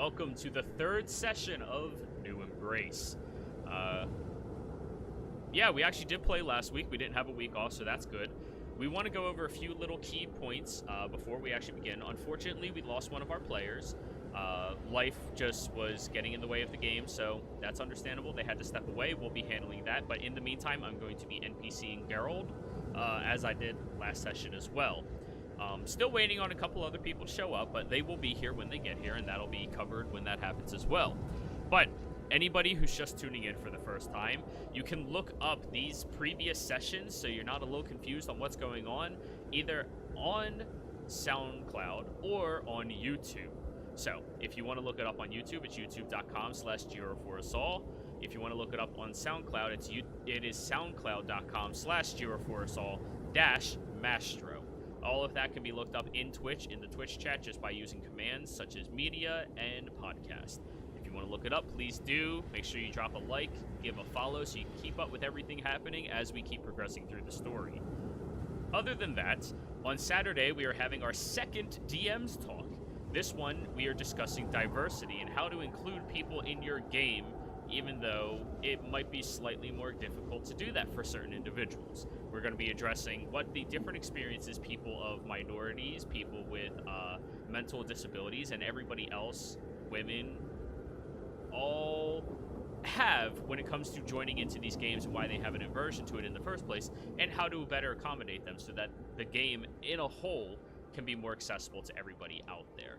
welcome to the third session of New Embrace. Yeah, we actually did play last week. We didn't have a week off, so that's good. We want to go over a few little key points before we actually begin. Unfortunately, we lost one of our players. Life just was getting in the way of the game, so that's understandable. They had to step away. We'll be handling that. But in the meantime, I'm going to be NPCing Geralt, as I did last session as well. Still waiting on a couple other people to show up, but they will be here when they get here, and that'll be covered when that happens as well. But anybody who's just tuning in for the first time, you can look up these previous sessions so you're not a little confused on what's going on, either on SoundCloud or on YouTube. So if you want to look it up on YouTube, it's youtube.com/Giro4Assault. If you want to look it up on SoundCloud, it is soundcloud.com/Giro4Assault-Mastro. All of that can be looked up in Twitch, in the Twitch chat, just by using commands such as media and podcast. If you want to look it up, please do. Make sure you drop a like, give a follow so you can keep up with everything happening as we keep progressing through the story. Other than that, on Saturday, we are having our second DM's talk. This one, we are discussing diversity and how to include people in your game, even though it might be slightly more difficult to do that for certain individuals. We're going to be addressing what the different experiences people of minorities, people with mental disabilities, and everybody else, women, all have when it comes to joining into these games and why they have an aversion to it in the first place, and how to better accommodate them so that the game in a whole can be more accessible to everybody out there.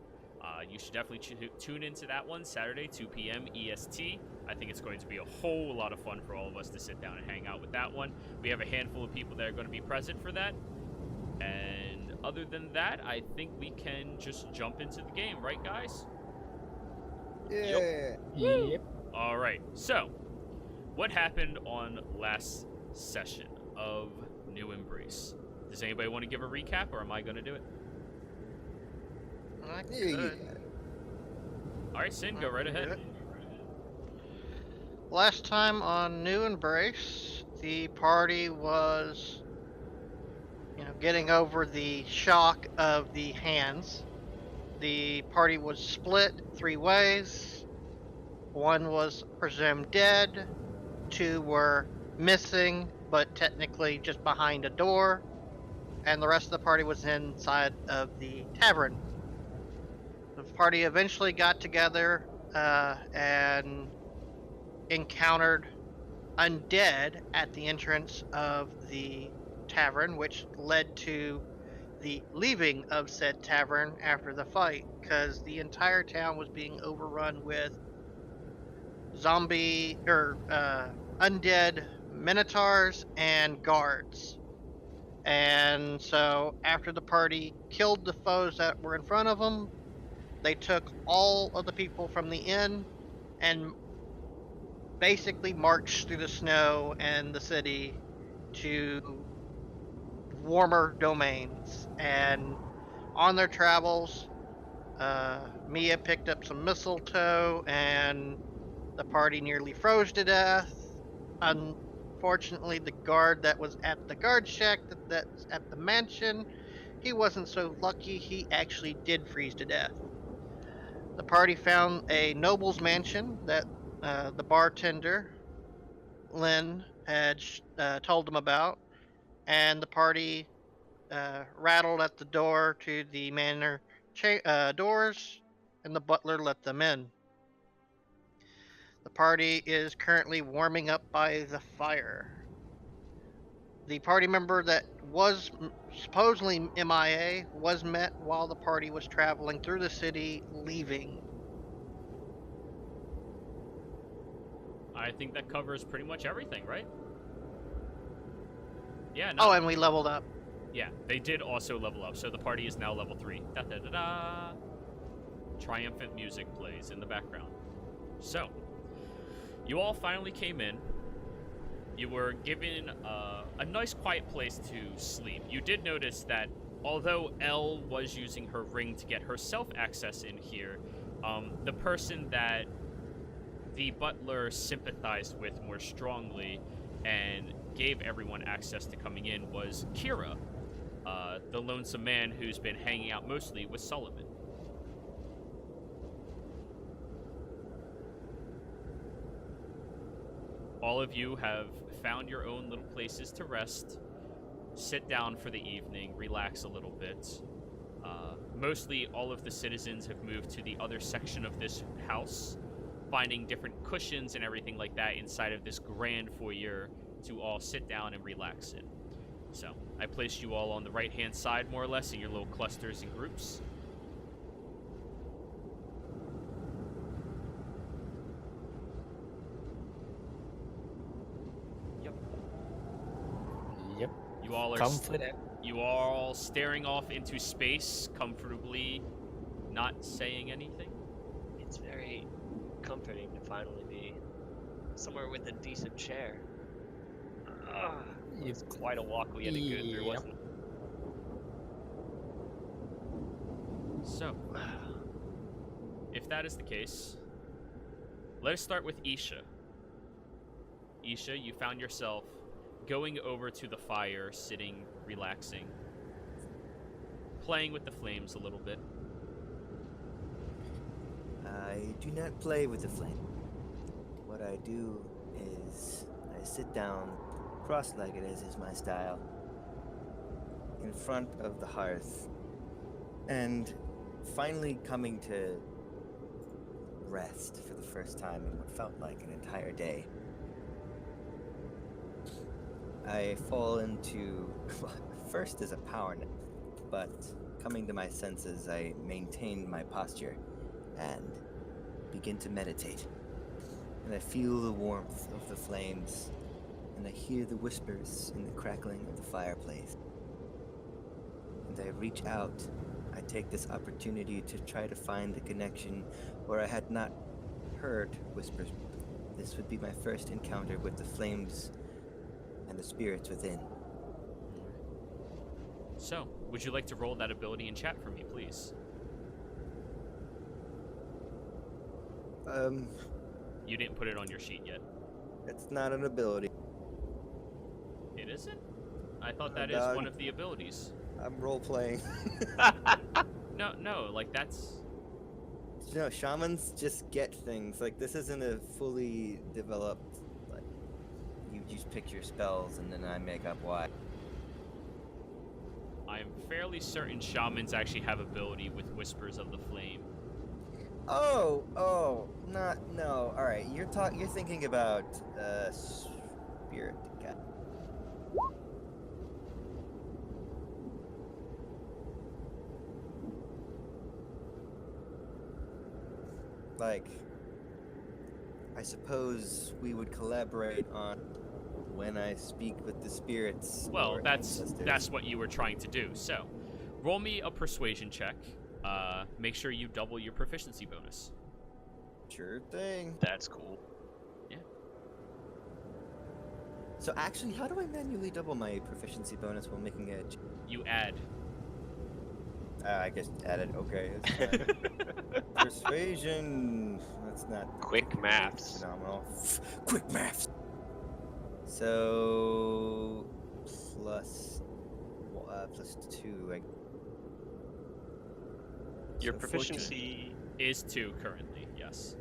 You should definitely tune into that one, Saturday, 2 p.m. EST. I think it's going to be a whole lot of fun for all of us to sit down and hang out with that one. We have a handful of people that are going to be present for that. And other than that, I think we can just jump into the game, right, guys? Yeah. Yep. All right, so what happened on last session of New Embrace? Does anybody want to give a recap, or am I going to do it? Yeah, you got it. All right, Sin, go right ahead. Last time on New Embrace, the party was, getting over the shock of the hands. The party was split 3 ways. 1 was presumed dead. 2 were missing, but technically just behind a door. And the rest of the party was inside of the tavern. The party eventually got together and encountered undead at the entrance of the tavern, which led to the leaving of said tavern after the fight, because the entire town was being overrun with undead minotaurs and guards. And so after the party killed the foes that were in front of them, they took all of the people from the inn and basically marched through the snow and the city to warmer domains. And on their travels, Mia picked up some mistletoe, and the party nearly froze to death. Unfortunately, the guard that was at the guard shack that's at the mansion, he wasn't so lucky. He actually did freeze to death. The party found a noble's mansion that the bartender, Lynn, had told them about, and the party rattled at the door to the manor doors, and the butler let them in. The party is currently warming up by the fire. The party member that was supposedly MIA was met while the party was traveling through the city, leaving. I think that covers pretty much everything, right? Yeah, no. Oh, and we leveled up. Yeah, they did also level up, so the party is now level 3. Da da da da. Triumphant music plays in the background. So, you all finally came in. You were given a nice quiet place to sleep. You did notice that although Elle was using her ring to get herself access in here, the person that the butler sympathized with more strongly and gave everyone access to coming in was Kira, the lonesome man who's been hanging out mostly with Sullivan. all of you have found your own little places to rest, sit down for the evening, relax a little bit. Mostly all of the citizens have moved to the other section of this house, finding different cushions and everything like that inside of this grand foyer to all sit down and relax in. So, I placed you all on the right-hand side, more or less, in your little clusters and groups. Yep. You all are Confident. you are all staring off into space, comfortably, not saying anything. It's very comforting to finally be somewhere with a decent chair. It's quite a walk we had to go through, Yep. wasn't it? So, if that is the case, let us start with Isha. Isha, you found yourself going over to the fire, sitting, relaxing, playing with the flames a little bit. I do not play with the flame. What I do is I sit down, cross-legged as is my style, in front of the hearth, and finally coming to rest for the first time in what felt like an entire day. I fall into, well, first as a power nap, but coming to my senses, I maintain my posture and begin to meditate. And I feel the warmth of the flames, and I hear the whispers in the crackling of the fireplace. And I reach out. I take this opportunity to try to find the connection where I had not heard whispers. This would be my first encounter with the flames and the spirits within. So, would you like to roll that ability in chat for me, please? You didn't put it on your sheet yet. It's not an ability. It isn't? I thought that is Dog. one of the abilities. I'm role playing. No, like that's... No, shamans just get things. Like, this isn't a fully developed, like, you just pick your spells and then I make up why. I'm fairly certain shamans actually have ability with Whispers of the Flame. Oh, no. Alright, you're thinking about, spirit cat. Like, I suppose we would collaborate on when I speak with the spirits. Well, or that's ancestors. what you were trying to do. So, roll me a persuasion check. Make sure you double your proficiency bonus. Sure thing. That's cool. So actually, how do I manually double my proficiency bonus while making a... You add. I guess add it. Okay. It's fine. Persuasion. That's not Quick maths. phenomenal. Quick maths. So plus 2. Your So 14. proficiency. Is 2 currently, yes.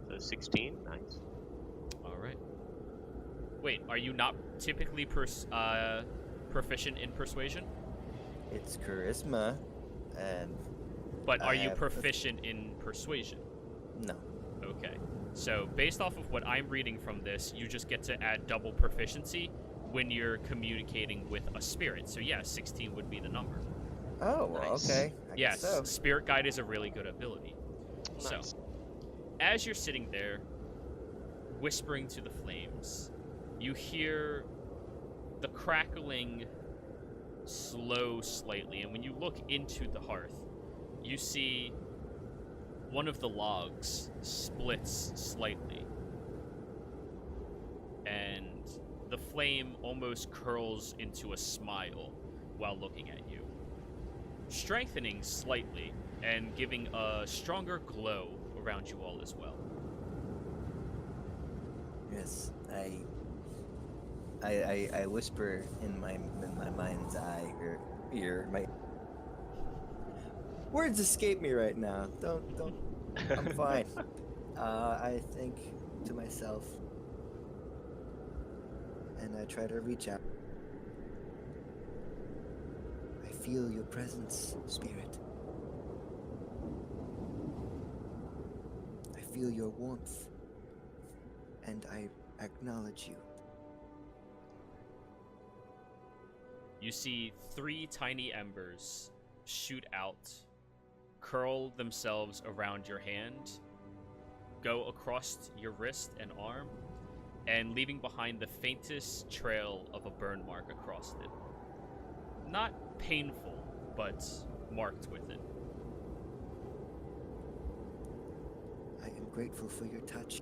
So 16. Nice. All right. Wait, are you not typically proficient in persuasion? It's charisma, and But I are you have- proficient in persuasion? no. Okay. So, based off of what I'm reading from this, you just get to add double proficiency when you're communicating with a spirit. So, yeah, 16 would be the number. Oh, well, Nice. okay. I Yes, guess so. Spirit Guide is a really good ability. So, Nice. as you're sitting there, whispering to the flames, you hear the crackling slow slightly, and when you look into the hearth, you see one of the logs splits slightly, and the flame almost curls into a smile while looking at you, strengthening slightly and giving a stronger glow around you all as well. Yes, I whisper in my mind's eye or ear. My words escape me right now. Don't I'm fine. I think to myself, and I try to reach out. I feel your presence, spirit. I feel your warmth, and I acknowledge you. You see 3 tiny embers shoot out, curl themselves around your hand, go across your wrist and arm, and leaving behind the faintest trail of a burn mark across it. Not painful, but marked with it. I am grateful for your touch.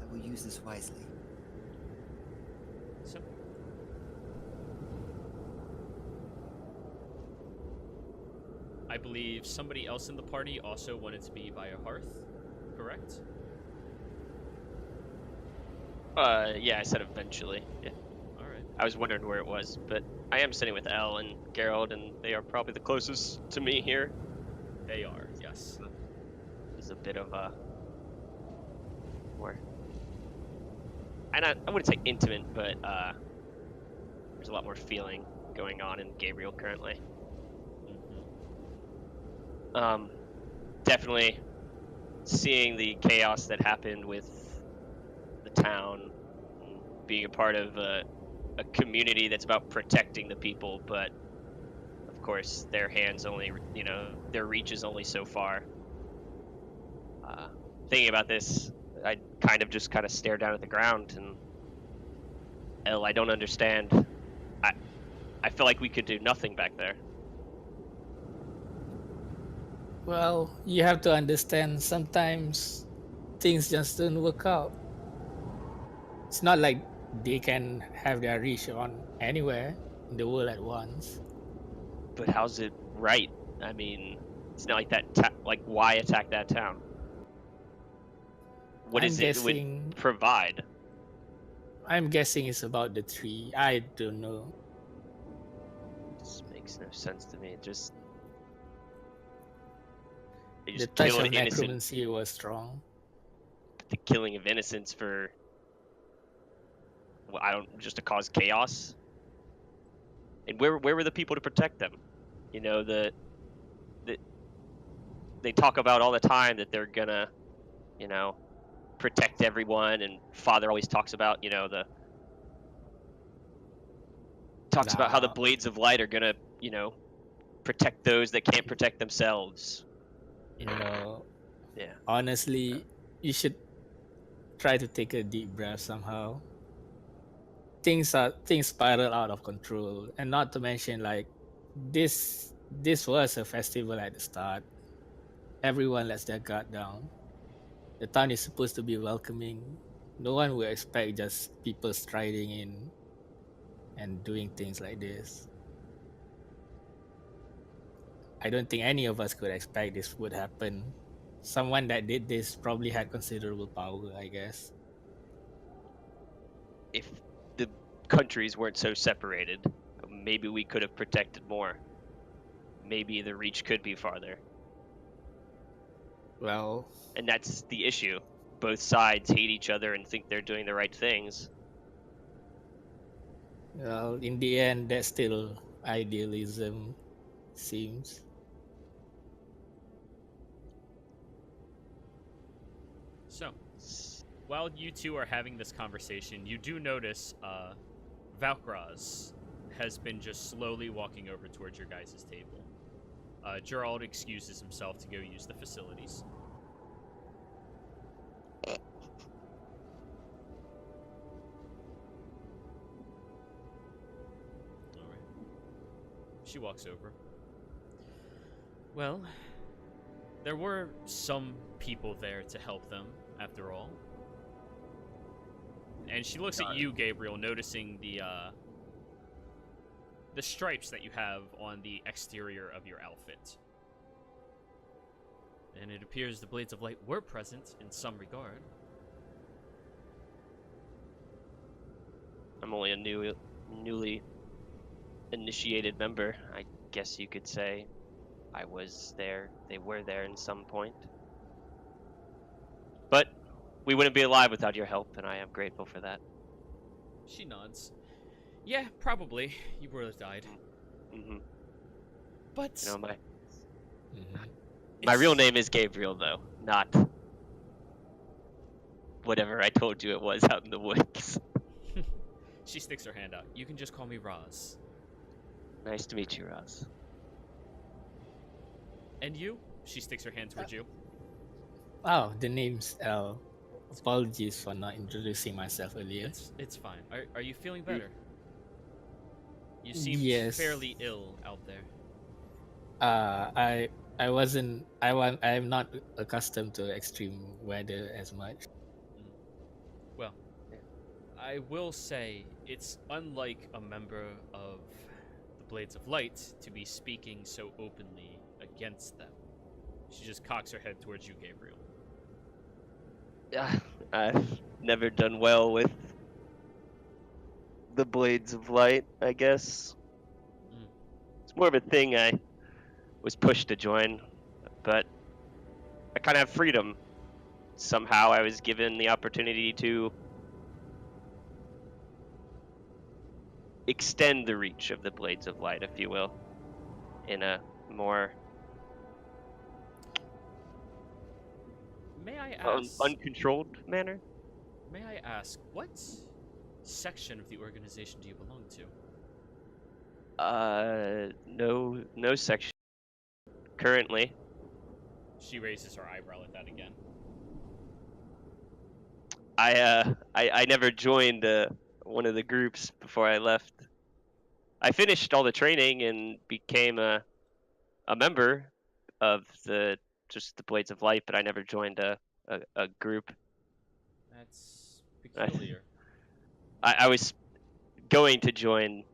I will use this wisely. So, I believe somebody else in the party also wanted to be by a hearth, correct? Yeah, I said eventually. Yeah. All right. I was wondering where it was, but I am sitting with Elle and Gerald, and they are probably the closest to me here. They are, yes. There's a bit of a more, and I wouldn't say intimate, but there's a lot more feeling going on in Gabriel currently. Definitely seeing the chaos that happened with the town, being a part of a community that's about protecting the people, but of course their hands only, their reach is only so far. Thinking about this, I kind of stare down at the ground and, Elle, I don't understand. I feel like we could do nothing back there. Well, you have to understand sometimes things just don't work out. It's not like they can have their reach on anywhere in the world at once. But how's it right? I mean, it's not like that. Why attack that town? What I'm is it would guessing. provide? I'm guessing it's about the tree. I don't know. This makes no sense to me. They The just touch kill of an innocent. necromancy was strong. The killing of innocents for, well, I don't, just to cause chaos. And where were the people to protect them? They talk about all the time that they're gonna, protect everyone, and Father always talks about, about how the Nah, blades of light are gonna, protect those that can't protect themselves. Yeah. Yeah. Honestly, you should try to take a deep breath somehow. Things spiral out of control, and not to mention like this was a festival at the start. Everyone lets their guard down. The town is supposed to be welcoming. No one would expect just people striding in and doing things like this. I don't think any of us could expect this would happen. Someone that did this probably had considerable power, I guess. If the countries weren't so separated, maybe we could have protected more. Maybe the reach could be farther. Well, And that's the issue. Both sides hate each other and think they're doing the right things. in the end, that's still idealism, seems. So, while you two are having this conversation, you do notice Valkraz has been just slowly walking over towards your guys' table. Gerald excuses himself to go use the facilities. Alright. She walks over. Well, there were some people there to help them, after all. And she looks at you, Gabriel, noticing the stripes that you have on the exterior of your outfit. And it appears the Blades of Light were present in some regard. I'm only a newly initiated member, I guess you could say. I was there. They were there in some point. But we wouldn't be alive without your help, and I am grateful for that. She nods. Yeah, probably. You would have died. Mm-hmm. But You know, my it's- real name is Gabriel, though, not whatever I told you it was out in the woods. She sticks her hand out. You can just call me Roz. Nice to meet you, Roz. And you? She sticks her hand towards you. Oh, the name's L. Apologies for not introducing myself earlier. It's fine. Are you feeling better? You seem Yes. fairly ill out there. I'm not accustomed to extreme weather as much. Well, I will say it's unlike a member of the Blades of Light to be speaking so openly against them. She just cocks her head towards you, Gabriel. I've never done well with the Blades of Light, I guess. It's more of a thing I was pushed to join, but I kind of have freedom. Somehow I was given the opportunity to extend the reach of the Blades of Light, if you will, in a more May I ask? uncontrolled manner. May I ask what section of the organization do you belong to? No section currently. She raises her eyebrow at that again. I never joined one of the groups before I left. I finished all the training and became a member of the Blades of Light, but I never joined a group. That's peculiar. I was going to join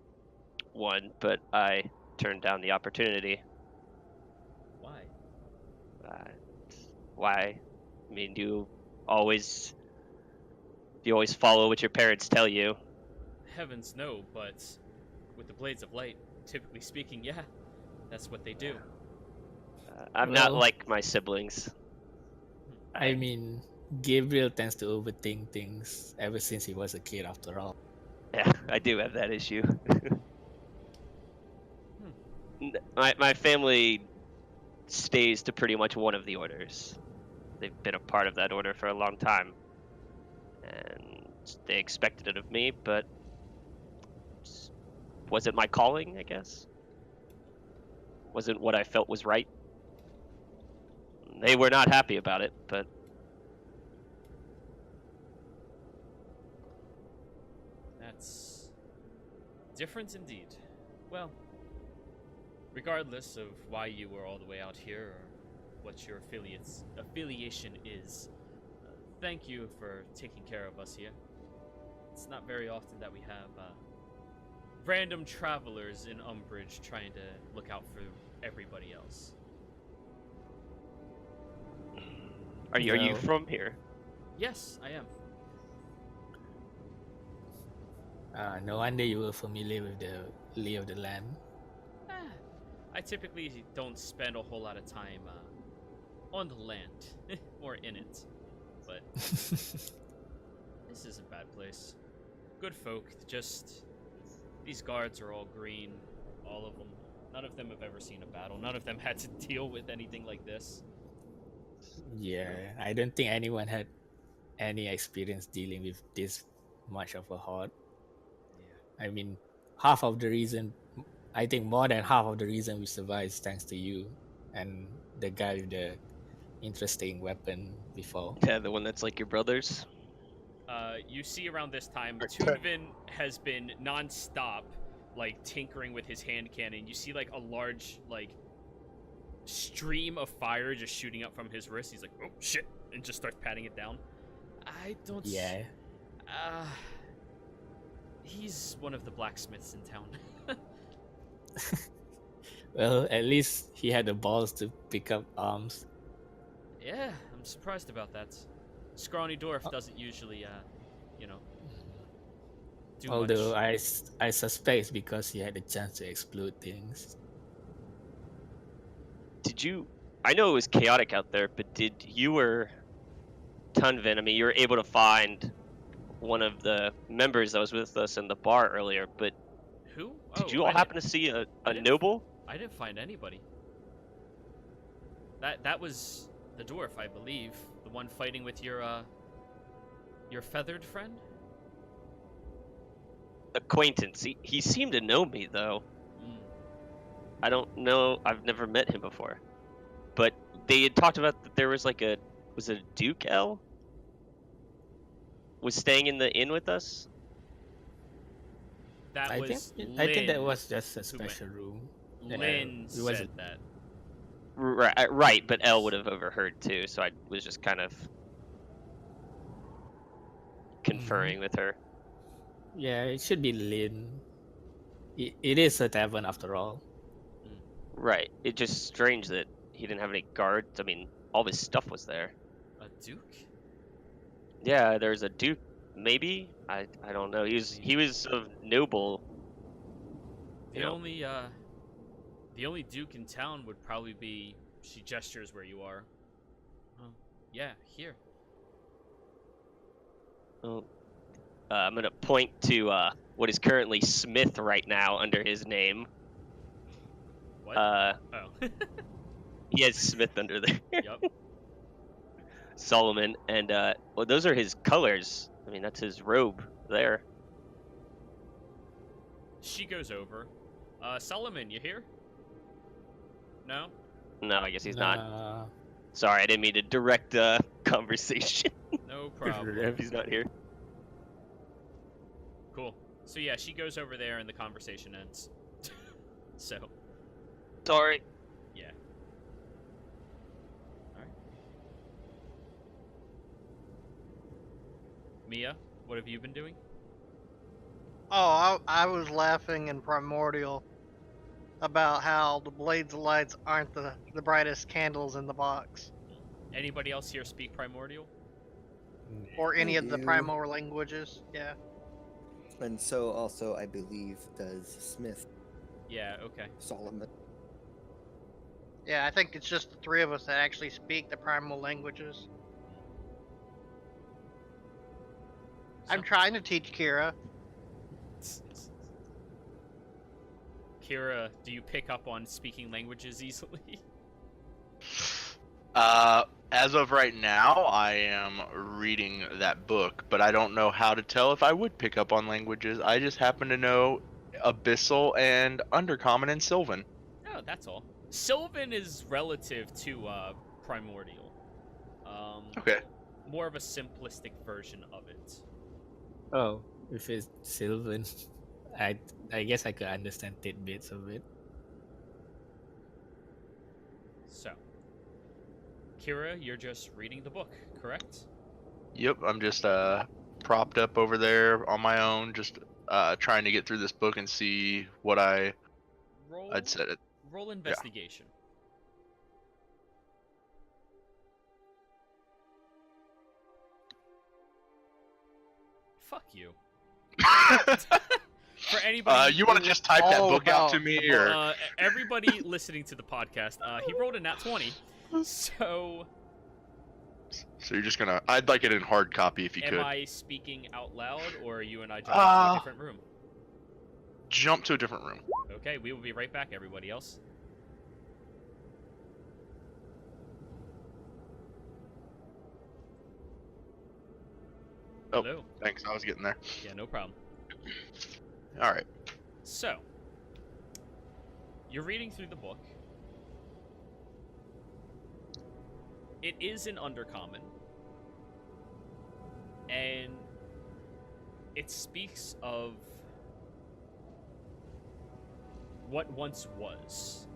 one, but I turned down the opportunity. Why? Why? I mean, do you always follow what your parents tell you? Heavens no, but with the Blades of Light, typically speaking, yeah, that's what they do. I'm not Well- like my siblings. I mean, Gabriel tends to overthink things ever since he was a kid, after all. Yeah, I do have that issue. My family stays to pretty much one of the orders. They've been a part of that order for a long time, and they expected it of me, but wasn't my calling, I guess. Wasn't what I felt was right. They were not happy about it, but That's different indeed. Well, regardless of why you were all the way out here or what your affiliation is, thank you for taking care of us here. It's not very often that we have random travelers in Umbridge trying to look out for everybody else. are you No. from here? Yes, I am. No wonder you were familiar with the lay of the land. I typically don't spend a whole lot of time on the land, or in it, but this is a bad place. Good folk, just these guards are all green, all of them. None of them have ever seen a battle. None of them had to deal with anything like this. Yeah, I don't think anyone had any experience dealing with this much of a horde. Yeah. I mean, I think more than half of the reason we survived is thanks to you and the guy with the interesting weapon before. Yeah, the one that's like your brother's. You see around this time, Okay. Tunvin has been non-stop, like, tinkering with his hand cannon. You see, like, a large, like, stream of fire just shooting up from his wrist. He's like, oh, shit, and just starts patting it down. I don't... Yeah. He's one of the blacksmiths in town. Well, at least he had the balls to pick up arms. Yeah, I'm surprised about that. Scrawny Dwarf doesn't usually, do Although much. I suspect it's because he had the chance to explode things. did you? I know it was chaotic out there, but did you or Tunvin? I mean, you were able to find one of the members that was with us in the bar earlier, but Who? did Oh, you all happen to see a didn't- noble? I didn't find anybody. That was the dwarf, I believe, the one fighting with your feathered friend. Acquaintance. He seemed to know me though. Mm. I don't know. I've never met him before, but they had talked about that there was like a Duke L was staying in the inn with us. That I was think Lynn. I think that was just a who went- special room. Lynn it said wasn't- that. Right, but L would have overheard too, so I was just kind of conferring with her. Yeah, it should be Lin. It is a tavern after all. Right. It's just strange that he didn't have any guards. I mean, all his stuff was there. A duke? Yeah, there's a duke, maybe. I don't know. He was of noble. The only duke in town would probably be. She gestures where you are. Oh, yeah, here. Well, I'm gonna point to what is currently Smith right now under his name. What? Oh, He he has Smith under there. Yep. Solomon, and well, those are his colors. I mean, that's his robe there. She goes over. Solomon, you here? No? No, I guess he's not. Nah. Sorry, I didn't mean to direct conversation No problem. if he's not here. Cool. So yeah, she goes over there and the conversation ends. So, Sorry. yeah. Alright. Mia, what have you been doing? Oh, I was laughing in Primordial about how the Blades of Lights aren't the brightest candles in the box, Anybody else here speak Primordial? or any I of the do. primal languages. Yeah. And so also, I believe, does Smith Yeah, okay. Solomon. Yeah, I think it's just the three of us that actually speak the primal languages. I'm So- trying to teach Kira. Kira, do you pick up on speaking languages easily? As of right now, I am reading that book, but I don't know how to tell if I would pick up on languages. I just happen to know Abyssal and Undercommon and Sylvan. Oh, that's all. Sylvan is relative to Primordial. Okay. More of a simplistic version of it. Oh, if it's Sylvan, I guess I could understand tidbits of it. So, Kira, you're just reading the book, correct? Yep, I'm just propped up over there on my own, just trying to get through this book and see what I'd said it. Roll investigation. Fuck you. For anybody, You want to just type that all book out to about me, the or everybody listening to the podcast, he rolled a nat 20. So, so you're just gonna? I'd like it in hard copy if you am could. I speaking out loud, or are you and I jumping to a different room? Jump to a different room. Okay, we will be right back, everybody else. Oh. Hello. Thanks, I was getting there. Yeah, no problem. All right. So, you're reading through the book. It is an undercommon. And it speaks of what once was.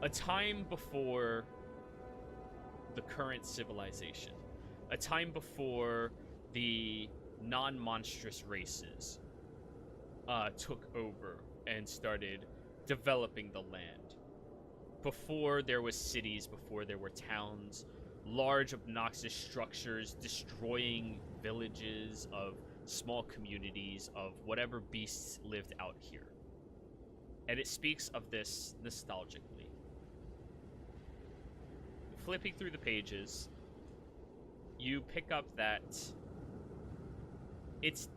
A time before the current civilization. A time before the non-monstrous races took over and started developing the land. Before there was cities, before there were towns, large obnoxious structures destroying villages of small communities of whatever beasts lived out here. And it speaks of this nostalgically. flipping through the pages, you pick up that it's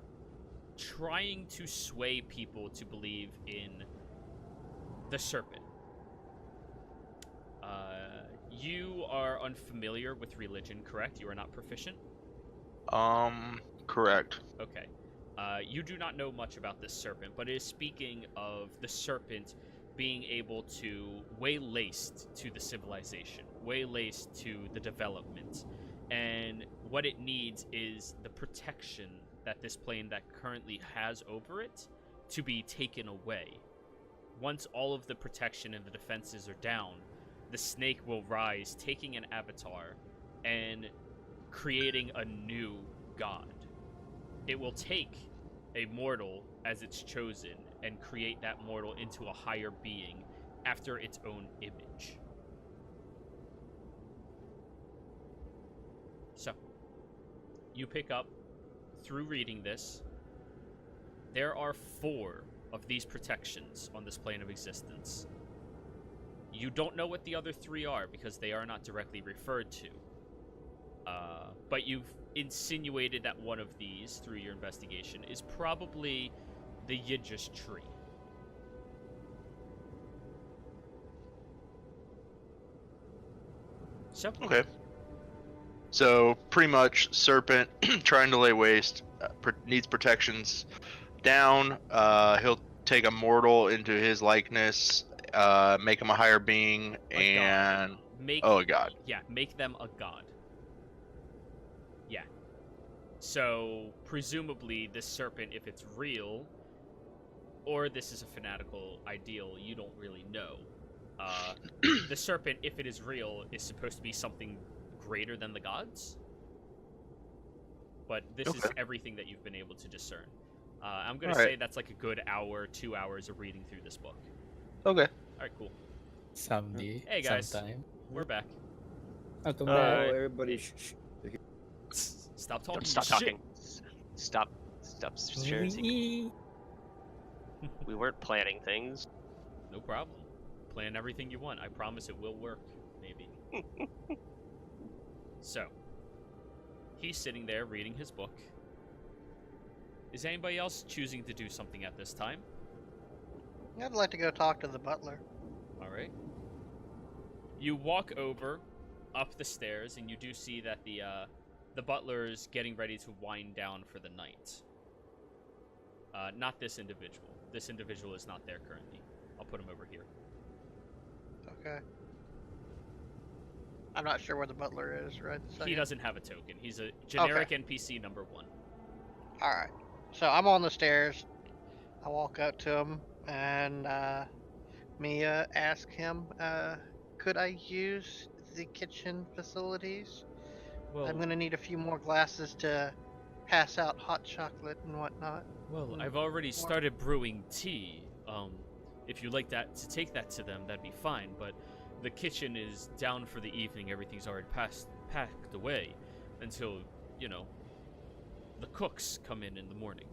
trying to sway people to believe in the serpent. You are unfamiliar with religion, correct? You are not proficient? Correct. Okay. You do not know much about this serpent, but it is speaking of the serpent being able to waylaced to the civilization, waylaced to the development. And what it needs is the protection that this plane that currently has over it to be taken away. Once all of the protection and the defenses are down, the snake will rise, taking an avatar and creating a new god. It will take a mortal as its chosen and create that mortal into a higher being after its own image. So, you pick up, through reading this, there are 4 of these protections on this plane of existence. You don't know what the other 3 are because they are not directly referred to. But you've insinuated that one of these, through your investigation, is probably the Yidgis tree. So, Okay. So pretty much, serpent trying to lay waste, needs protections down. He'll take a mortal into his likeness, make him a higher being, A god. and Make, a god. Yeah, make them a god. Yeah. So, presumably, this serpent, if it's real, or this is a fanatical ideal, you don't really know. The serpent, if it is real, is supposed to be something greater than the gods. But this is everything that you've been able to discern. I'm going to say that's like a good hour, 2 hours of reading through this book. Okay. Alright, cool. Someday. Hey, guys. Sometime. We're back. Welcome Oh, back. everybody, shh. Stop talking. Don't stop shit. talking. Stop sharing secrets. We weren't planning things. No problem. Plan everything you want. I promise it will work. Maybe. So, he's sitting there reading his book. Is anybody else choosing to do something at this time? I'd like to go talk to the butler. Alright. You walk over, up the stairs, and you do see that the butler is getting ready to wind down for the night. Not this individual. This individual is not there currently. I'll put him over here. Okay. I'm not sure where the butler is, right? He doesn't have a token. He's a generic NPC number 1. Alright. So I'm on the stairs. I walk up to him and Mia ask him, could I use the kitchen facilities? Well, I'm gonna need a few more glasses to pass out hot chocolate and whatnot. Well, I've already started brewing tea. If you'd like that to take that to them, that'd be fine. But the kitchen is down for the evening. Everything's already packed away until, you know, the cooks come in the morning.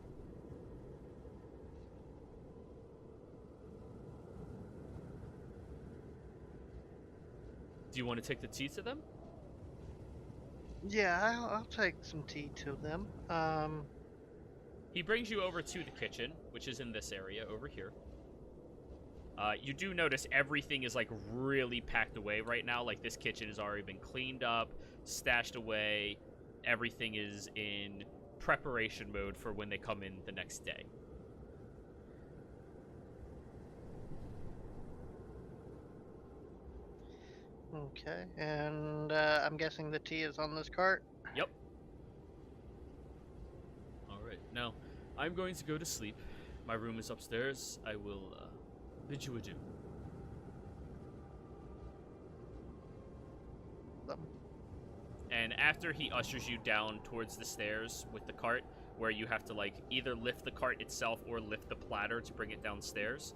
Do you want to take the tea to them? Yeah, I'll take some tea to them. He brings you over to the kitchen, which is in this area over here. You do notice everything is like really packed away right now. Like this kitchen has already been cleaned up, stashed away. Everything is in preparation mode for when they come in the next day. Okay, and I'm guessing the tea is on this cart? Yep. Alright, now, I'm going to go to sleep. My room is upstairs. I will bid you adieu. And after he ushers you down towards the stairs with the cart, where you have to like either lift the cart itself or lift the platter to bring it downstairs,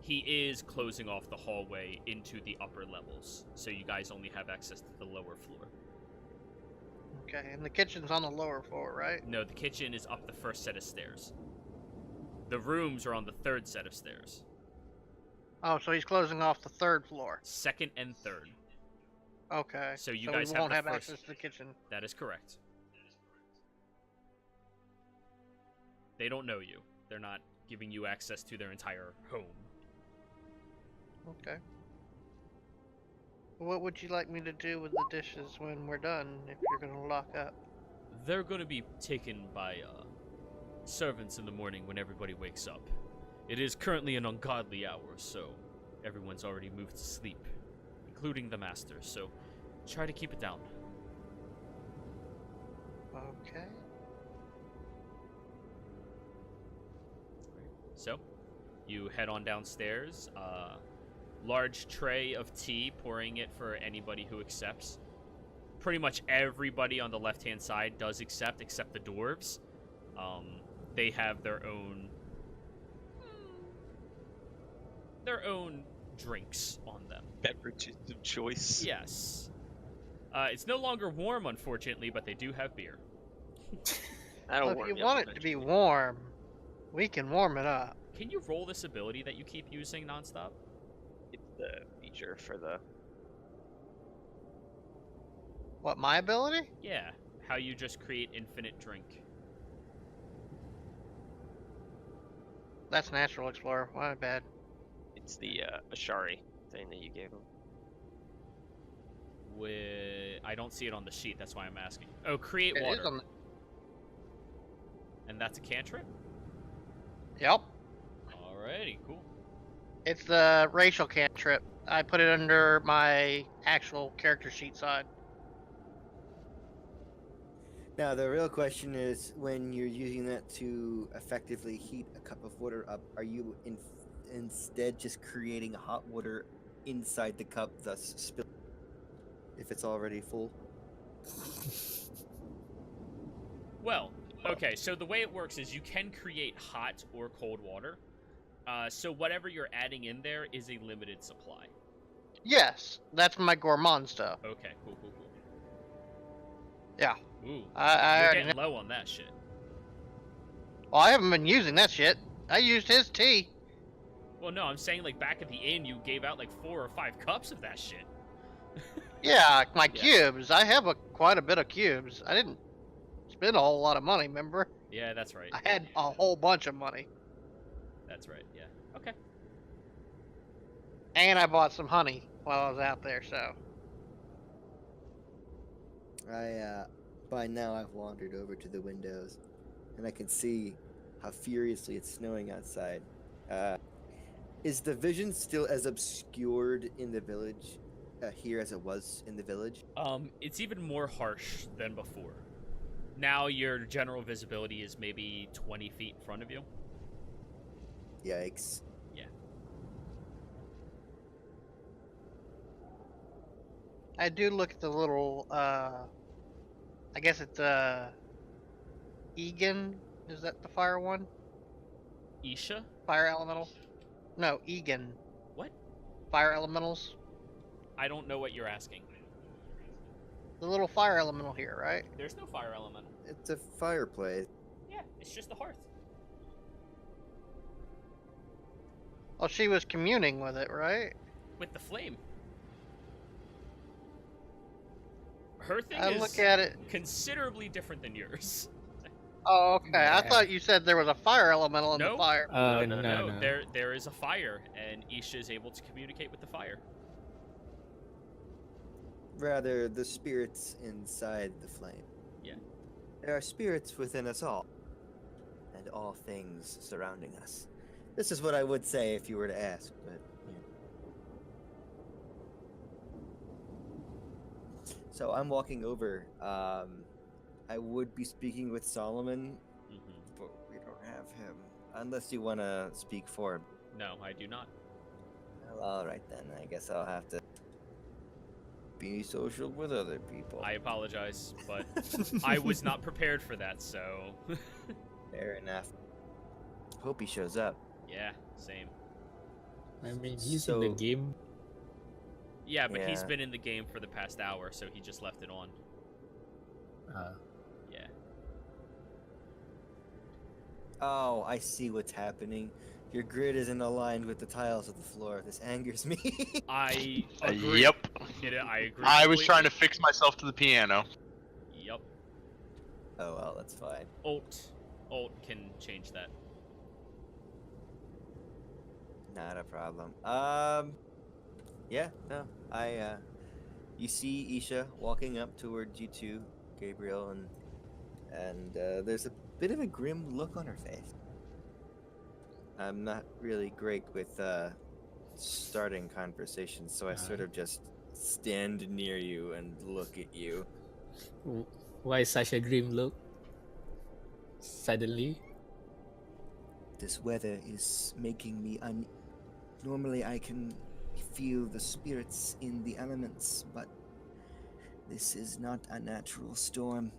he is closing off the hallway into the upper levels, so you guys only have access to the lower floor. Okay, and the kitchen's on the lower floor, right? No, the kitchen is up the first set of stairs. The rooms are on the third set of stairs. Oh, so he's closing off the third floor. Second and third. Okay. So you we guys have won't the have first- access to the kitchen. That is correct. They don't know you. They're not giving you access to their entire home. Okay. What would you like me to do with the dishes when we're done? If you're gonna lock up. They're going to be taken by servants in the morning when everybody wakes up. It is currently an ungodly hour, so everyone's already moved to sleep, including the master. So try to keep it down. Okay. So, you head on downstairs. Large tray of tea, pouring it for anybody who accepts. Pretty much everybody on the left-hand side does accept, except the dwarves. They have their own drinks on them. Beverages of choice. Yes. It's no longer warm, unfortunately, but they do have beer. That'll Well, if warm you you up want it to be eventually. warm, we can warm it up. Can you roll this ability that you keep using nonstop? It's the feature for the. What, my ability? Yeah. How you just create infinite drink. That's Natural Explorer. My bad. It's the Ashari thing that you gave him. I don't see it on the sheet, that's why I'm asking. Oh, create It is water. on the... And that's a cantrip? Yep. Alrighty, cool. It's the racial cantrip. I put it under my actual character sheet side. Now, the real question is, when you're using that to effectively heat a cup of water up, are you instead just creating hot water inside the cup, thus spilling if it's already full? Well, okay, so the way it works is you can create hot or cold water. So whatever you're adding in there is a limited supply. Yes, that's my gourmand stuff. Okay, cool. Yeah. Ooh, I you're already getting know. low on that shit. Well, I haven't been using that shit. I used his tea. Well, no, I'm saying like back at the inn, you gave out like 4 or 5 cups of that shit. Yeah, my Yeah. cubes. I have quite a bit of cubes. I didn't spend a whole lot of money, remember? Yeah, that's right. I had a whole bunch of money. That's right, yeah. Okay. And I bought some honey while I was out there, so. By now I've wandered over to the windows, and I can see how furiously it's snowing outside. Is the vision still as obscured in the village here as it was in the village? It's even more harsh than before. Now your general visibility is maybe 20 feet in front of you. Yikes. Yeah. I do look at the little, I guess it's, Egan? Is that the fire one? Isha? Fire elemental? No, Egan. What? Fire elementals? I don't know what you're asking. The little fire elemental here, right? There's no fire elemental. It's a fireplace. Yeah, it's just a hearth. Well, she was communing with it, right? With the flame. Her thing I is look at it. considerably different than yours. Oh, okay. I Yeah. thought you said there was a fire elemental in No. the fire. No. There is a fire, and Isha is able to communicate with the fire. Rather, the spirits inside the flame. Yeah. There are spirits within us all, and all things surrounding us. This is what I would say if you were to ask, but So I'm walking over. I would be speaking with Solomon, Mm-hmm. but we don't have him. Unless you want to speak for him. No, I do not. Well, all right then. I guess I'll have to be social with other people. I apologize, but I was not prepared for that, so... Fair enough. Hope he shows up. yeah, same. I mean, he's in the So- game. Yeah, but he's Yeah. been in the game for the past hour, so he just left it on. Yeah. Oh, I see what's happening. Your grid isn't aligned with the tiles of the floor. This angers me. I agree. Yep. I agree. I was trying to completely. fix myself to the piano. Yep. Oh well, that's fine. Alt can change that. Not a problem. Yeah, no. You see Isha walking up towards you two, Gabriel, and there's a bit of a grim look on her face. I'm not really great with starting conversations, so I sort of just stand near you and look at you. Why such a grim look? Suddenly? This weather is making me Normally I can feel the spirits in the elements, but this is not a natural storm.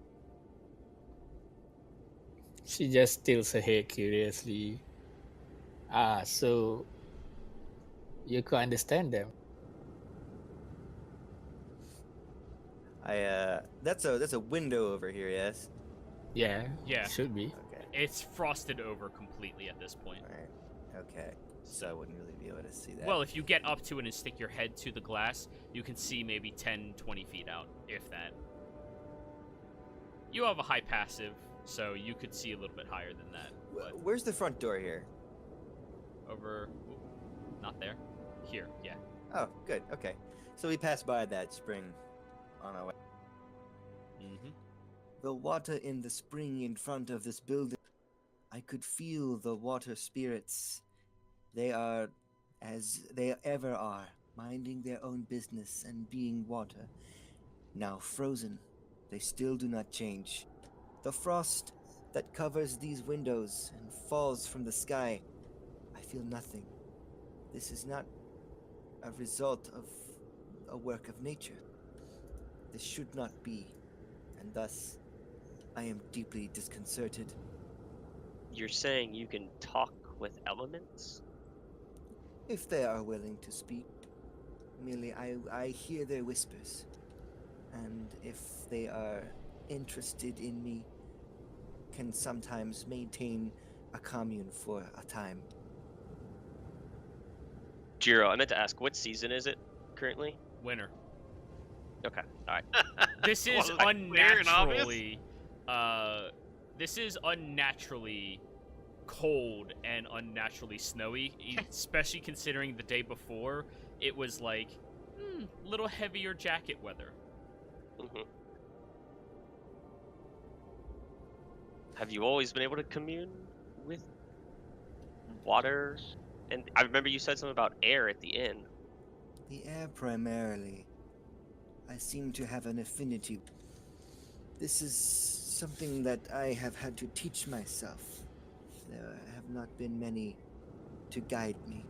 She just tilts her head curiously. So you could understand them. That's a window over here, yes? Yeah. Yeah. Should be. Okay. It's frosted over completely at this point. Alright. Okay. So I wouldn't really be able to see that. Well, if you get up to it and stick your head to the glass, you can see maybe 10, 20 feet out, if that. You have a high passive, so you could see a little bit higher than that. But Where's the front door here? over... Not there. Here, yeah. Oh, good. Okay. So we passed by that spring on our way. Mm-hmm. The water in the spring in front of this building. I could feel the water spirits. They are as they ever are, minding their own business and being water. Now frozen, they still do not change. The frost that covers these windows and falls from the sky, I feel nothing. This is not a result of a work of nature. This should not be, and thus I am deeply disconcerted. You're saying you can talk with elements? If they are willing to speak, merely I hear their whispers. And if they are interested in me, can sometimes maintain a commune for a time. Jiro, I meant to ask, what season is it currently? Winter. Okay, alright. This is Was that clear and obvious? unnaturally... this is unnaturally cold and unnaturally snowy, especially considering the day before it was like little heavier jacket weather. Mm-hmm. Have you always been able to commune with water? And I remember you said something about air at the end. The air primarily. I seem to have an affinity. This is something that I have had to teach myself. There have not been many to guide me.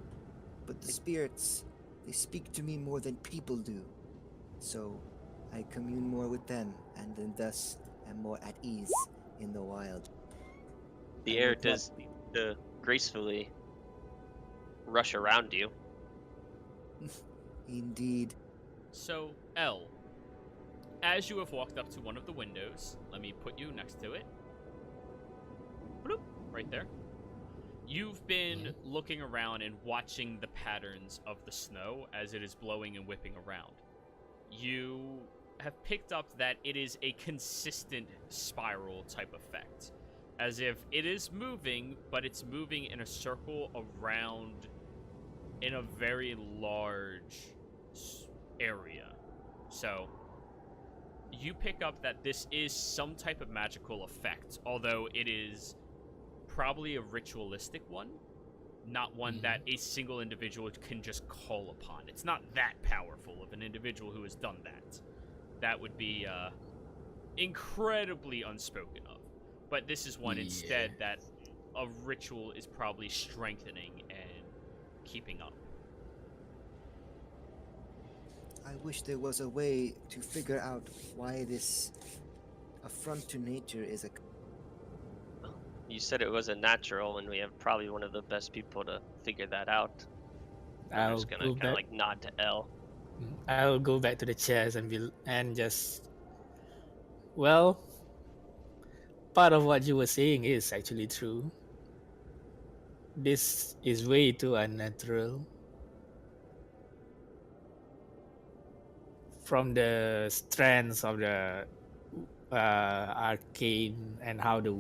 But the spirits, they speak to me more than people do. So I commune more with them, and then thus am more at ease in the wild. The I air would does gracefully rush around you. Indeed. So, L, as you have walked up to one of the windows, let me put you next to it. Bloop, right there. You've been looking around and watching the patterns of the snow as it is blowing and whipping around. You have picked up that it is a consistent spiral type effect. As if it is moving, but it's moving in a circle around in a very large area. So, you pick up that this is some type of magical effect, although it is probably a ritualistic one, not one that a single individual can just call upon. It's not that powerful of an individual who has done that. That would be incredibly unspoken of. But this is one instead that a ritual is probably strengthening and keeping up. I wish there was a way to figure out why this affront to nature is a... You said it was a natural, and we have probably one of the best people to figure that out. I'm I'll just gonna go kind of back. like nod to L. I'll go back to the chairs and just. Well, part of what you were saying is actually true. This is way too unnatural. From the strands of the arcane and uh, how the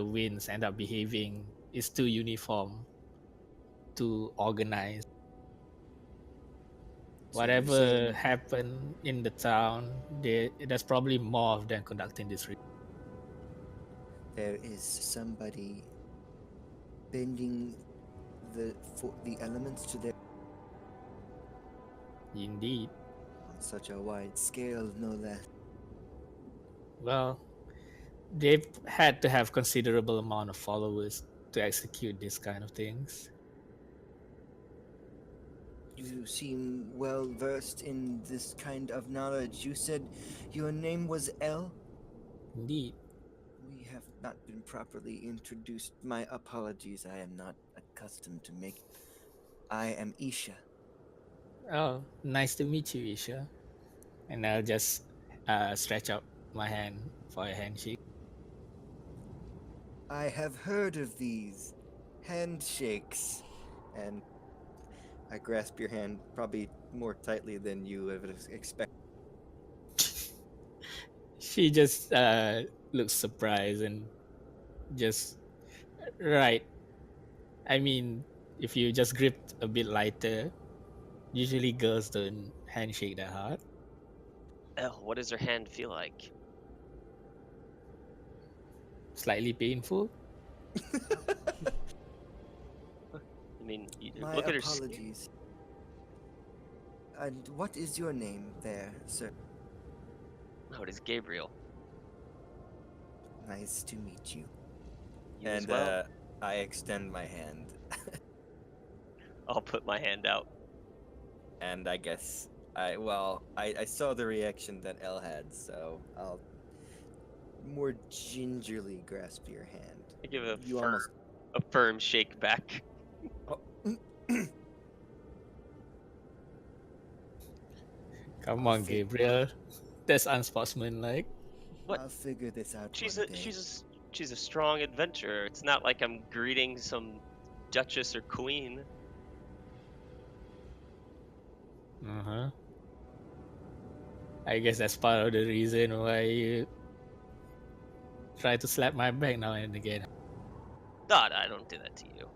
winds end up behaving is too uniform, too organized. So you're Whatever saying happened in the town, there's probably more of them conducting this. there is somebody bending the elements to their Indeed. on such a wide scale, no less. Well, they've had to have considerable amount of followers to execute these kind of things. You seem well versed in this kind of knowledge. You said your name was L? Indeed. We have not been properly introduced. My apologies, I am not accustomed to make. I am Isha. Oh, nice to meet you, Isha. And I'll just stretch out my hand for a handshake. I have heard of these handshakes. And I grasp your hand probably more tightly than you would expect. She just looks surprised and just right. I mean, if you just gripped a bit lighter, usually girls don't handshake that hard. Oh, what does her hand feel like? Slightly painful. I mean, My look at her skin. apologies. And what is your name there, sir? Oh, it is Gabriel. Nice to meet you. You as well. I extend my hand. I'll put my hand out. And I guess I saw the reaction that L had, so I'll more gingerly grasp your hand. I give a You firm shake back. Come on, Gabriel. That's unsportsmanlike. What? I'll figure this out. She's one a day. she's a strong adventurer. It's not like I'm greeting some duchess or queen. Uh-huh. I guess that's part of the reason why you try to slap my back now and again. God, I don't do that to you.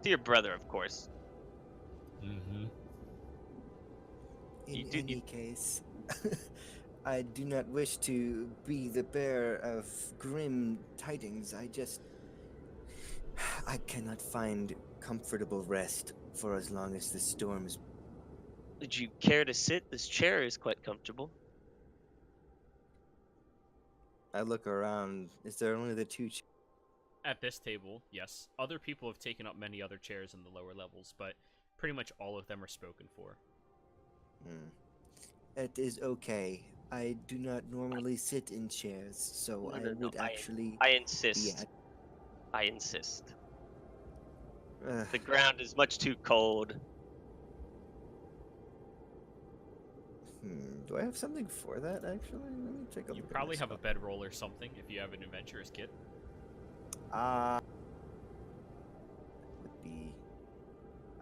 To your brother, of course. Mm-hmm. In You do- any case, I do not wish to be the bearer of grim tidings. I cannot find comfortable rest for as long as the storms. Would you care to sit? This chair is quite comfortable. I look around. Is there only the two? At this table, yes. Other people have taken up many other chairs in the lower levels, but pretty much all of them are spoken for. It is okay. I do not normally sit in chairs, so No, I no, no, would actually. I insist. Yeah. I insist. Ugh. The ground is much too cold. Do I have something for that? Actually, let me take a You look. probably at have a bedroll or something if you have an adventurous kit. Would be.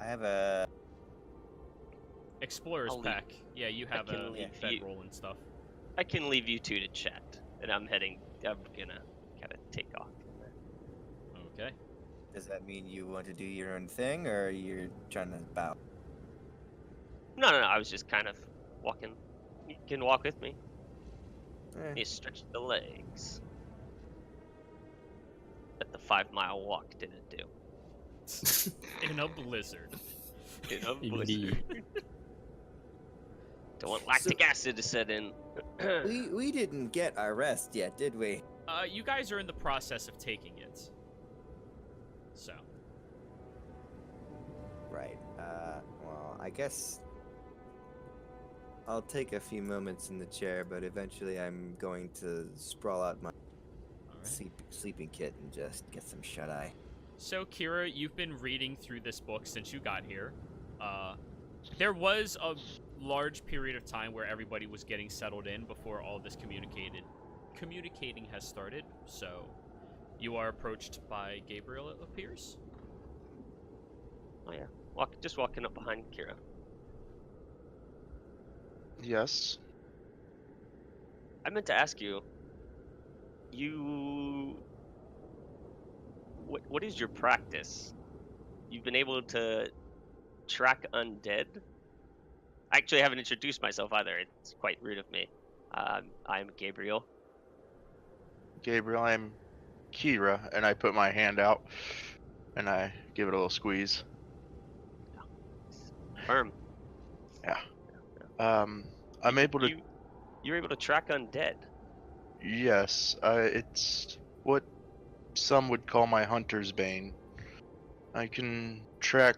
I have a. I'll Explorer's leave- pack. Yeah, you have can a leave you- bedroll and stuff. I can leave you two to chat, and I'm gonna kind of take off from there. Okay. Does that mean you want to do your own thing, or you're trying to bow? No, I was just kind of walking. You can walk with me. Eh, You stretch the legs. That the 5-mile walk didn't do. In a blizzard. In a Indeed. blizzard. Don't want lactic acid to set in. we didn't get our rest yet, did we? You guys are in the process of taking it. So. Right. Well, I guess I'll take a few moments in the chair, but eventually I'm going to sprawl out my Alright. sleeping kit and just get some shut eye. So, Kira, you've been reading through this book since you got here. There was a large period of time where everybody was getting settled in before all this communicating has started. So, You are approached by Gabriel, it appears. Oh yeah, just walking up behind Kira. Yes. I meant to ask you. What is your practice? You've been able to track undead. Actually, I haven't introduced myself either. It's quite rude of me. I'm Gabriel. Gabriel, I'm Kira, and I put my hand out, and I give it a little squeeze. Firm. I'm able to. You're able to track undead. Yes, it's what some would call my hunter's bane. I can track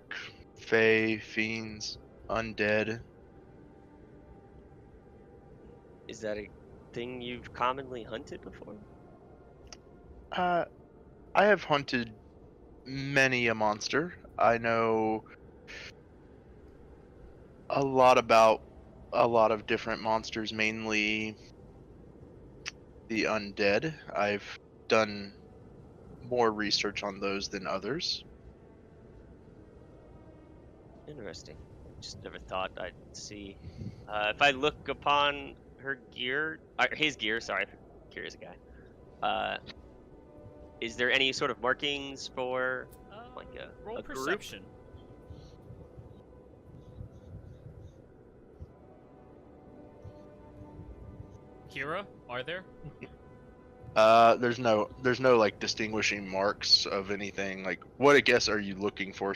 fae, fiends, undead. Is that a thing you've commonly hunted before? I have hunted many a monster. I know a lot about a lot of different monsters, mainly the undead. I've done more research on those than others. Interesting. I just never thought I'd see. If I look upon her gear, his gear. Sorry, Kira's a guy. Is there any sort of markings for like Roll a group? perception. Kira, are there? There's no like distinguishing marks of anything. Like, what I guess are you looking for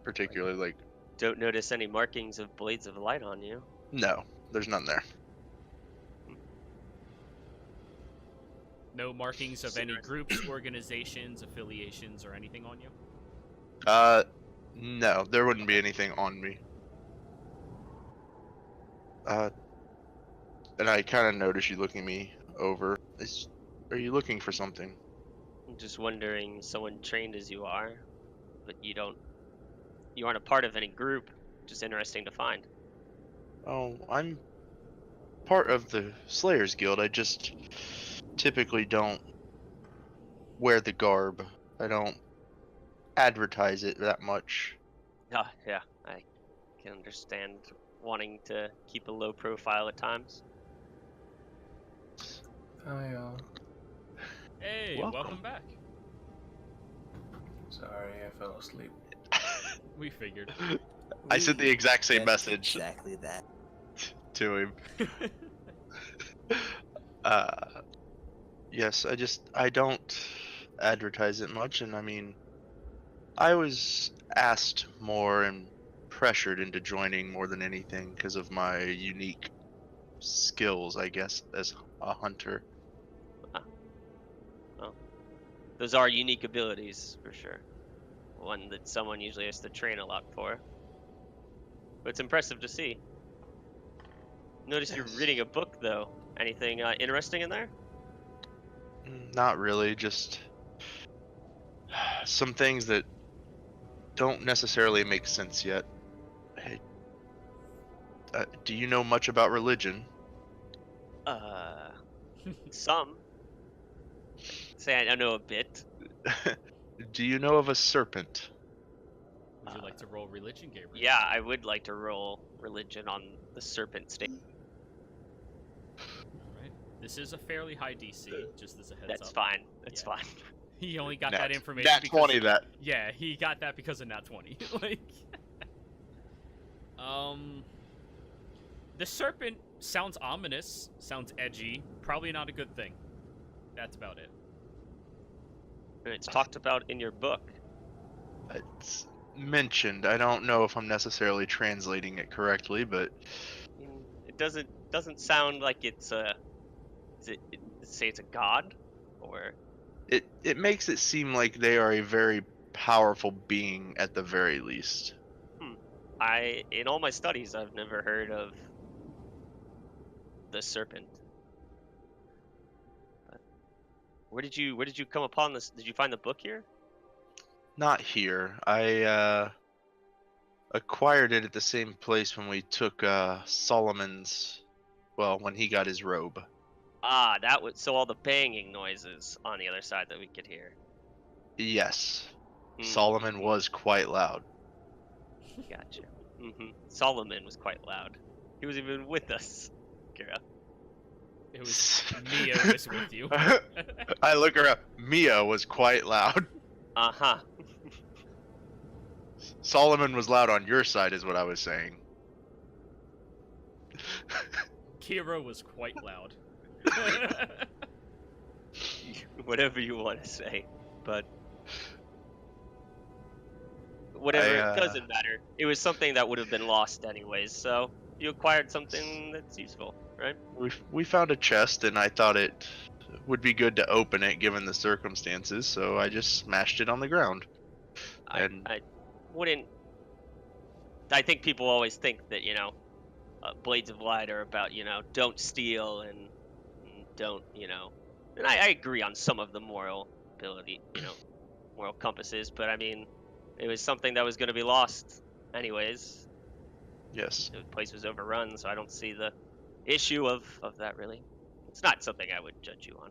particularly? Like, Don't notice any markings of blades of light on you. no, there's none there. No markings of any groups, organizations, affiliations, or anything on you? No, there wouldn't be anything on me. And I kind of notice you looking me over. Are you looking for something? I'm just wondering, someone trained as you are, but you aren't a part of any group. Just interesting to find. Oh, I'm part of the Slayers Guild. I just typically don't wear the garb. I don't advertise it that much. Yeah, I can understand wanting to keep a low profile at times. Hey, welcome back. Sorry, I fell asleep. We figured. I sent the exact same That's message Exactly that. to him. Yes, I don't advertise it much, and I mean, I was asked more and pressured into joining more than anything because of my unique skills, I guess, as a hunter. Well, those are unique abilities for sure. One that someone usually has to train a lot for. But it's impressive to see. Notice you're Yes. reading a book though. Anything interesting in there? Not really, just some things that don't necessarily make sense yet. Hey, do you know much about religion? Some. Say I know a bit. Do you know of a serpent? Would you like to roll religion, Gabriel? Yeah, I would like to roll religion on the serpent state. Alright. This is a fairly high DC, just as a heads That's up. fine. That's Yeah. fine. He only got that information Nat because 20 that. Yeah, he got that because of Nat 20. Like The serpent sounds ominous, sounds edgy, probably not a good thing. That's about it. It's talked about in your book. It's mentioned. I don't know if I'm necessarily translating it correctly, but I mean, it doesn't sound like it's a. Say it's a god, or it makes it seem like they are a very powerful being at the very least. in all my studies I've never heard of the serpent. But where did you come upon this? Did you find the book here? Not here. I acquired it at the same place when we took Solomon's. Well, when he got his robe. Ah, that was so all the banging noises on the other side that we could hear. Yes. Mm, Solomon was quite loud. Gotcha. Solomon was quite loud. He was even with us, Kira. It was Mia was with you. I look around. Mia was quite loud. Uh-huh. Solomon was loud on your side, is what I was saying. Kira was quite loud. Whatever you want to say, but whatever, it doesn't matter. It was something that would have been lost anyways, so you acquired something that's useful, right? We found a chest, and I thought it would be good to open it given the circumstances, so I just smashed it on the ground. And I wouldn't. I think people always think that, Blades of Light are about, don't steal and don't, and I agree on some of the moral ability, moral compasses, but I mean, it was something that was going to be lost anyways. yes, The place was overrun, so I don't see the issue of that really. It's not something I would judge you on.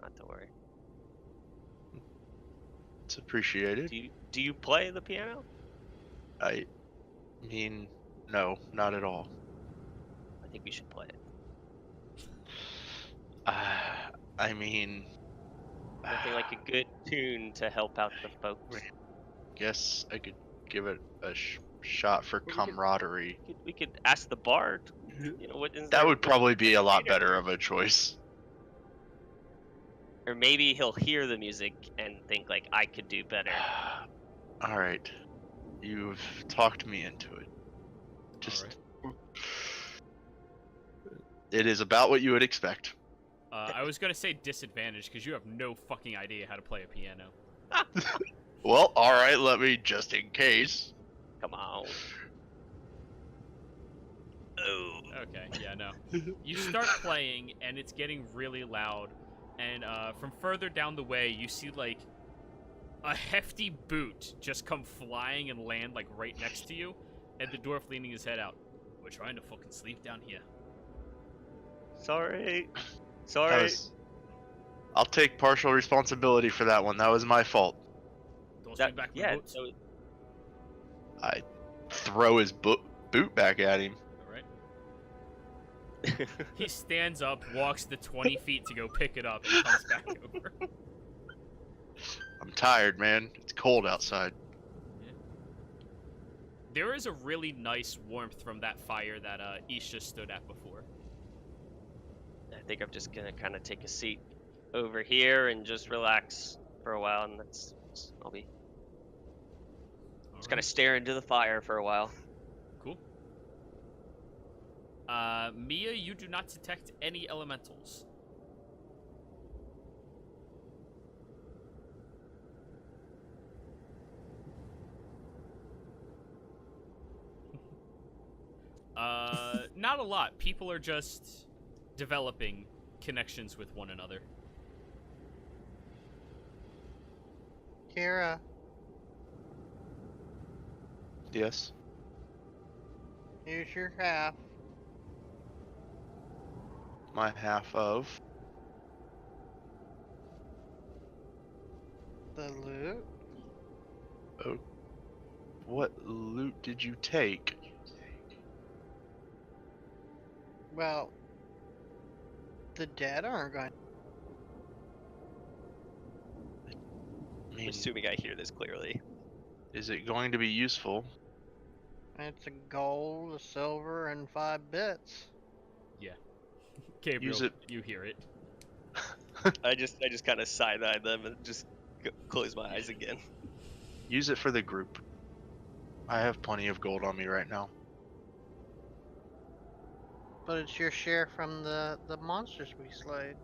Not to worry. it's appreciated. Do you play the piano? I mean, no, not at all. I think we should play it. I mean, Nothing like a good tune to help out the folks. guess I could give it a shot for camaraderie. We could ask the bard. That would probably be a lot better of a choice. Or maybe he'll hear the music and think like I could do better. All right, you've talked me into it. Just, it is about what you would expect. I was gonna say disadvantage because you have no fucking idea how to play a piano. Well, all right, let me just in case. Come on. Oh. Okay, yeah, no. You start playing, and it's getting really loud, and from further down the way, you see, like, a hefty boot just come flying and land, like, right next to you, and the dwarf leaning his head out. We're trying to fucking sleep down here. Sorry. I'll take partial responsibility for that one. That was my fault. Don't swing back my boots. So I throw his boot back at him. Alright. He stands up, walks the 20 feet to go pick it up, and comes back over. I'm tired, man. It's cold outside. Yeah. There is a really nice warmth from that fire that Isha stood at before. I think I'm just gonna kind of take a seat over here and just relax for a while, and I'll be just kind of stare into the fire for a while. Cool. Mia, you do not detect any elementals. Not a lot. People are just developing connections with one another. Kira, Yes. here's your half. My half of. The loot. Oh. What loot did you take? Well, the dead aren't going. I I'm mean, assuming I hear this clearly. is it going to be useful? It's a gold, a silver, and 5 bits. Yeah. Gabriel, Use it. you hear it. I just kind of side-eye them and just close my eyes again. Use it for the group. I have plenty of gold on me right now. But it's your share from the monsters we slayed.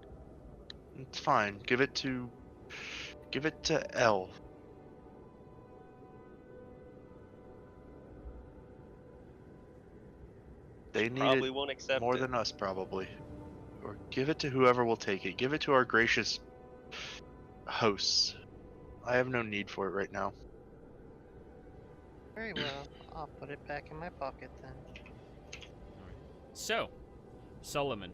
It's fine. Give it to L. They need Probably it won't accept more it. than us, probably. Or give it to whoever will take it. Give it to our gracious hosts. I have no need for it right now. Very well. I'll put it back in my pocket then. Alright. So, Solomon.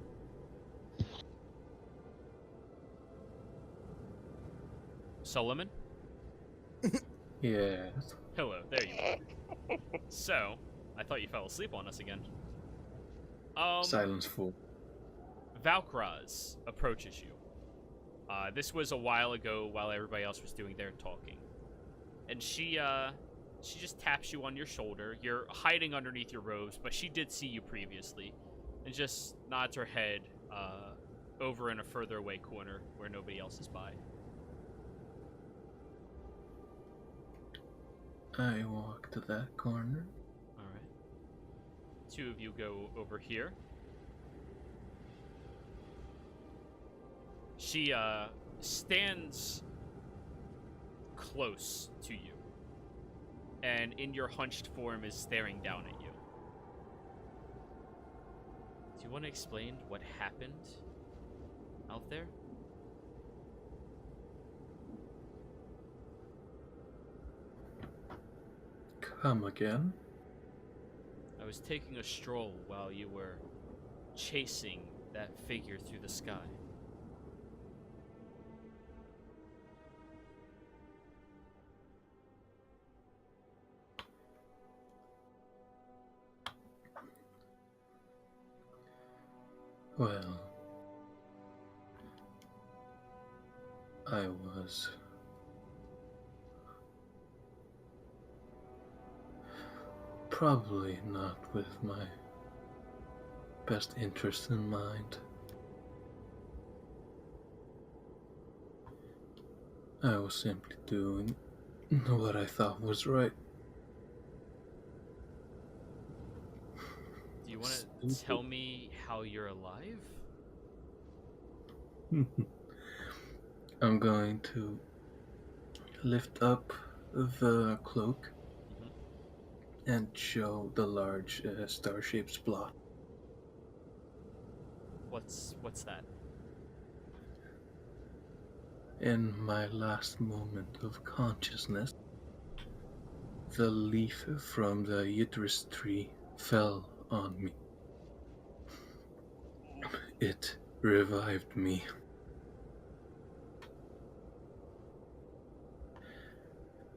Solomon? Yes. Hello, there you are. So, I thought you fell asleep on us again. Silence fool. Valkraz approaches you. This was a while ago while everybody else was doing their talking. And she just taps you on your shoulder. You're hiding underneath your robes, but she did see you previously. And just nods her head over in a further away corner where nobody else is by. I walk to that corner. Alright. Two of you go over here. She stands close to you. And in your hunched form is staring down at you. Do you want to explain what happened out there? Come again? I was taking a stroll while you were chasing that figure through the sky. Well, I was probably not with my best interest in mind. I was simply doing what I thought was right. Do you want to tell me how you're alive? I'm going to lift up the cloak and show the large star-shaped spot. What's that? In my last moment of consciousness, the leaf from the uterus tree fell on me. It revived me.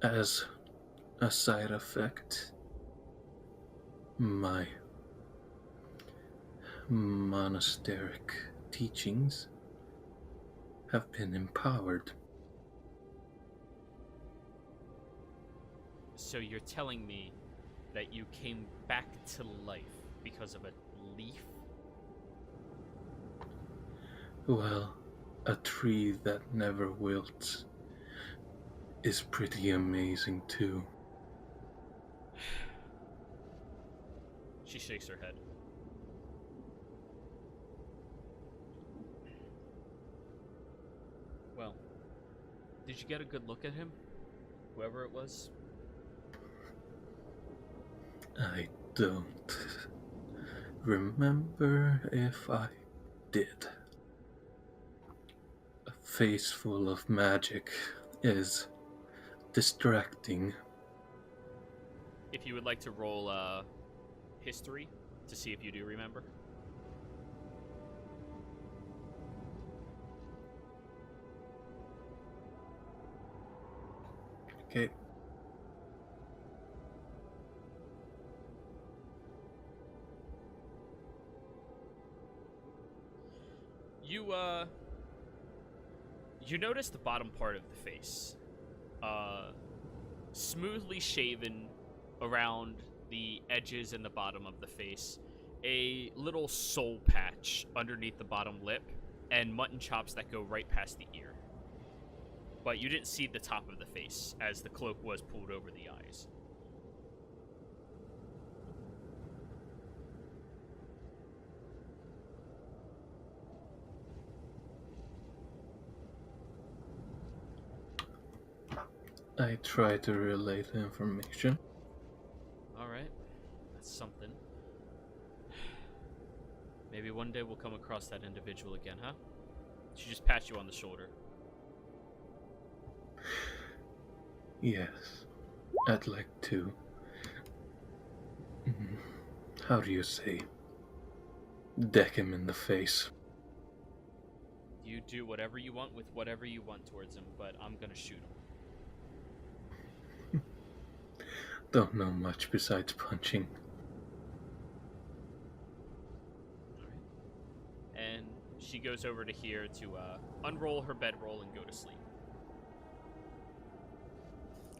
As a side effect, my monasteric teachings have been empowered. So you're telling me that you came back to life because of a leaf? Well, a tree that never wilts is pretty amazing too. She shakes her head. Well, did you get a good look at him? Whoever it was? I don't remember if I did. A face full of magic is distracting. If you would like to roll history to see if you do remember. Okay. You notice the bottom part of the face. Smoothly shaven around the edges and the bottom of the face. A little soul patch underneath the bottom lip, and mutton chops that go right past the ear. But you didn't see the top of the face, as the cloak was pulled over the eyes. I try to relay the information. Alright, that's something. Maybe one day we'll come across that individual again, huh? She just pats you on the shoulder. Yes, I'd like to. How do you say? Deck him in the face. Do You do whatever you want with whatever you want towards him, but I'm gonna shoot him. Don't know much besides punching. And she goes over to here to unroll her bedroll and go to sleep.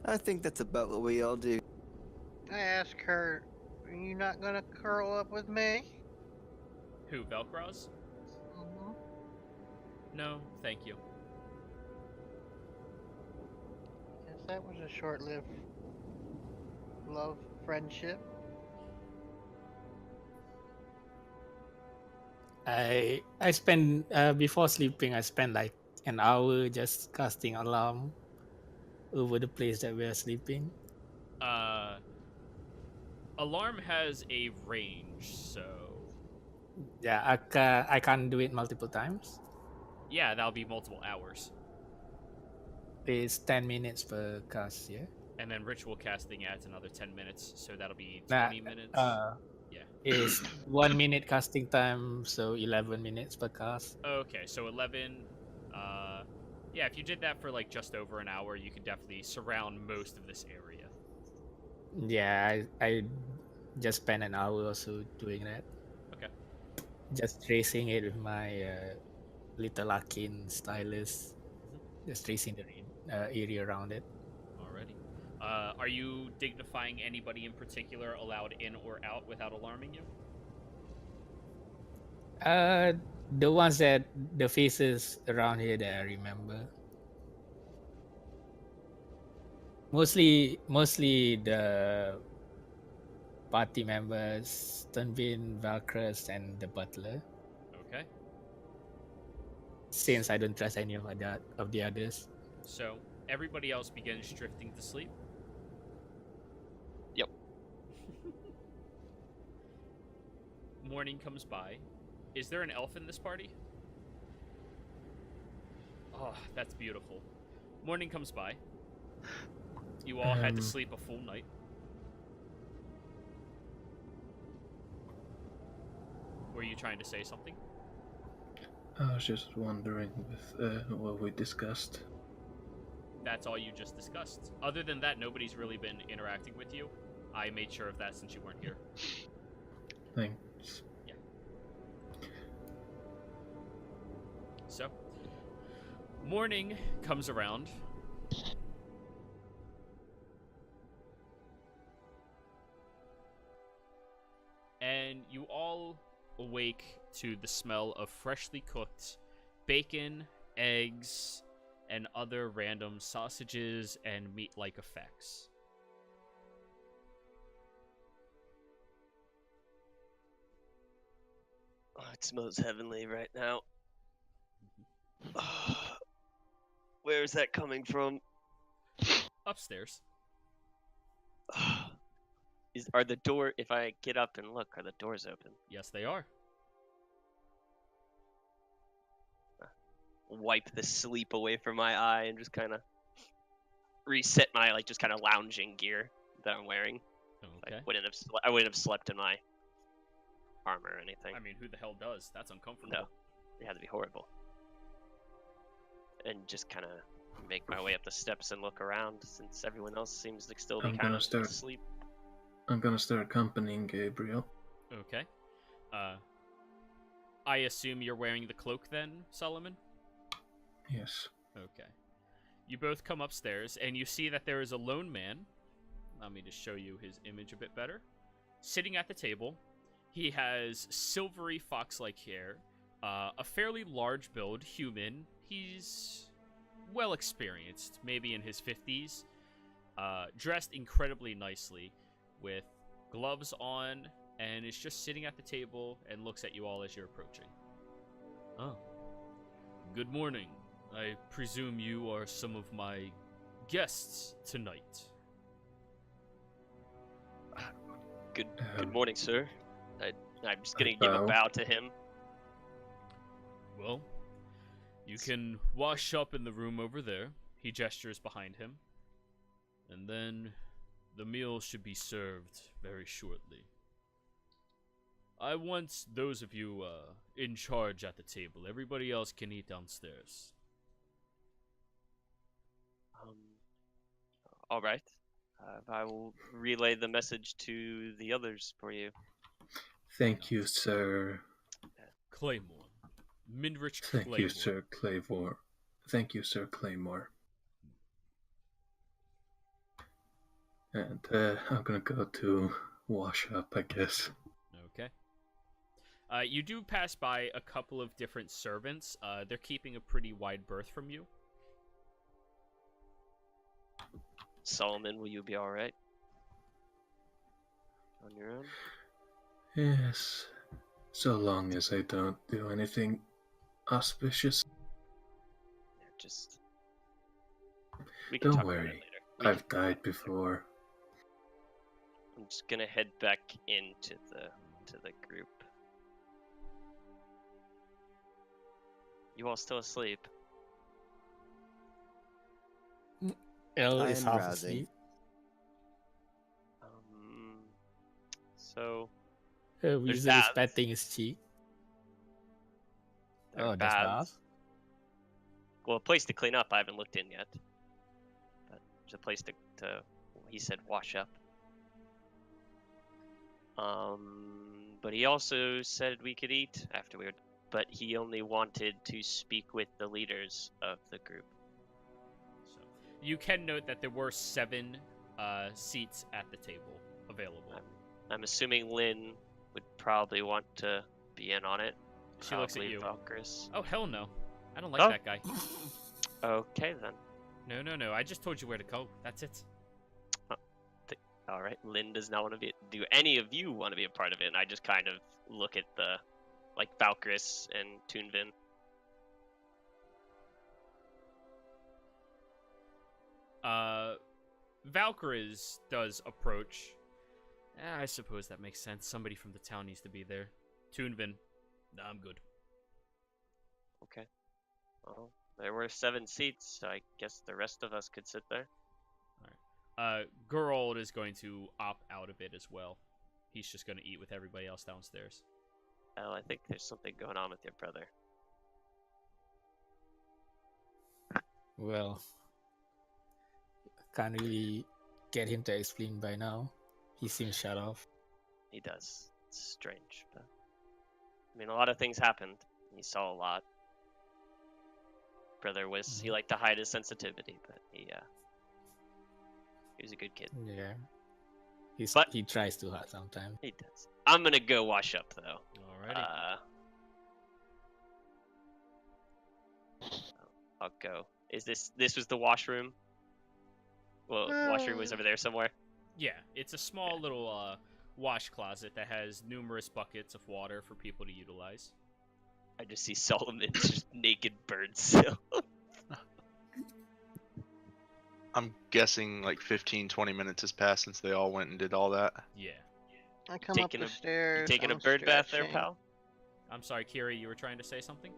I think that's about what we all do. I ask her, "Are you not gonna curl up with me?" Who, Velcroz? Mhm. No, thank you. Guess that was a short-lived love friendship. I spend before sleeping. I spend like an hour just casting alarm over the place that we are sleeping. Alarm has a range, so Yeah, I can't do it multiple times. yeah, that'll be multiple hours. It's 10 minutes per cast. Yeah. And then ritual casting adds another 10 minutes, so that'll be Nah, 20 minutes. Yeah. Is 1 minute casting time, so 11 minutes per cast. Okay, so 11. Yeah, if you did that for like just over an hour, you could definitely surround most of this area. Yeah, I just spent an hour or so doing that. Okay. Just tracing it with my little arcane stylus. Just tracing the area around it. Alrighty. Are you dignifying anybody in particular allowed in or out without alarming you? The ones that the faces around here that I remember. Mostly the party members, Tunvin, Valkrus, and the butler. Okay. Since I don't trust any of the others. So everybody else begins drifting to sleep. Yep. Morning comes by. Is there an elf in this party? Oh, that's beautiful. Morning comes by. You all had to sleep a full night. Were you trying to say something? I was just wondering with what we discussed. That's all you just discussed. Other than that, nobody's really been interacting with you. I made sure of that since you weren't here. Thanks. Yeah. So, morning comes around. And you all awake to the smell of freshly cooked bacon, eggs, and other random sausages and meat-like effects. Oh, it smells heavenly right now. Where is that coming from? Upstairs. Are the door? If I get up and look, are the doors open? Yes, they are. Wipe the sleep away from my eye and just kind of reset my just kind of lounging gear that I'm wearing. Okay. I wouldn't have slept in my armor or anything. I mean, who the hell does? That's uncomfortable. No, it had to be horrible. And just kind of make my way up the steps and look around, since everyone else seems to still be kind of asleep. I'm gonna start accompanying Gabriel. Okay. I assume you're wearing the cloak then, Solomon? Yes. Okay. You both come upstairs, and you see that there is a lone man. Allow me to show you his image a bit better. Sitting at the table. He has silvery fox-like hair, a fairly large build, human. He's well experienced, maybe in his 50s. Dressed incredibly nicely, with gloves on, and is just sitting at the table and looks at you all as you're approaching. Oh. Good morning. I presume you are some of my guests tonight. Good morning, sir. I'm just gonna give a bow to him. Well, you can wash up in the room over there. He gestures behind him. And then the meal should be served very shortly. I want those of you in charge at the table. Everybody else can eat downstairs. Um, all right. I will relay the message to the others for you. Thank you, sir. Claymore. Minrich Thank Claymore. you, Sir Claymore. Thank you, Sir Claymore. And I'm gonna go to wash up, I guess. Okay. You do pass by a couple of different servants. They're keeping a pretty wide berth from you. Solomon, will you be all right? On your own? Yes, so long as I don't do anything auspicious. Yeah, just. We can Don't talk about it worry, later. We I've can talk about died it later. before. I'm just gonna head back into the group. You all still asleep? L I is am half drowsy. asleep. So Weasley is baths. patting his cheek. there are Oh, that's baths. bad. Well, a place to clean up. I haven't looked in yet. But there's a place to he said wash up. But he also said we could eat after we were. But he only wanted to speak with the leaders of the group. So you can note that there were 7 seats at the table available. I'm assuming Lynn would probably want to be in on it. She looks at Probably you. Valkyris. Oh, hell no. I don't like Oh. that guy. Okay then. No. I just told you where to go. That's it. All right. Lynn does not want to be. Do any of you want to be a part of it? And I just kind of look at the, like, Valkyris and Toonvin. Valkyries does approach. I suppose that makes sense. Somebody from the town needs to be there. Toonvin. Nah, I'm good. Okay. Well, there were 7 seats, so I guess the rest of us could sit there. Geralt is going to opt out of it as well. He's just going to eat with everybody else downstairs. Well, I think there's something going on with your brother. Well, can't really get him to explain by now. He seems shut off. He does. It's strange, but I mean, a lot of things happened. He saw a lot. Brother was he liked to hide his sensitivity, but he was a good kid. Yeah. But- He tries too hard sometimes. He does. I'm gonna go wash up though. Alrighty. I'll go. Is this was the washroom? Well, washroom was over there somewhere. Yeah, it's a small little wash closet that has numerous buckets of water for people to utilize. I just see Solomon's just naked bird still. I'm guessing like 15-20 minutes has passed since they all went and did all that. Yeah. I come Taking up the You stairs. taking a I'm bird bath there, stretching. pal? I'm sorry, Kiri, you were trying to say something?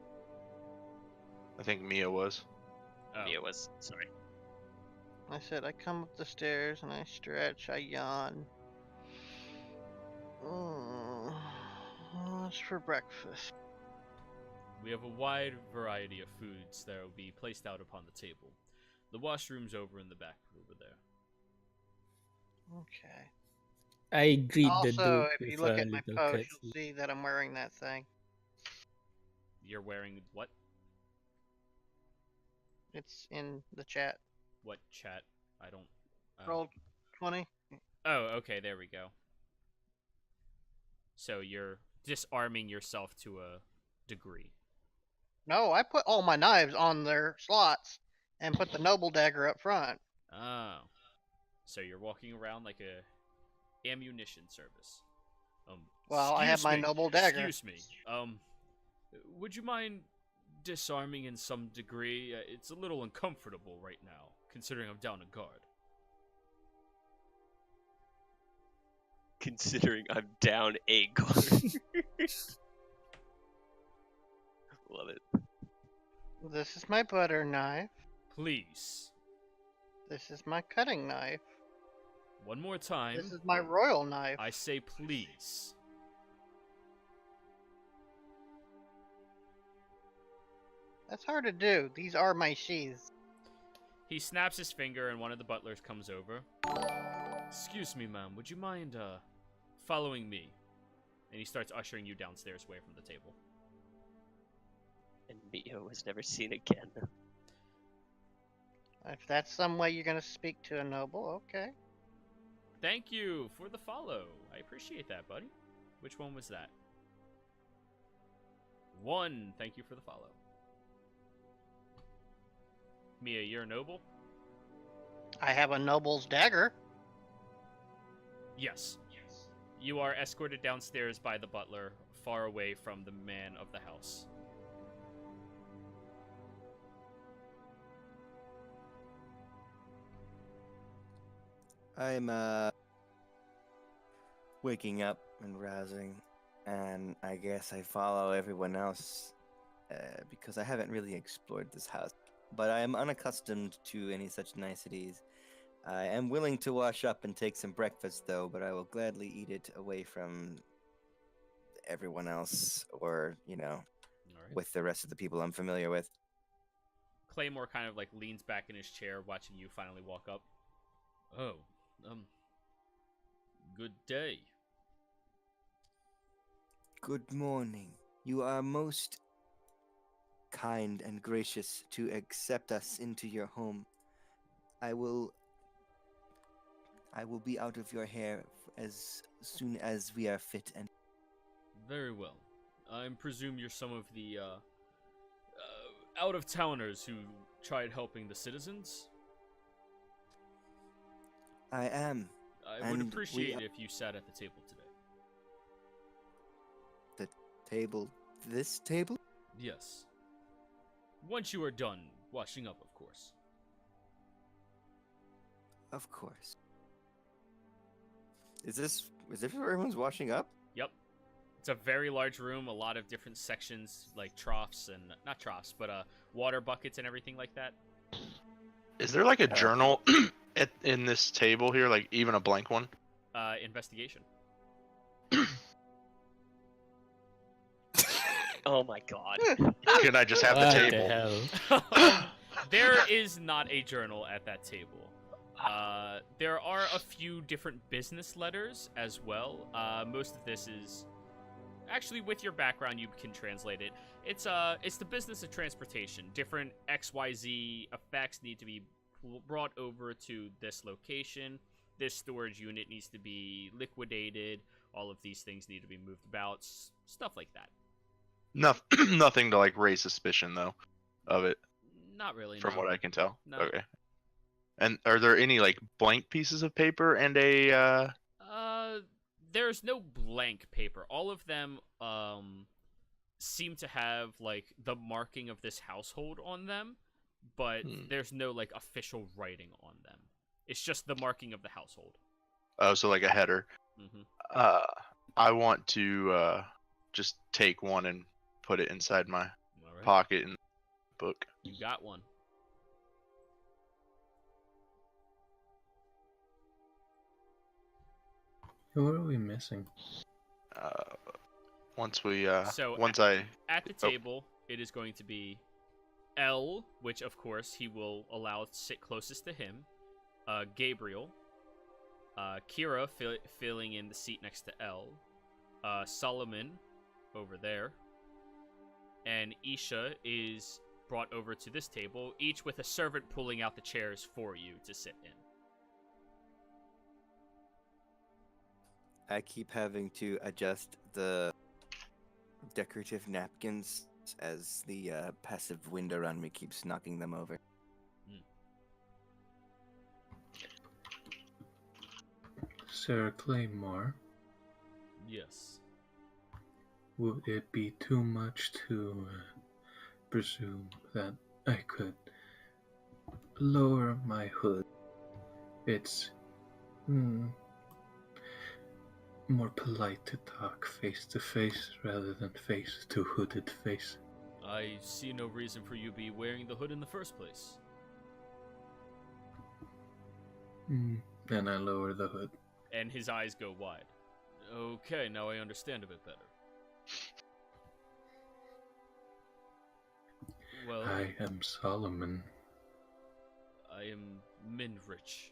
I think Mia was. Oh. Yeah, it was. Sorry. I said I come up the stairs and I stretch. I yawn. What's for breakfast? We have a wide variety of foods that will be placed out upon the table. The washroom's over in the back over there. Okay. I greet the Also, Duke if you with look a at my little post, curtsy. you'll see that I'm wearing that thing. You're wearing what? It's in the chat. What chat? I don't... Roll 20. Oh, okay, there we go. So you're disarming yourself to a degree. No, I put all my knives on their slots and put the noble dagger up front. Oh. So you're walking around like a ammunition service. Well, I have excuse my me, noble dagger. Excuse me. Would you mind disarming in some degree? It's a little uncomfortable right now, considering I'm down a guard. Considering I'm down a guard. Love it. This is my butter knife. Please. This is my cutting knife. One more time. This is my royal knife. I say please. That's hard to do. These are my sheaths. He snaps his finger, and one of the butlers comes over. Excuse me, ma'am. Would you mind following me? And he starts ushering you downstairs away from the table. And Mia was never seen again. If that's some way you're gonna speak to a noble, okay. Thank you for the follow. I appreciate that, buddy. Which one was that? 1. Thank you for the follow. Mia, you're a noble? I have a noble's dagger. Yes. You are escorted downstairs by the butler, far away from the man of the house. I'm waking up and rousing, and I guess I follow everyone else because I haven't really explored this house. But I am unaccustomed to any such niceties. I am willing to wash up and take some breakfast, though, but I will gladly eat it away from everyone else, or, All right. with the rest of the people I'm familiar with. Claymore kind of like leans back in his chair, watching you finally walk up. Oh, good day. Good morning. You are most kind and gracious to accept us into your home. I will be out of your hair as soon as we are fit and... Very well. I presume you're some of the out-of-towners who tried helping the citizens? I am. I would And appreciate it if you sat at the table today. The table... This table? Yes. Once you are done washing up, of course. Of course. Is this where everyone's washing up? Yep. It's a very large room, a lot of different sections, like troughs and... Not troughs, but water buckets and everything like that. Is there like a journal in this table here, like even a blank one? Investigation. Oh my god. Can I just have the What table? hell? There is not a journal at that table. There are a few different business letters as well. Most of this is... Actually, with your background, you can translate it. It's the business of transportation. Different XYZ effects need to be brought over to this location. This storage unit needs to be liquidated. All of these things need to be moved about. Stuff like that. Nothing to like raise suspicion though of it, Not really. from no. what I can tell. No. Okay. And are there any like blank pieces of paper and a There's no blank paper. All of them seem to have like the marking of this household on them, but there's no like official writing on them. It's just the marking of the household. oh, so like a header? Mm-hmm. I want to just take one and put it inside my All right. pocket in the book. You got one. What are we missing? Once we So once At the table, it is going to be L, which of course he will allow to sit closest to him. Gabriel. Kira filling in the seat next to L. Solomon over there. And Isha is brought over to this table, each with a servant pulling out the chairs for you to sit in. I keep having to adjust the decorative napkins as the passive wind around me keeps knocking them over. Sir Claymore, Yes. would it be too much to presume that I could lower my hood? It's more polite to talk face to face rather than face to hooded face. I see no reason for you to be wearing the hood in the first place. Then I lower the hood. And his eyes go wide. Okay, now I understand a bit better. Well, I am Solomon. I am Minrich.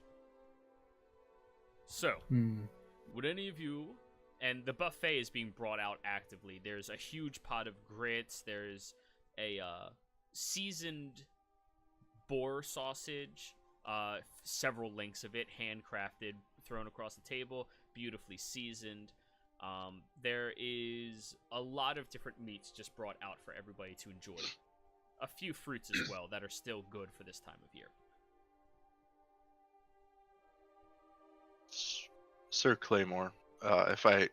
So, Hmm. would any of you, and the buffet is being brought out actively. There's a huge pot of grits. There's a seasoned boar sausage, several links of it, handcrafted, thrown across the table, beautifully seasoned. There is a lot of different meats just brought out for everybody to enjoy. A few fruits as well that are still good for this time of year. Sir Claymore, if I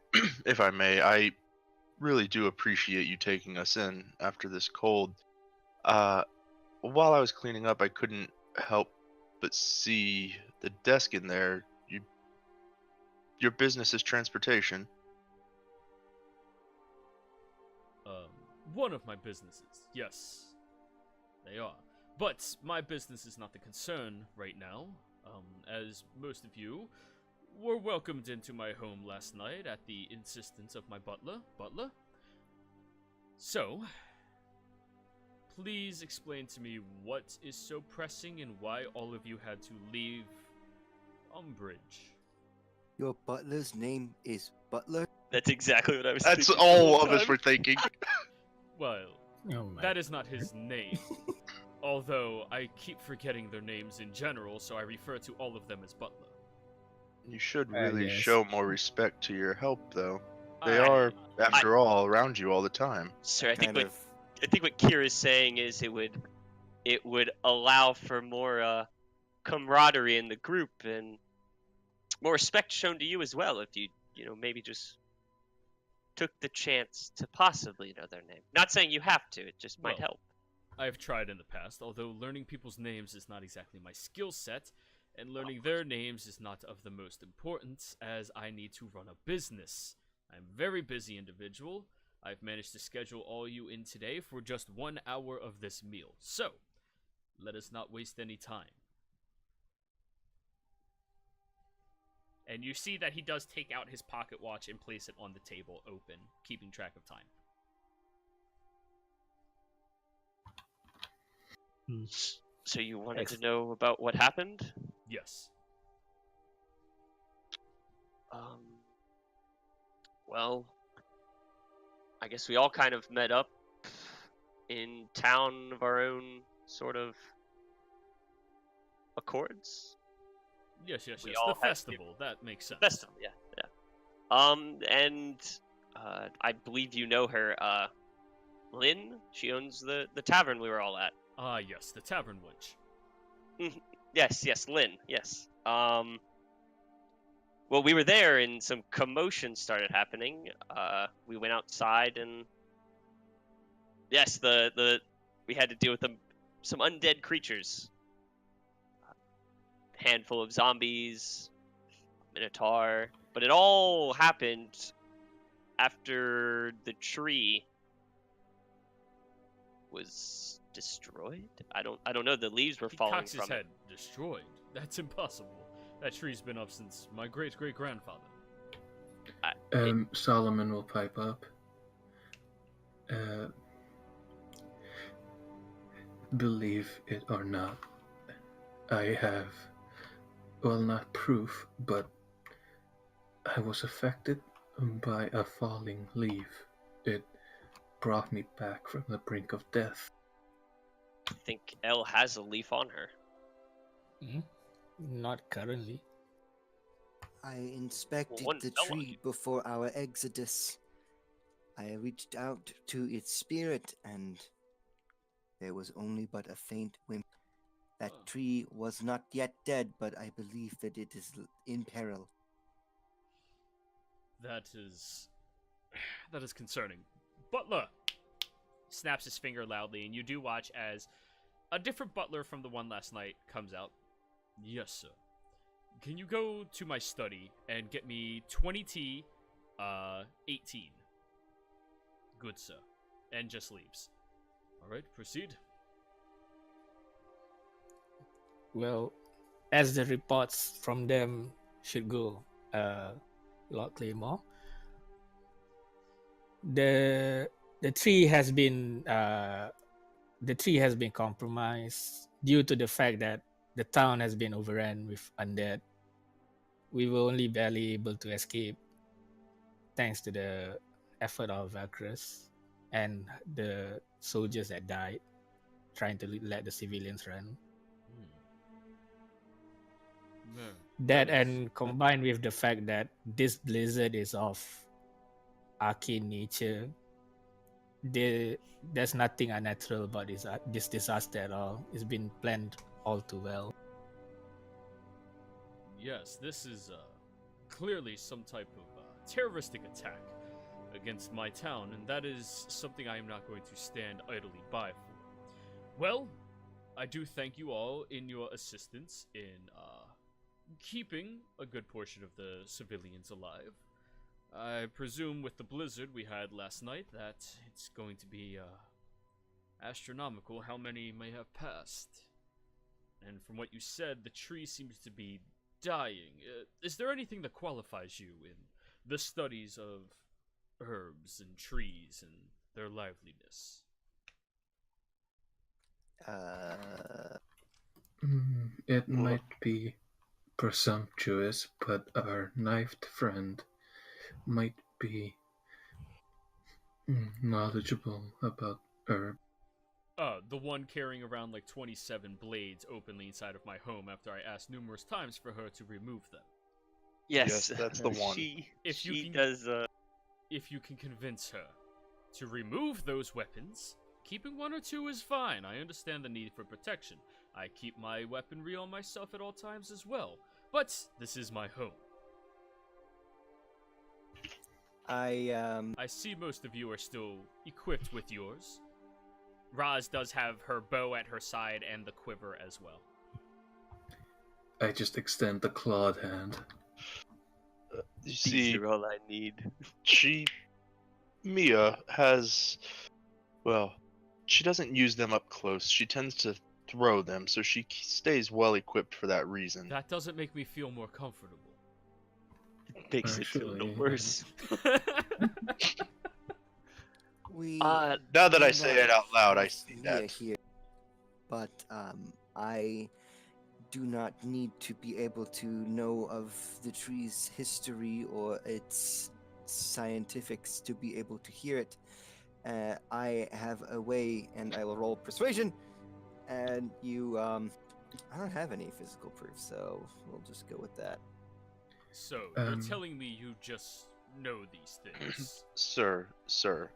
if I may, I really do appreciate you taking us in after this cold. While I was cleaning up, I couldn't help but see the desk in there. Your business is transportation. One of my businesses, yes, they are. But my business is not the concern right now. As most of you were welcomed into my home last night at the insistence of my butler. So, please explain to me what is so pressing and why all of you had to leave Umbridge. Your butler's name is Butler? That's exactly what I was That's thinking. all of us were thinking. Well, Oh my that is not his name. Although I keep forgetting their names in general, so I refer to all of them as Butler. You should I really guess. show more respect to your help, though. They I- are, after all, around you all the time. Sir, I think Kind what Kira's saying is it would allow for more camaraderie in the group and more respect shown to you as well if you maybe just took the chance to possibly know their name. Not saying you have to, it just might Well, help. I have tried in the past, although learning people's names is not exactly my skill set, and learning their names is not of the most importance, as I need to run a business. I'm a very busy individual. I've managed to schedule all you in today for just 1 hour of this meal. So, let us not waste any time. And you see that he does take out his pocket watch and place it on the table open, keeping track of time. So you wanted to Ex- know about what happened? Yes. Well, I guess we all kind of met up in town of our own sort of accords. Yes. We The all have festival. That makes sense. Festival, yeah. And I believe you know her, Lynn. She owns the tavern we were all at. Ah, yes, the tavern wench. Yes, Lynn. Yes. Well, we were there, and some commotion started happening. We went outside, and yes, we had to deal with some undead creatures. Handful of zombies, minotaur, but it all happened after the tree was destroyed. I don't know. The leaves were He falling cocks his from head. Destroyed. That's impossible. That tree's been up since my great-great-grandfather. Solomon will pipe up. Believe it or not, I have, well, not proof, but I was affected by a falling leaf. It brought me back from the brink of death. I think Elle has a leaf on her. Not currently. I inspected one the fell on tree before our exodus. I reached out to its spirit, and there was only but a faint whimper. That Oh. tree was not yet dead, but I believe that it is in peril. That is concerning. Butler snaps his finger loudly, and you do watch as a different butler from the one last night comes out. Yes, sir. Can you go to my study and get me 20 tea, 18? Good, sir. And just leaves. All right, proceed. Well, as the reports from them should go, Lord Claymore, the tree has been the tree has been compromised due to the fact that the town has been overrun with undead. We were only barely able to escape thanks to the effort of Valkyries and the soldiers that died trying to let the civilians run. Man, That that is- and combined with the fact that this blizzard is of arcane nature, there's nothing unnatural about this disaster at all. It's been planned all too well. Yes, this is clearly some type of terroristic attack against my town, and that is something I am not going to stand idly by for. Well, I do thank you all in your assistance in keeping a good portion of the civilians alive. I presume with the blizzard we had last night that it's going to be astronomical how many may have passed. And from what you said, the tree seems to be dying. Is there anything that qualifies you in the studies of herbs and trees and their liveliness? It might be presumptuous, but our knifed friend might be knowledgeable about herb. The one carrying around like 27 blades openly inside of my home after I asked numerous times for her to remove them. Yes, that's the one. If you She can- does. If you can convince her to remove those weapons, keeping one or two is fine. I understand the need for protection. I keep my weaponry on myself at all times as well. But this is my home. I see most of you are still equipped with yours. Raz does have her bow at her side and the quiver as well. I just extend the clawed hand. You These see, are all I need. Mia has, well, she doesn't use them up close. She tends to throw them, so she stays well equipped for that reason. That doesn't make me feel more comfortable. Makes it a little Actually, worse. We Now that I do say not it out loud, I trust see Mia that. here, but I do not need to be able to know of the tree's history or its scientifics to be able to hear it. I have a way, and I will roll persuasion. And you, I don't have any physical proof, so we'll just go with that. So, you're Um, telling me you just know these things? Sir,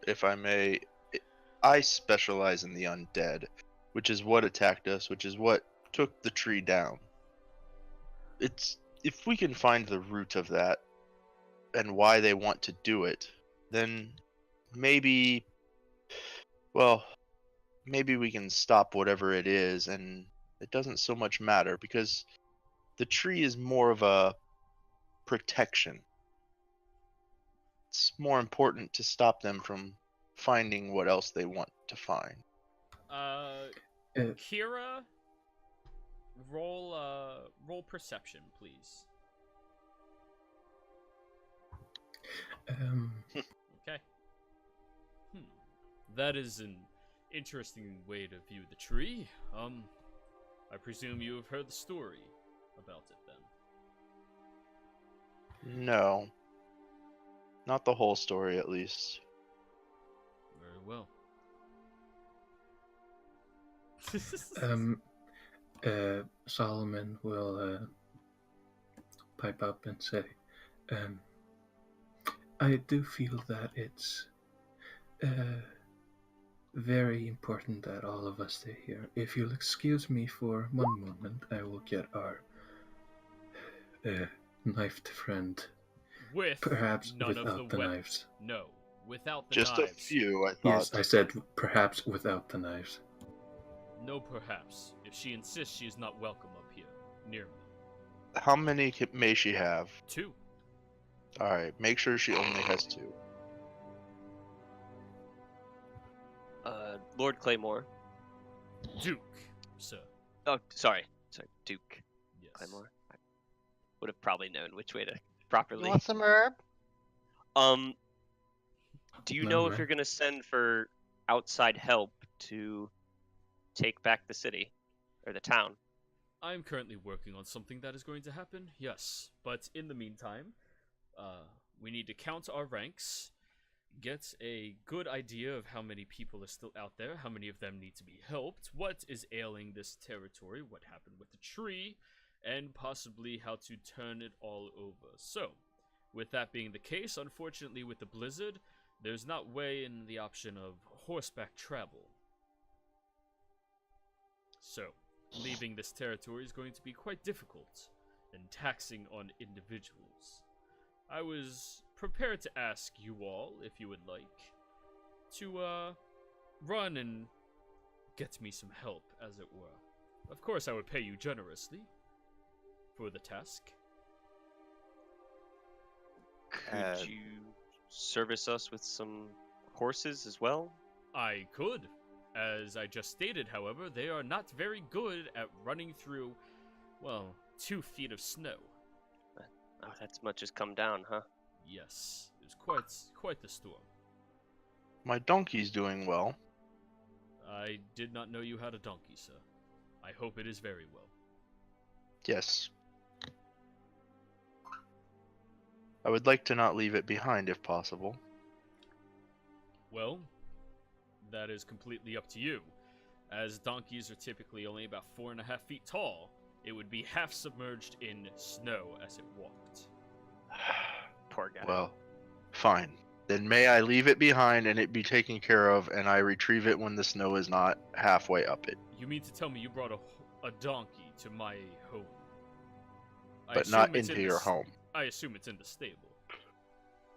if I may, I specialize in the undead, which is what attacked us, which is what took the tree down. It's if we can find the root of that and why they want to do it, then maybe, well, maybe we can stop whatever it is, and it doesn't so much matter because the tree is more of a protection. It's more important to stop them from finding what else they want to find. Uh, Kira, roll perception, please. Okay. That is an interesting way to view the tree. I presume you have heard the story about it then. No. Not the whole story, at least. Very well. Solomon will pipe up and say, I do feel that it's very important that all of us stay here. If you'll excuse me for one moment, I will get our knifed friend. With Perhaps none without of the the weapons. knives. No, without the Just knives. a few, I thought. Yes, I said perhaps without the knives. No, perhaps. If she insists, she is not welcome up here, near me. How many may she have? 2. Alright, make sure she only has 2. Lord Claymore. Duke, sir. Oh, sorry, Duke Yes. Claymore. I would have probably known which way to properly. You want some herb? Do you No, know if man. you're gonna send for outside help to take back the city or the town. I'm currently working on something that is going to happen, yes. But in the meantime, we need to count our ranks, get a good idea of how many people are still out there, how many of them need to be helped, what is ailing this territory, what happened with the tree, and possibly how to turn it all over. So, with that being the case, unfortunately with the blizzard, there's not way in the option of horseback travel. So, leaving this territory is going to be quite difficult and taxing on individuals. I was prepared to ask you all, if you would like, to run and get me some help, as it were. Of course, I would pay you generously for the task. Could you service us with some horses as well? I could. As I just stated, however, they are not very good at running through, well, 2 feet of snow. Oh, that's much has come down, huh? Yes, it's quite the storm. My donkey's doing well. I did not know you had a donkey, sir. I hope it is very well. Yes. I would like to not leave it behind if possible. Well, that is completely up to you. As donkeys are typically only about 4.5 feet tall, it would be half submerged in snow as it walked. Poor guy. Well, fine. Then may I leave it behind and it be taken care of, and I retrieve it when the snow is not halfway up it. You mean to tell me you brought a donkey to my home? I But assume not it's into in your the home. I assume it's in the stable.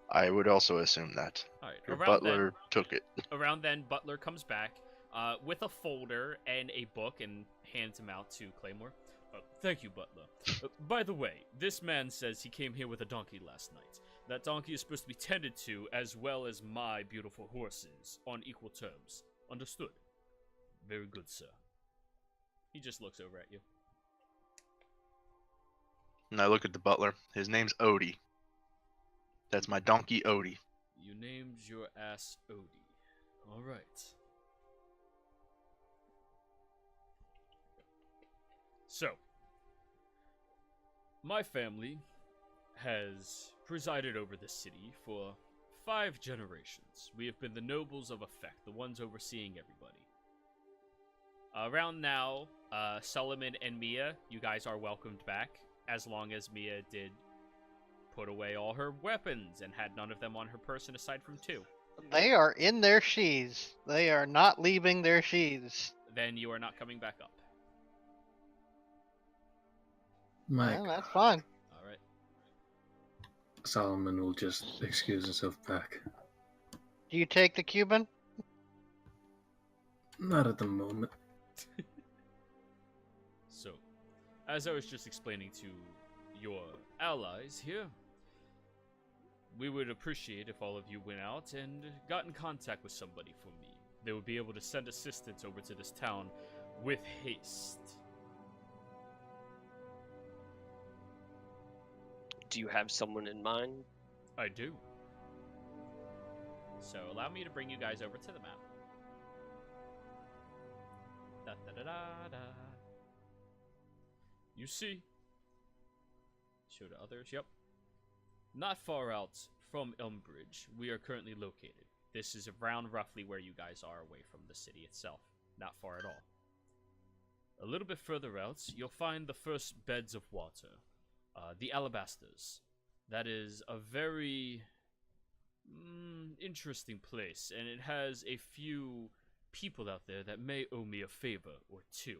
I would also assume that. Alright, Your around butler took it. Around then, Butler comes back with a folder and a book and hands him out to Claymore. Thank you, Butler. By the way, this man says he came here with a donkey last night. That donkey is supposed to be tended to as well as my beautiful horses on equal terms. Understood? Very good, sir. He just looks over at you. And I look at the butler. His name's Odie. That's my donkey, Odie. You named your ass Odie. Alright. So, my family has presided over this city for 5 generations. We have been the nobles of effect, the ones overseeing everybody. Around now, Solomon and Mia, you guys are welcomed back, as long as Mia did put away all her weapons and had none of them on her person aside from 2. They are in their sheaths. They are not leaving their sheaths. Then you are not coming back up. Mike, Well, that's fine. Alright. Solomon will just excuse himself back. Do you take the Cuban? Not at the moment. So, as I was just explaining to your allies here, we would appreciate if all of you went out and got in contact with somebody for me. They would be able to send assistance over to this town with haste. Do you have someone in mind? I do. So allow me to bring you guys over to the map. Da, da, da, da, da. You see? Show to others, yep. Not far out from Elmbridge, we are currently located. This is around roughly where you guys are away from the city itself. Not far at all. A little bit further out, you'll find the first beds of water. The Alabasters. That is a very interesting place, and it has a few people out there that may owe me a favor or 2.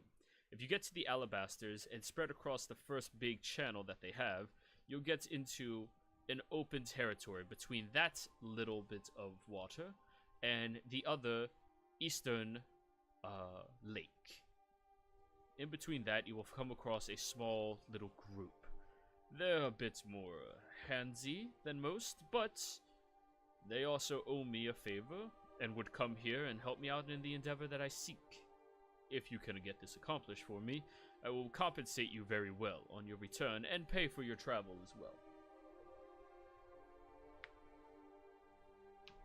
If you get to the Alabasters and spread across the first big channel that they have, you'll get into an open territory between that little bit of water and the other eastern lake. In between that, you will come across a small little group. They're a bit more handsy than most, but they also owe me a favor and would come here and help me out in the endeavor that I seek. If you can get this accomplished for me, I will compensate you very well on your return and pay for your travel as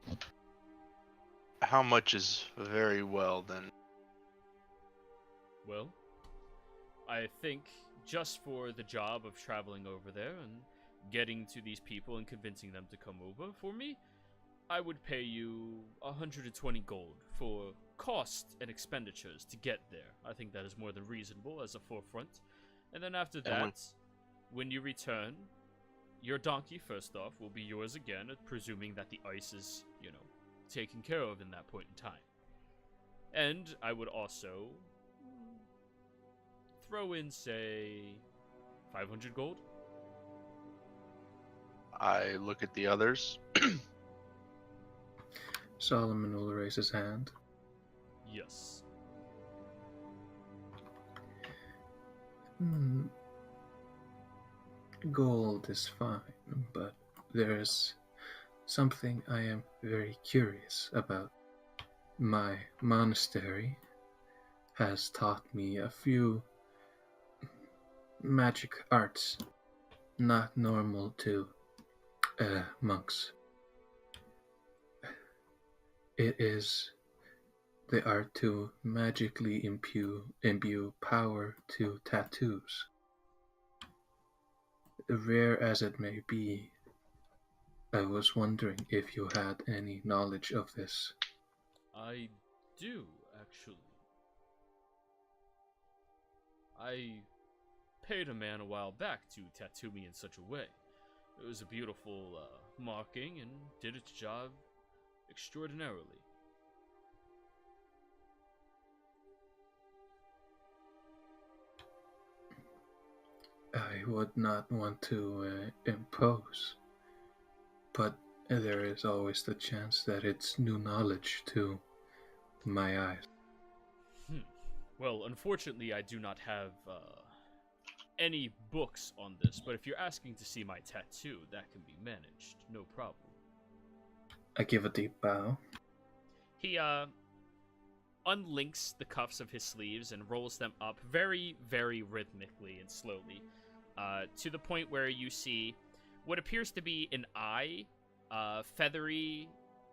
well. How much is very well then? Well, I think just for the job of traveling over there and getting to these people and convincing them to come over, for me, I would pay you 120 gold for cost and expenditures to get there. I think that is more than reasonable as a forefront. And then after And when- that, when you return, your donkey, first off, will be yours again, presuming that the ice is, taken care of in that point in time. And I would also throw in, say, 500 gold. I look at the others. Solomon will raise his hand. Yes. Gold is fine, but there's something I am very curious about. My monastery has taught me a few magic arts not normal to monks. It is the art to magically imbue power to tattoos. Rare as it may be, I was wondering if you had any knowledge of this. I do, actually. I paid a man a while back to tattoo me in such a way. It was a beautiful marking and did its job extraordinarily. I would not want to impose, but there is always the chance that it's new knowledge to my eyes. Well, unfortunately, I do not have any books on this, but if you're asking to see my tattoo, that can be managed. No problem. I give a deep bow. He unlinks the cuffs of his sleeves and rolls them up very, very rhythmically and slowly, to the point where you see what appears to be an eye, feathery,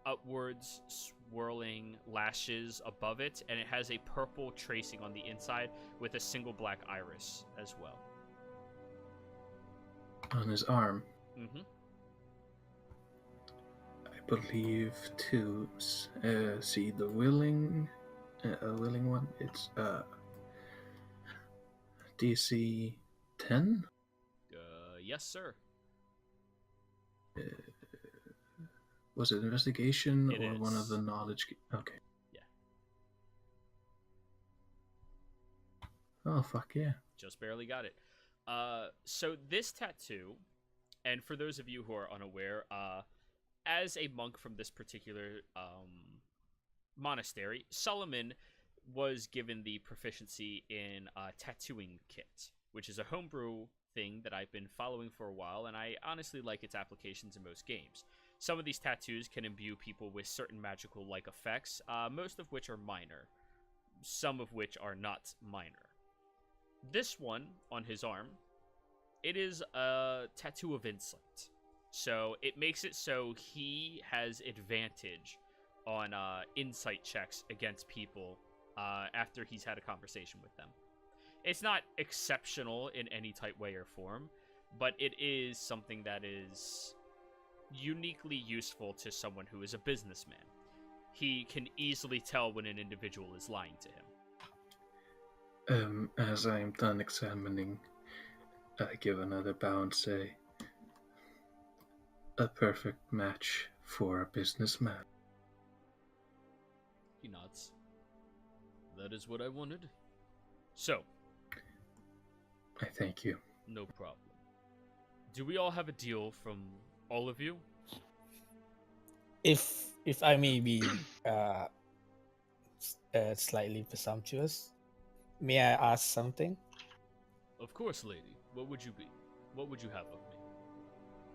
upwards swirling lashes above it, and it has a purple tracing on the inside with a single black iris as well. On his arm, Mm-hmm. I believe to see the willing one. It's DC 10. Yes, sir. Was it investigation It or one of is. the knowledge? Okay. Yeah. Oh fuck yeah! Just barely got it. So this tattoo, and for those of you who are unaware, as a monk from this particular monastery, Solomon was given the proficiency in tattooing kit, which is a homebrew thing that I've been following for a while, and I honestly like its applications in most games. Some of these tattoos can imbue people with certain magical-like effects, most of which are minor, some of which are not minor. This one, on his arm, it is a tattoo of insight. So it makes it so he has advantage on insight checks against people after he's had a conversation with them. It's not exceptional in any type, way, or form, but it is something that is uniquely useful to someone who is a businessman. He can easily tell when an individual is lying to him. As I am done examining, I give another bow and say, a perfect match for a businessman. He nods. That is what I wanted. So, I thank you. no problem. Do we all have a deal from all of you? If I may be slightly presumptuous, may I ask something? Of course, lady. What would you be? What would you have of me?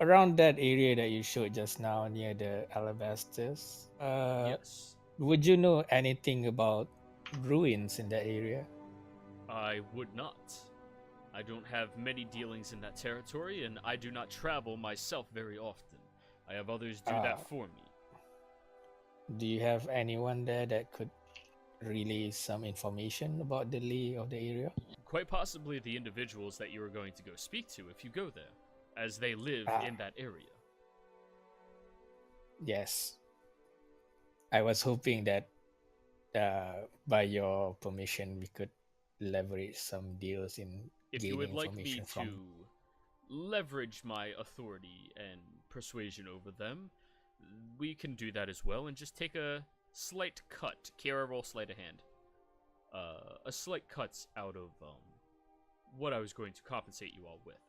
Around that area that you showed just now near the alabasters, Yes. would you know anything about ruins in that area? I would not. I don't have many dealings in that territory, and I do not travel myself very often. I have others do that for me. Do you have anyone there that could relay some information about the lay of the area? Quite possibly the individuals that you are going to go speak to if you go there, as they live Ah. in that area. Yes. I was hoping that by your permission we could leverage some deals in If you gaining would like me information from. to leverage my authority and persuasion over them, we can do that as well and just take a slight cut. Kira, roll sleight of hand. A slight cut out of what I was going to compensate you all with.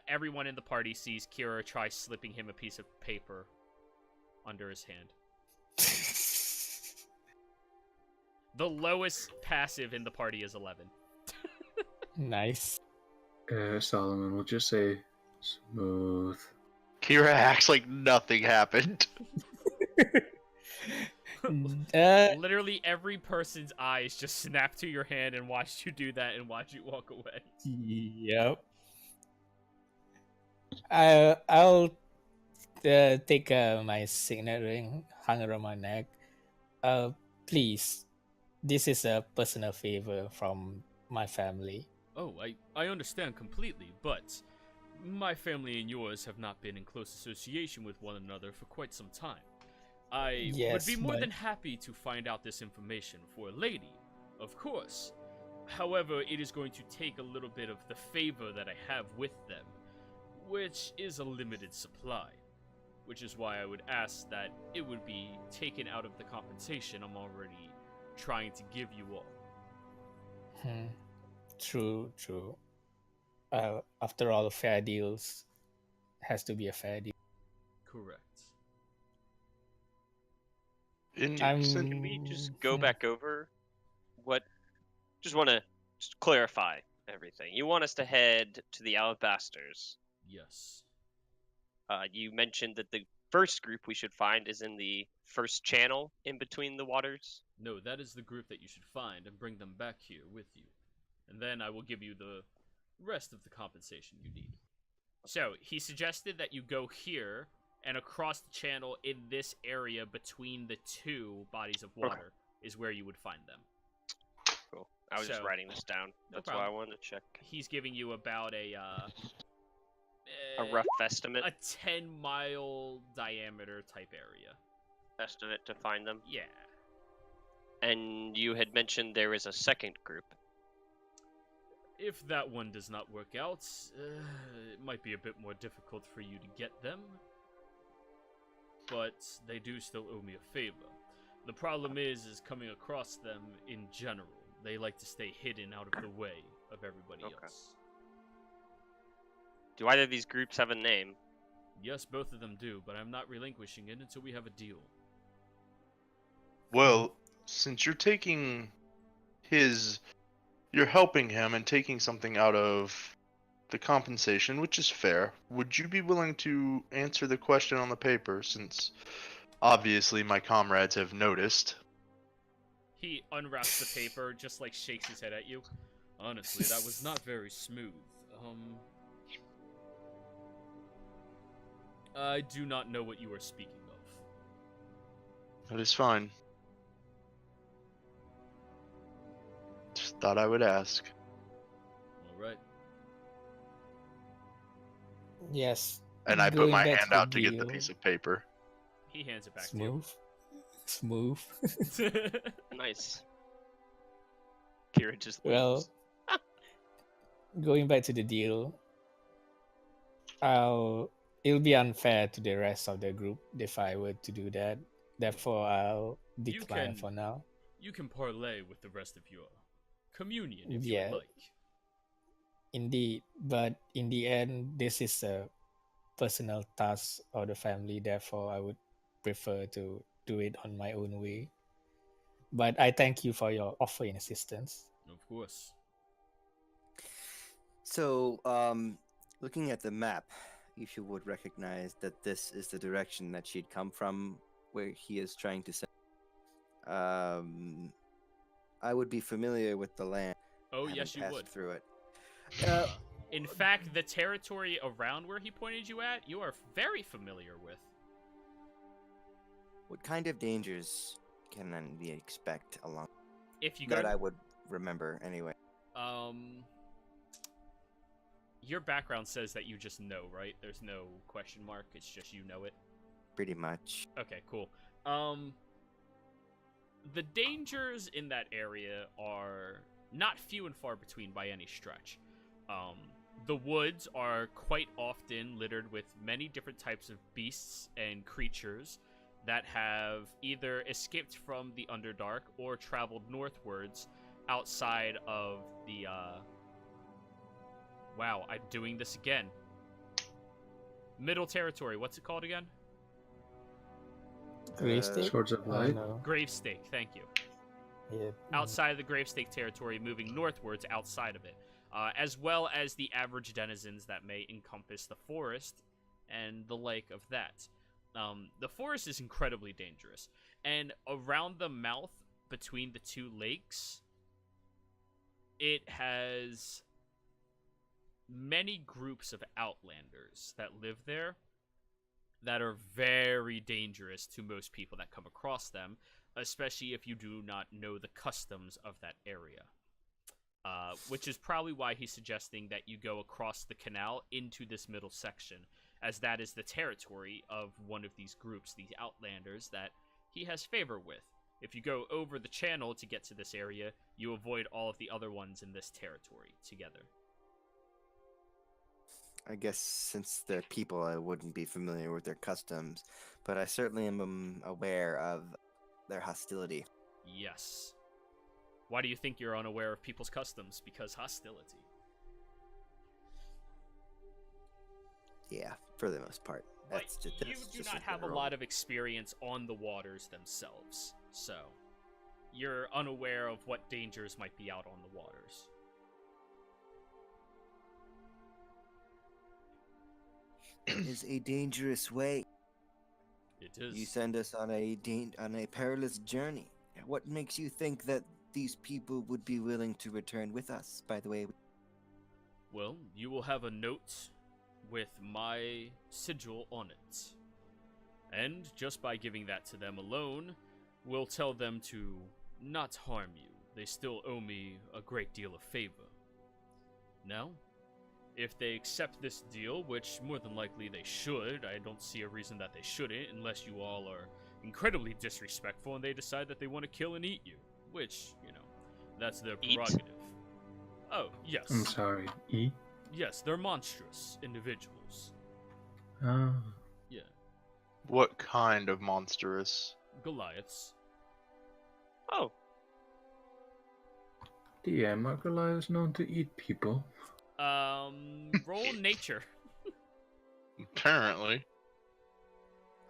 Everyone in the party sees Kira try slipping him a piece of paper under his hand. The lowest passive in the party is 11. Nice. Solomon will just say, smooth. Kira acts like nothing happened. Literally every person's eyes just snap to your hand and watch you do that and watch you walk away. Yep. I'll take my signet ring, hung around my neck. Please, this is a personal favor from my family. Oh, I understand completely, but my family and yours have not been in close association with one another for quite some time. I would Yes, be more but- than happy to find out this information for a lady, of course. However, it is going to take a little bit of the favor that I have with them, which is a limited supply. Which is why I would ask that it would be taken out of the compensation I'm already trying to give you all. True. After all, fair deals has to be a fair deal. Correct. Can we just go back over what? Just want to clarify everything. You want us to head to the Alabasters. Yes. You mentioned that the first group we should find is in the first channel in between the waters. No, that is the group that you should find and bring them back here with you. And then I will give you the rest of the compensation you need. So, he suggested that you go here and across the channel in this area between the two bodies of water is where you would find them. Cool. I was just So, writing this down. no That's why I problem. wanted to check. He's giving you about A rough estimate. a 10-mile diameter type area. Estimate to find them. Yeah. And you had mentioned there is a second group. If that one does not work out, it might be a bit more difficult for you to get them. But they do still owe me a favor. The problem is coming across them in general. They like to stay hidden out of the way of everybody Okay. else. Do either of these groups have a name? Yes, both of them do, but I'm not relinquishing it until we have a deal. Well, since you're taking you're helping him and taking something out of the compensation, which is fair, would you be willing to answer the question on the paper, since obviously my comrades have noticed? He unwraps the paper, just like shakes his head at you. Honestly, that was not very smooth. I do not know what you are speaking of. That is fine. Just thought I would ask. Alright. Yes. And I put Going my back hand to out to get the deal. piece of paper. He hands it back Smooth. to you. Nice. Kira just leaves. Well, going back to the deal, it'll be unfair to the rest of the group if I were to do that. Therefore, I'll decline can- for now. You can parlay with the rest of your communion if Yeah. you would like. Indeed, but in the end, this is a personal task of the family. Therefore, I would prefer to do it on my own way. But I thank you for your offer in assistance. Of course. So, looking at the map, if you would recognize that this is the direction that she'd come from, where he is trying to send. I would be familiar with the land. Oh, having yes, you passed would. through it. In fact, the territory around where he pointed you at, you are very familiar with. What kind of dangers can we expect along If you go, that I would remember anyway? Your background says that you just know, right? There's no question mark. It's just you know it. Pretty much. Okay, cool. The dangers in that area are not few and far between by any stretch. The woods are quite often littered with many different types of beasts and creatures that have either escaped from the Underdark or traveled northwards outside of the, Wow, I'm doing this again. Middle Territory, what's it called again? Gravestake? Swords of Oh, Light? no. Gravestake, thank you. Yeah. Outside of the Gravestake territory, moving northwards outside of it, as well as the average denizens that may encompass the forest and the like of that. The forest is incredibly dangerous, and around the mouth between the two lakes, it has many groups of outlanders that live there that are very dangerous to most people that come across them, especially if you do not know the customs of that area. Which is probably why he's suggesting that you go across the canal into this middle section, as that is the territory of one of these groups, these outlanders, that he has favor with. If you go over the channel to get to this area, you avoid all of the other ones in this territory together. I guess since they're people, I wouldn't be familiar with their customs, but I certainly am aware of their hostility. Yes. Why do you think you're unaware of people's customs? Because hostility. Yeah, for the most part. But That's just, you do not have a lot of experience on the waters themselves, so you're unaware of what dangers might be out on the waters. It is a dangerous way. It is. You send us on a perilous journey. What makes you think that these people would be willing to return with us? By the way, Well, you will have a note with my sigil on it. And just by giving that to them alone, we'll tell them to not harm you. They still owe me a great deal of favor. Now, if they accept this deal, which more than likely they should, I don't see a reason that they shouldn't, unless you all are incredibly disrespectful and they decide that they want to kill and eat you. Which, that's their Eat? prerogative. Oh, yes. I'm sorry. Eat? Yes, they're monstrous individuals. Ah. Yeah, What kind of monstrous? Goliaths. Oh, DM, are Goliaths known to eat people? Roll nature. Apparently.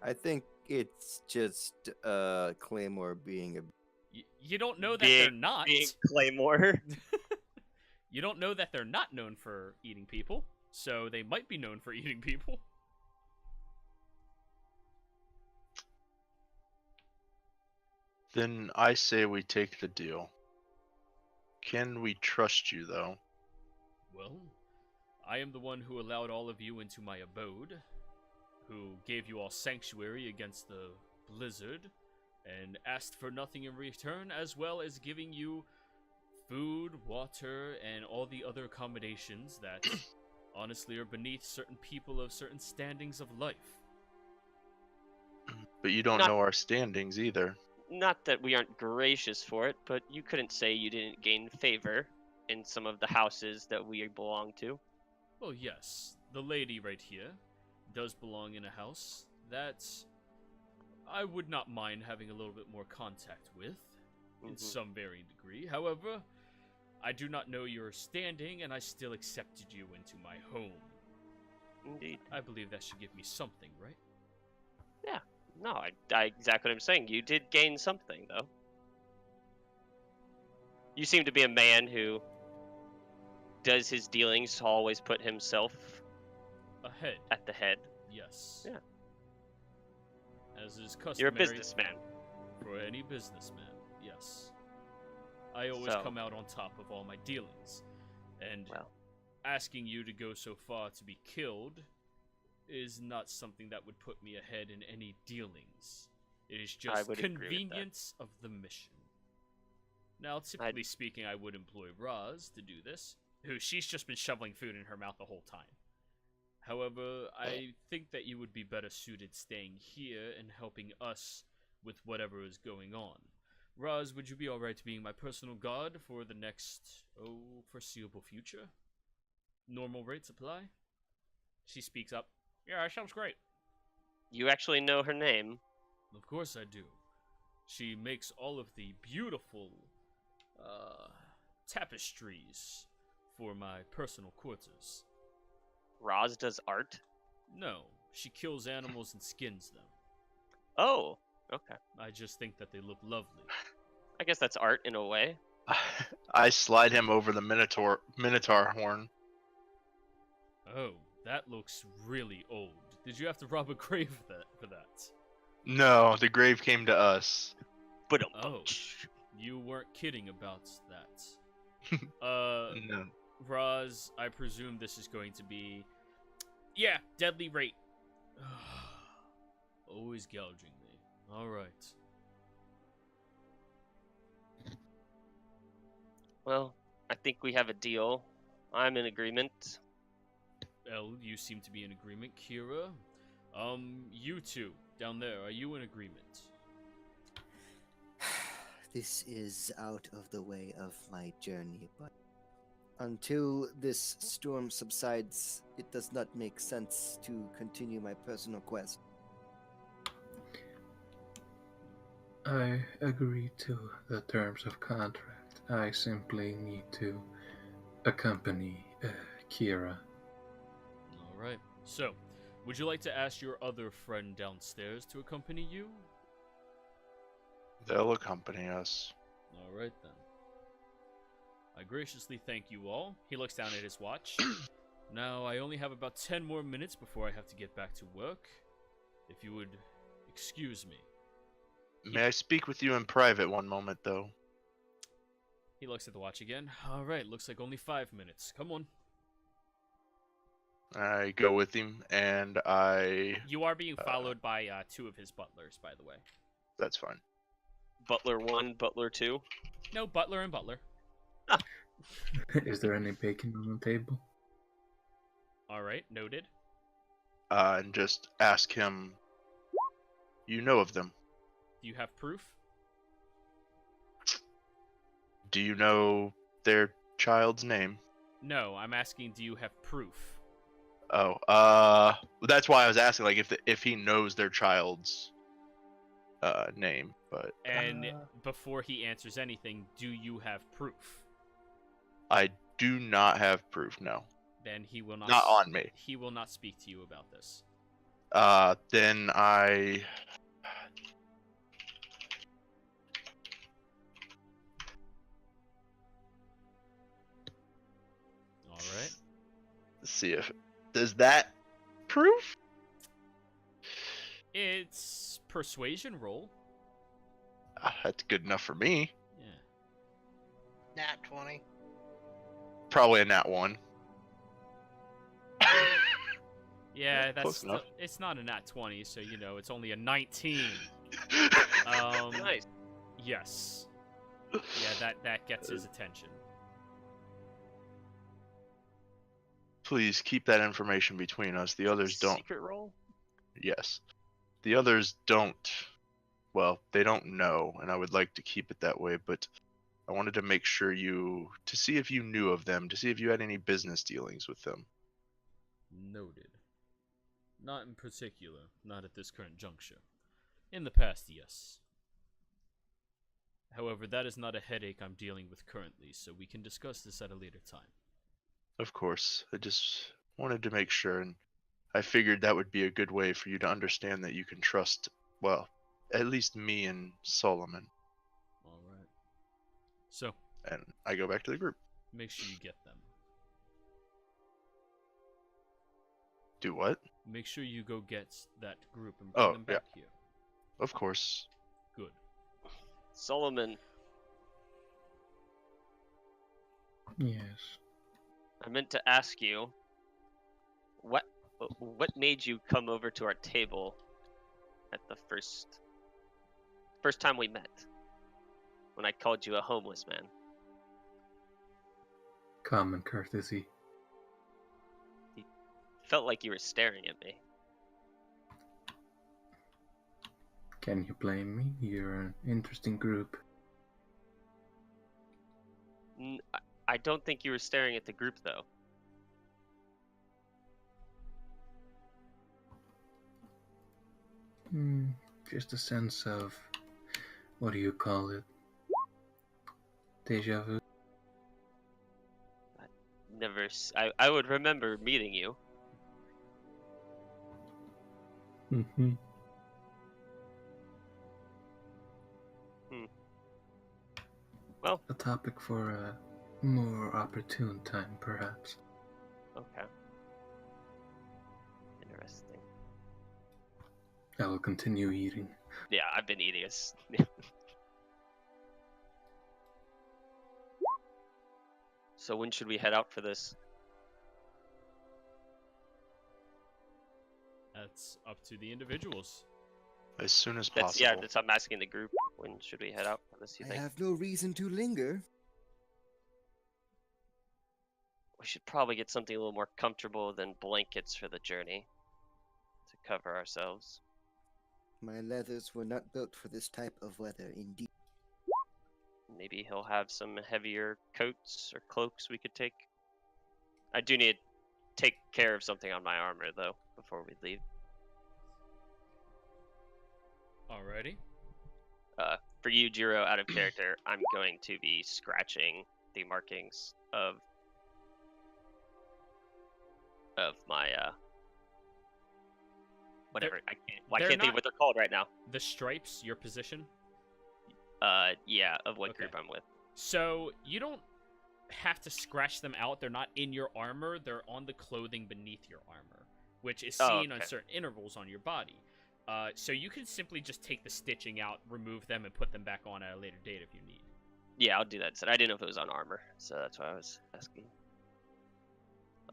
I think it's just Claymore being a. You don't know that they're not. Big Claymore. You don't know that they're not known for eating people, so they might be known for eating people. Then I say we take the deal. Can we trust you, though? Well, I am the one who allowed all of you into my abode, who gave you all sanctuary against the blizzard, and asked for nothing in return, as well as giving you food, water, and all the other accommodations that honestly are beneath certain people of certain standings of life. But you don't Not- know our standings either. Not that we aren't gracious for it, but you couldn't say you didn't gain favor in some of the houses that we belong to. Well, yes, the lady right here does belong in a house that I would not mind having a little bit more contact with, in Mhm. some varying degree. However, I do not know your standing, and I still accepted you into my home. Indeed. I believe that should give me something, right? No, I exactly what I'm saying. You did gain something, though. You seem to be a man who does his dealings to always put himself Ahead, at the head. yes. Yeah. As is customary You're a businessman. for any businessman, yes. I always So- come out on top of all my dealings, and Well, asking you to go so far to be killed is not something that would put me ahead in any dealings. It is I just would agree with that. convenience of the mission. Now, typically speaking, I would employ Roz to do this, who she's just been shoveling food in her mouth the whole time. However, I think that you would be better suited staying here and helping us with whatever is going on. Roz, would you be alright being my personal guard for the next, foreseeable future? Normal rates apply? She speaks up. Yeah, that sounds great. You actually know her name? Of course I do. She makes all of the beautiful, tapestries for my personal quarters. Roz does art? No, she kills animals and skins them. Oh, okay. I just think that they look lovely. I guess that's art in a way. I slide him over the Minotaur horn. Oh, that looks really old. Did you have to rob a grave for that? No, the grave came to us. But Oh, you weren't kidding about that. No. Roz, I presume this is going to be... Yeah, deadly rate. Always gouging me. Alright. Well, I think we have a deal. I'm in agreement. Elle, you seem to be in agreement. Kira, you two, down there, are you in agreement? This is out of the way of my journey, but until this storm subsides, it does not make sense to continue my personal quest. I agree to the terms of contract. I simply need to accompany Kira. Alright, so, would you like to ask your other friend downstairs to accompany you? They'll accompany us. Alright then. I graciously thank you all. He looks down at his watch. Now, I only have about 10 more minutes before I have to get back to work. If you would excuse me. May I speak with you in private one moment, though? He looks at the watch again. Alright, looks like only 5 minutes. Come on. I go with him, and I... You are being followed by 2 of his butlers, by the way. That's fine. Butler 1, Butler 2. No, butler and butler. Is there any bacon on the table? Alright, noted. And just ask him, you know of them. Do you have proof? Do you know their child's name? No, I'm asking, do you have proof? Oh, that's why I was asking, like, if he knows their child's name, but And before he answers anything, do you have proof? I do not have proof, no. Then he will not. Not on me. He will not speak to you about this. Then I... Alright. Let's see if... Does that proof? It's persuasion roll. That's good enough for me. Yeah. Nat 20. Probably a nat 1. Yeah, Close that's enough. it's not a nat 20, so you know it's only a 19. Nice. Yes. Yeah, that gets his attention. Please keep that information between us. The others don't. Secret roll? Yes. The others don't. Well, they don't know, and I would like to keep it that way, but I wanted to make sure to see if you knew of them, to see if you had any business dealings with them. Noted. Not in particular, not at this current juncture. In the past, yes. However, that is not a headache I'm dealing with currently, so we can discuss this at a later time. Of course. I just wanted to make sure, and I figured that would be a good way for you to understand that you can trust, well, at least me and Solomon. Alright. So, And I go back to the group. make sure you get them. Do what? Make sure you go get that group and bring them yeah. back here. Of course. Good. Solomon, Yes. I meant to ask you, what made you come over to our table at the first first time we met. When I called you a homeless man. Common courtesy. Felt like you were staring at me. Can you blame me? You're an interesting group. I don't think you were staring at the group, though. Just a sense of, what do you call it? Deja vu? I would remember meeting you. Mm-hmm. Well, a topic for a more opportune time, perhaps. Okay. Interesting. I will continue eating. Yeah, I've been eating us. So when should we head out for this? That's up to the individuals. As soon as possible. That's I'm asking the group. When should we head out for this, you I think? have no reason to linger. We should probably get something a little more comfortable than blankets for the journey. To cover ourselves. My leathers were not built for this type of weather, indeed. Maybe he'll have some heavier coats or cloaks we could take. I do need to take care of something on my armor, though, before we leave. Alrighty. For you, Jiro, out of character, I'm going to be scratching the markings of my whatever. I can't think of what they're called right now. The stripes, your position. Yeah, of what Okay. group I'm with. So you don't have to scratch them out. They're not in your armor. They're on the clothing beneath your armor, which is seen on okay. certain intervals on your body. So you can simply just take the stitching out, remove them, and put them back on at a later date if you need. Yeah, I'll do that. So I didn't know if it was on armor, so that's why I was asking.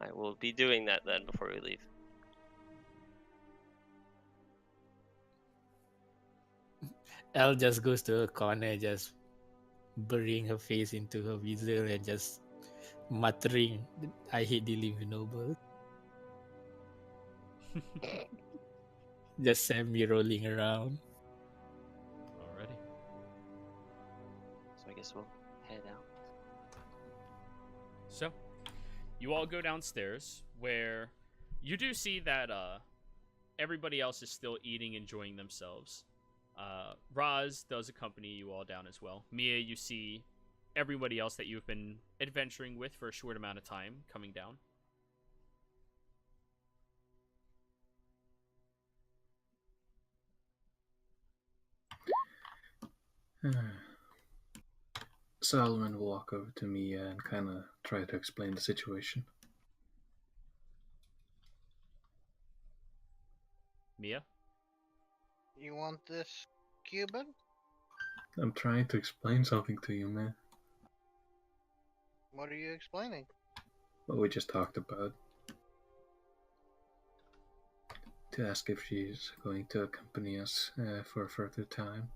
I will be doing that then before we leave. Elle just goes to a corner, just burying her face into her visor and just muttering, "I hate the living noble." Just semi-rolling around. Alrighty. So I guess we'll head out. So, you all go downstairs, where you do see that everybody else is still eating, enjoying themselves. Raz does accompany you all down as well. Mia, you see everybody else that you've been adventuring with for a short amount of time coming down. Solomon will walk over to Mia and kind of try to explain the situation. Mia? You want this, Cuban? I'm trying to explain something to you, man. What are you explaining? What we just talked about. To ask if she's going to accompany us for a further time.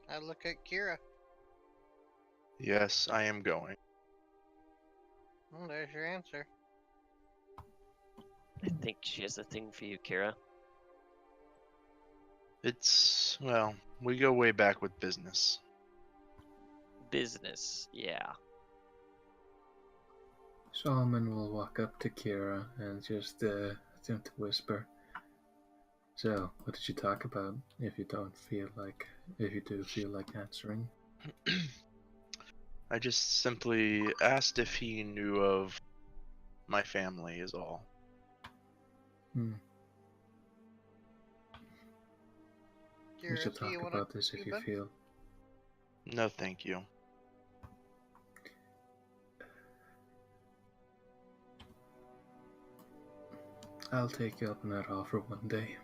I look at Kira. Yes, I am going. Well, there's your answer. I think she has a thing for you, Kira. It's, well, we go way back with business. Business, yeah. Solomon will walk up to Kira and just attempt to whisper. So, what did you talk about? If you do feel like answering. I just simply asked if he knew of my family is all. We Kira, should do talk you want about a this if you Cuban? feel. No, thank you. I'll take you up on that offer one day.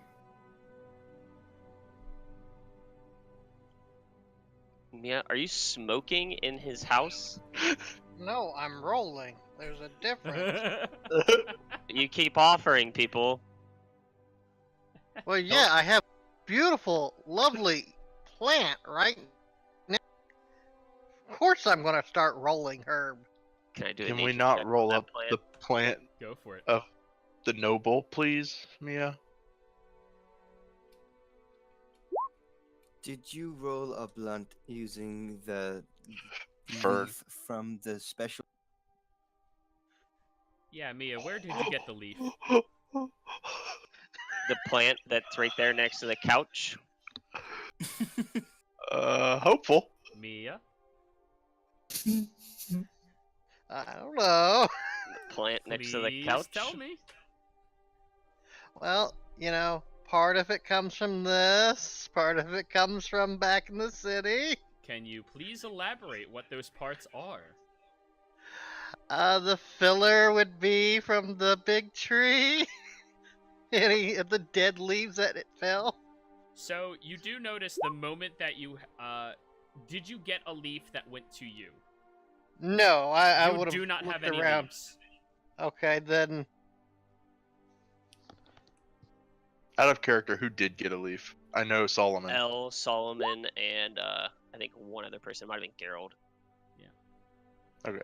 Mia, are you smoking in his house? No, I'm rolling. There's a difference. You keep offering people. Well, yeah, I have beautiful, lovely plant right now. Of course, I'm gonna start rolling herb. Can I do a Can we nature not check on roll that up plant? the plant Go for it. of the noble, please, Mia? Did you roll a blunt using the Fern. leaf from the special? Yeah, Mia, where did you get the leaf? The plant that's right there next to the couch. Hopeful. Mia? I don't know. The plant next to the Please couch. tell me. Well, part of it comes from this, part of it comes from back in the city. Can you please elaborate what those parts are? The filler would be from the big tree. Any of the dead leaves that it fell. So you do notice the moment that you did you get a leaf that went to you? No, I You would have do not have looked any around. leaves. Okay, then Out of character, who did get a leaf? I know Solomon. L, Solomon, and I think one other person might have been Gerald. Okay.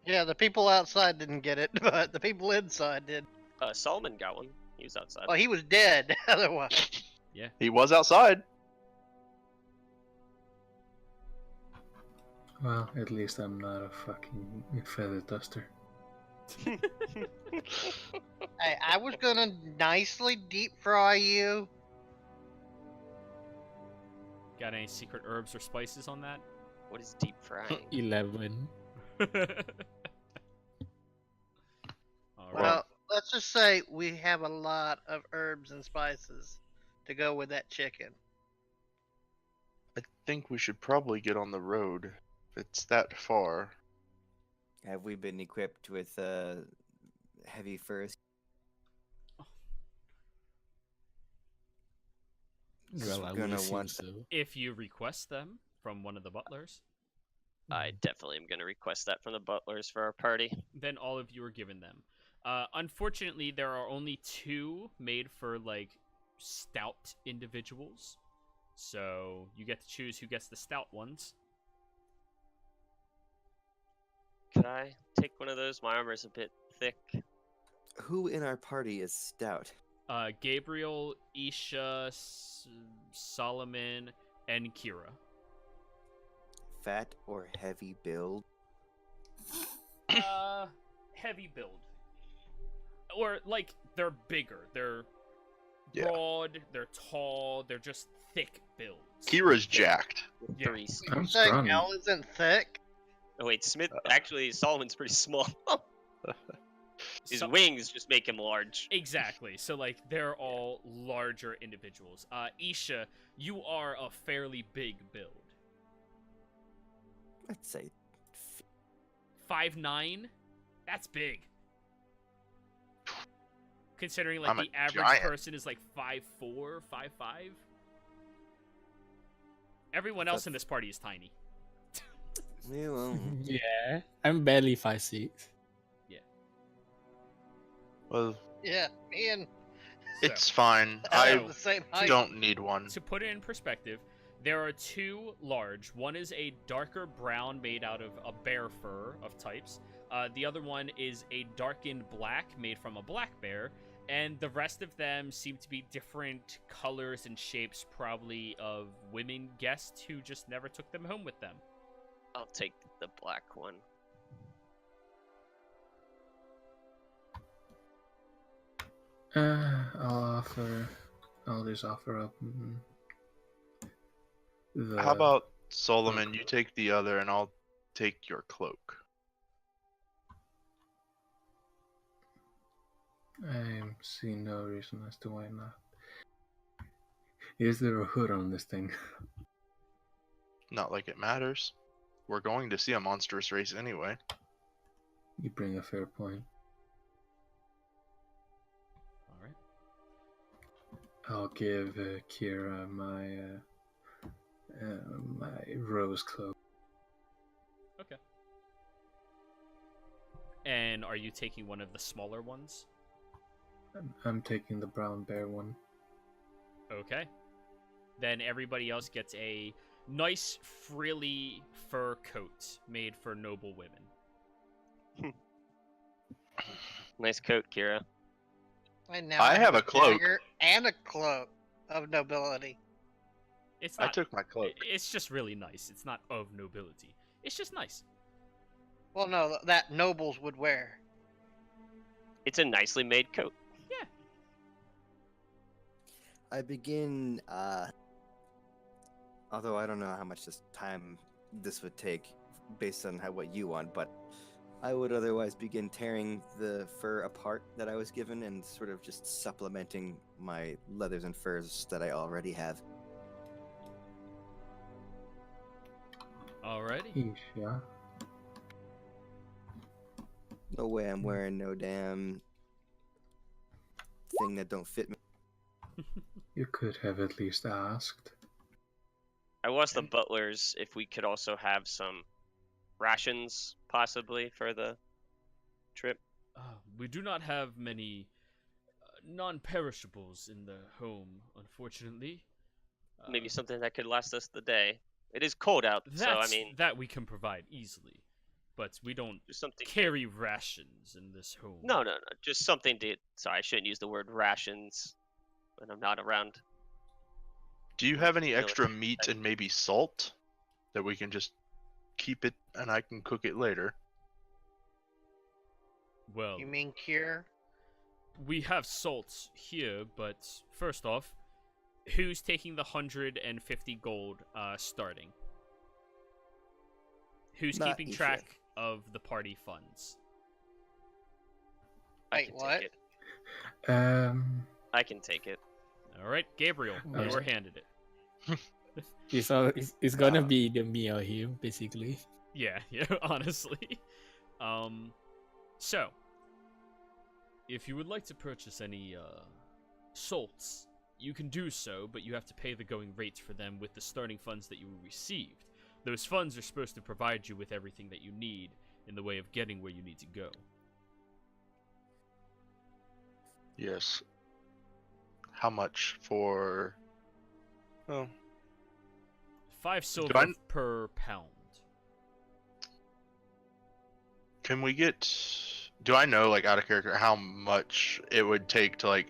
yeah, the people outside didn't get it, but the people inside did. Solomon got one. He was outside. Well, he was dead otherwise. He was outside. Well, at least I'm not a fucking feather duster. Hey, I was gonna nicely deep fry you. Got any secret herbs or spices on that? What is deep frying? 11. All right. Well, let's just say we have a lot of herbs and spices to go with that chicken. I think we should probably get on the road. If it's that far. Have we been equipped with heavy furs? Well, I would Gonna assume want so. If you request them from one of the butlers, I definitely am going to request that from the butlers for our party. then all of you are given them. Unfortunately, there are only 2 made for like stout individuals, so you get to choose who gets the stout ones. Could I take one of those? My armor's a bit thick. Who in our party is stout? Gabriel, Isha, Solomon, and Kira. Fat or heavy build? Heavy build. Or, like, they're bigger. They're Yeah. broad, they're tall, they're just thick builds. Kira's jacked. With Yeah. 3 I'm You're saying scrawny. L isn't thick? Oh wait, Smith. Actually, Solomon's pretty small. His So- wings just make him large. Exactly. So, like, they're all larger individuals. Isha, you are a fairly big build. Let's say 5'9"? That's big. Considering, like, I'm a the average giant. person is, like, 5'4", 5'5". Everyone else in this party is tiny. yeah, well, Yeah, I'm barely 5'6". Well, Yeah, me and it's fine. I I have the same height. don't need one. To put it in perspective, there are 2 large. One is a darker brown made out of a bear fur of types. The other one is a darkened black made from a black bear. And the rest of them seem to be different colors and shapes, probably of women guests who just never took them home with them. I'll take the black one. I'll just offer up the. How about Solomon? You take the other, and I'll take your cloak. I see no reason as to why not. Is there a hood on this thing? Not like it matters. We're going to see a monstrous race anyway. You bring a fair point. All right. I'll give Kira my rose cloak. Okay. And are you taking one of the smaller ones? I'm taking the brown bear one. Okay. Then everybody else gets a nice, frilly fur coat made for noble women. Nice coat, Kira. And now I have a cloak. dagger and a cloak of nobility. It's I not. took my cloak. It's just really nice. It's not of nobility. It's just nice. Well, no, that nobles would wear. It's a nicely made coat. Yeah. I begin, although I don't know how much time this would take based on what you want, but I would otherwise begin tearing the fur apart that I was given and sort of just supplementing my leathers and furs that I already have. Alrighty. Yeesh, yeah. No way I'm wearing no damn thing that don't fit me. You could have at least asked. I asked the butlers if we could also have some rations, possibly, for the trip. We do not have many non-perishables in the home, unfortunately. Maybe something that could last us the day. It is cold out, so I mean, that we can provide easily, but we don't just something. carry rations in this home. No, just something to. Sorry, I shouldn't use the word rations when I'm not around. Do you have any No, extra meat and maybe salt that we can just keep it and I can cook it later? Well, You mean cure? we have salts here, but first off, who's taking the 150 gold starting? Who's Not keeping Ethan. track of the party funds? I Wait, can what? take it. I can take it. All right, Gabriel, you Okay. were handed it. It's gonna be the me or him, basically. Yeah, honestly. So, if you would like to purchase any salts, you can do so, but you have to pay the going rates for them with the starting funds that you received. Those funds are supposed to provide you with everything that you need in the way of getting where you need to go. Yes. How much for... Oh, 5 silver I- per pound. can we get... Do I know, like, out of character, how much it would take to, like,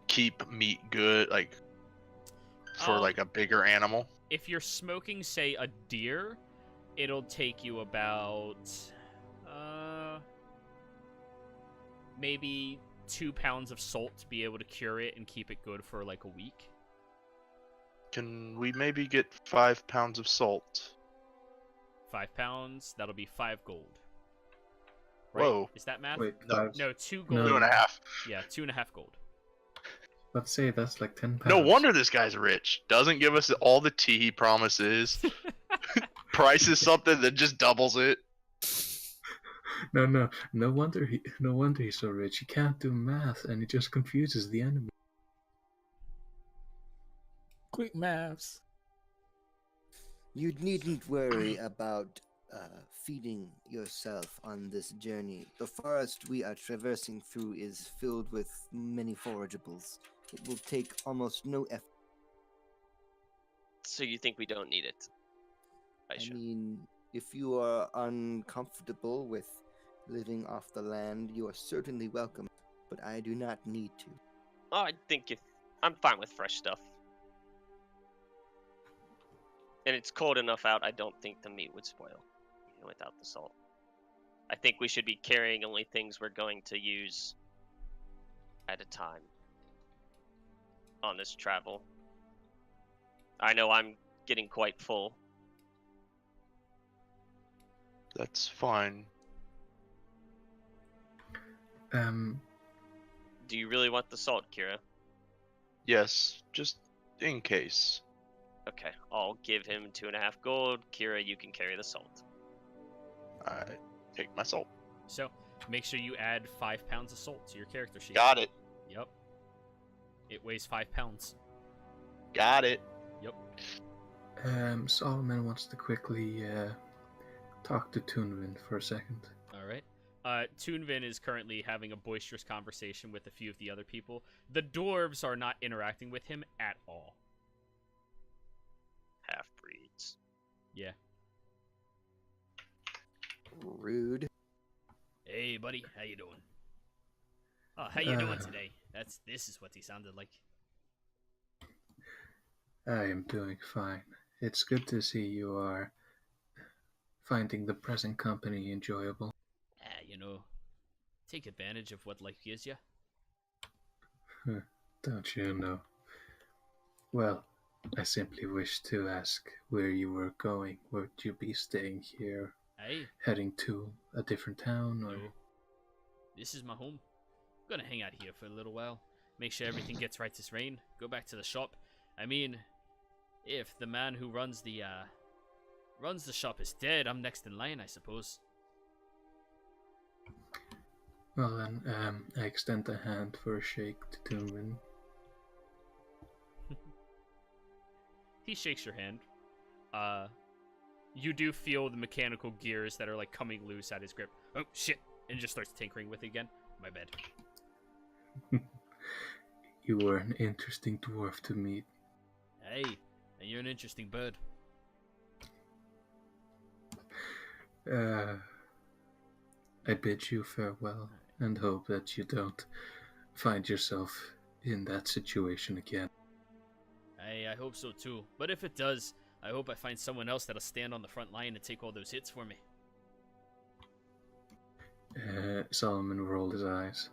keep meat good, like, for, like, a bigger animal? If you're smoking, say, a deer, it'll take you about maybe 2 pounds of salt to be able to cure it and keep it good for like a week. Can we maybe get 5 pounds of salt? 5 pounds, that'll be 5 gold. Right? Whoa. Is that math? Wait, No. five. No, 2 No. gold. 2.5. Yeah, 2.5 gold. Let's say that's like 10 pounds. No wonder this guy's rich. Doesn't give us all the tea he promises. Prices something that just doubles it. No wonder he's so rich. He can't do math, and he just confuses the enemy. Quick maths. You needn't worry about feeding yourself on this journey. The forest we are traversing through is filled with many forageables. It will take almost no effort. So you think we don't need it? I mean, if you are uncomfortable with living off the land, you are certainly welcome, but I do not need to. Oh, I think if I'm fine with fresh stuff. And it's cold enough out, I don't think the meat would spoil even without the salt. I think we should be carrying only things we're going to use at a time on this travel. I know I'm getting quite full. That's fine. Do you really want the salt, Kira? Yes, just in case. Okay, I'll give him 2.5 gold. Kira, you can carry the salt. I take my salt. So, make sure you add 5 pounds of salt to your character sheet. Got it. Yep. It weighs 5 pounds. Got it. Yep. Solomon wants to quickly talk to Tunvin for a second. All right. Toonvin is currently having a boisterous conversation with a few of the other people. The dwarves are not interacting with him at all. Half breeds. Yeah. Rude. Hey, buddy, how you doing? Oh, how you doing today? This is what he sounded like. I am doing fine. It's good to see you are finding the present company enjoyable. Take advantage of what life gives you. Don't you know? Well, I simply wish to ask where you were going. Would you be staying here, Hey, heading to a different town, or? no. This is my home. I'm gonna hang out here for a little while. Make sure everything gets right this rain. Go back to the shop. I mean, if the man who runs the shop is dead, I'm next in line, I suppose. Well, then, I extend a hand for a shake to Toonman. He shakes your hand. You do feel the mechanical gears that are like coming loose at his grip. Oh shit! And just starts tinkering with it again. My bad. You were an interesting dwarf to meet. Hey, and you're an interesting bird. I bid you farewell and hope that you don't find yourself in that situation again. Hey, I hope so too. But if it does, I hope I find someone else that'll stand on the front line and take all those hits for me. Solomon rolled his eyes.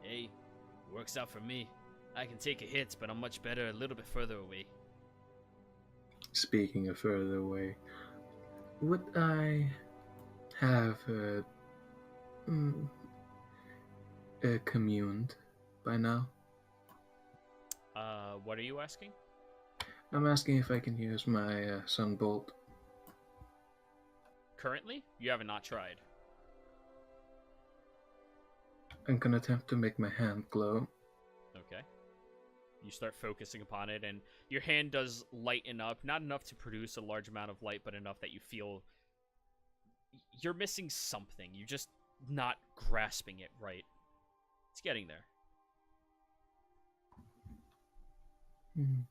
Hey, works out for me. I can take a hit, but I'm much better a little bit further away. Speaking of further away, would I have communed by now? What are you asking? I'm asking if I can use my sunbolt. Currently, you have not tried. I'm gonna attempt to make my hand glow. Okay. You start focusing upon it, and your hand does lighten up. Not enough to produce a large amount of light, but enough that you feel you're missing something. You're just not grasping it right. It's getting there. Hmm.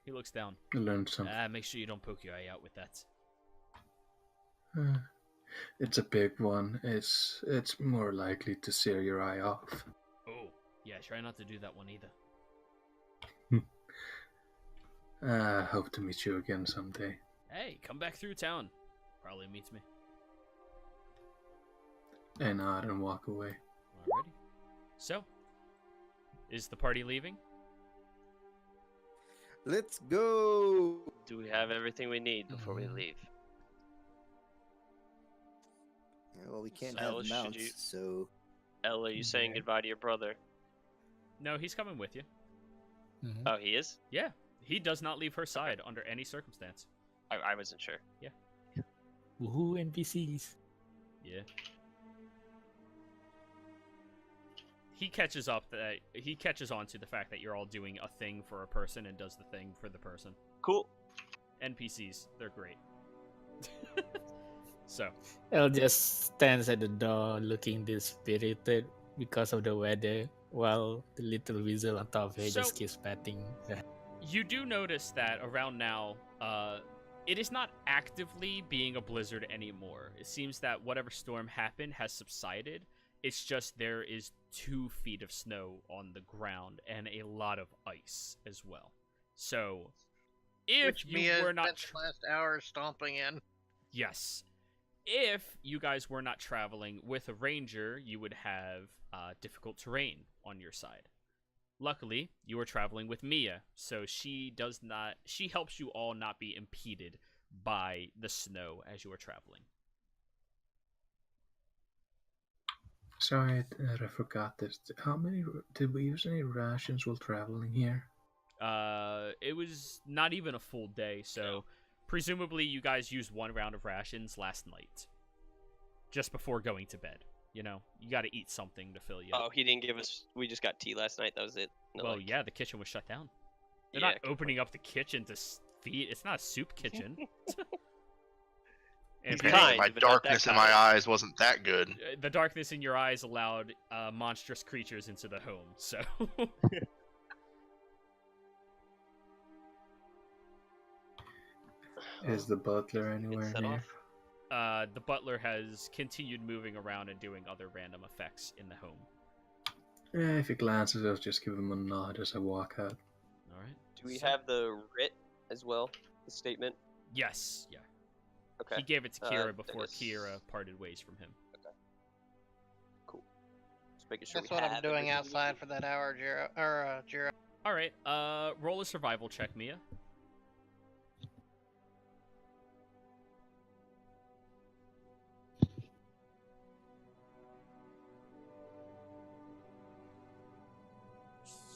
He looks down. I learned something. Make sure you don't poke your eye out with that. It's a big one. It's more likely to sear your eye off. Oh, yeah, try not to do that one either. I hope to meet you again someday. Hey, come back through town. Probably meets me. I nod and walk away. Alrighty. So, is the party leaving? Let's go. Do we have everything we need before we leave? Yeah, well, we can't So, have should mounts, you- so Ella, are you saying Okay. goodbye to your brother? No, he's coming with you. Mhm. Oh, he is? Yeah, he does not leave her side under any circumstance. I wasn't sure. Woohoo, NPCs. Yeah. He catches on to the fact that you're all doing a thing for a person and does the thing for the person. Cool. NPCs, they're great. So, Elle just stands at the door looking dispirited because of the weather, while the little weasel on top of her So- just keeps patting her. you do notice that around now, it is not actively being a blizzard anymore. It seems that whatever storm happened has subsided. It's just there is 2 feet of snow on the ground and a lot of ice as well. So, if Which you Mia were not spent the last hour stomping in. yes, if you guys were not traveling with a ranger, you would have difficult terrain on your side. Luckily, you are traveling with Mia, so she helps you all not be impeded by the snow as you are traveling. Sorry that I forgot this. Did we use any rations while traveling here? It was not even a full day, so presumably you guys used 1 round of rations last night, just before going to bed. You know, you got to eat something to fill you up. Oh, he didn't give us. We just got tea last night. That was it. No, Well, like- yeah, the kitchen was shut down. They're Yeah, not opening up the kitchen to feed. It's not a soup kitchen. And He's if you kind, My but not that darkness in my kind. eyes wasn't that good. the darkness in your eyes allowed monstrous creatures into the home. So Is the butler Get anywhere set near? off. the butler has continued moving around and doing other random effects in the home. Yeah, if he glances, I'll just give him a nod as I walk out. All right. Do we So- have the writ as well? The statement? Yes. Yeah. Okay. He gave it to Kira before Dennis. Kira parted ways from him. Cool. Just making sure That's we what I'm have doing everything we outside need. for that hour, Jiro. All right. Roll a survival check, Mia.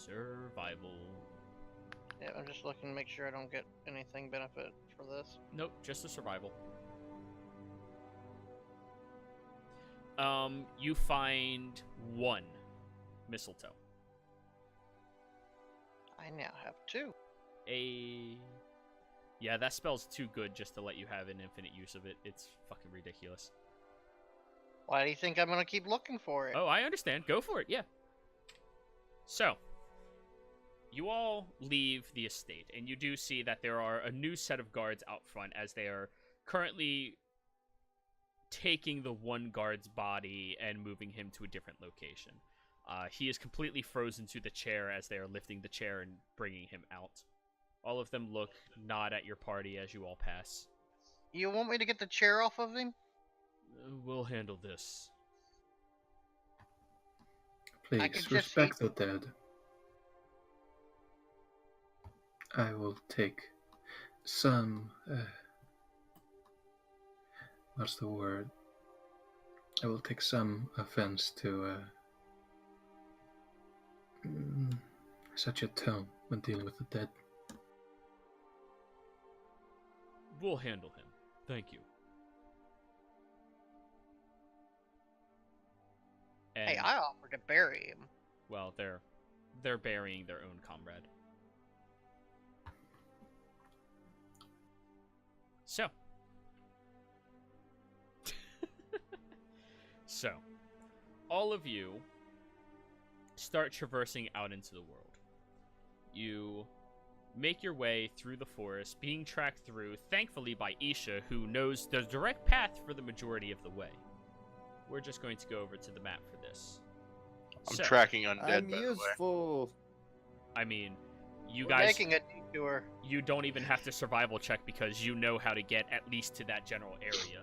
Survival. Yeah, I'm just looking to make sure I don't get anything benefit for this. Nope, just a survival. You find one mistletoe. I now have 2. Yeah, that spell's too good just to let you have an infinite use of it. It's fucking ridiculous. Why do you think I'm gonna keep looking for it? Oh, I understand. Go for it, yeah. So, you all leave the estate, and you do see that there are a new set of guards out front as they are currently taking the one guard's body and moving him to a different location. He is completely frozen to the chair as they are lifting the chair and bringing him out. All of them nod at your party as you all pass. You want me to get the chair off of him? We'll handle this. could Please just respect the dead. I will take some. What's the word? I will take some offense to such a tone when dealing with the dead. We'll handle him. Thank you. And, Hey, I offered to bury him. well, they're burying their own comrade. So. So, all of you start traversing out into the world. You make your way through the forest, being tracked through, thankfully, by Isha, who knows the direct path for the majority of the way. We're just going to go over to the map for this. I'm So, tracking undead, I'm by the way. useful. I mean, you We're guys, making a detour. you don't even have to survival check because you know how to get at least to that general area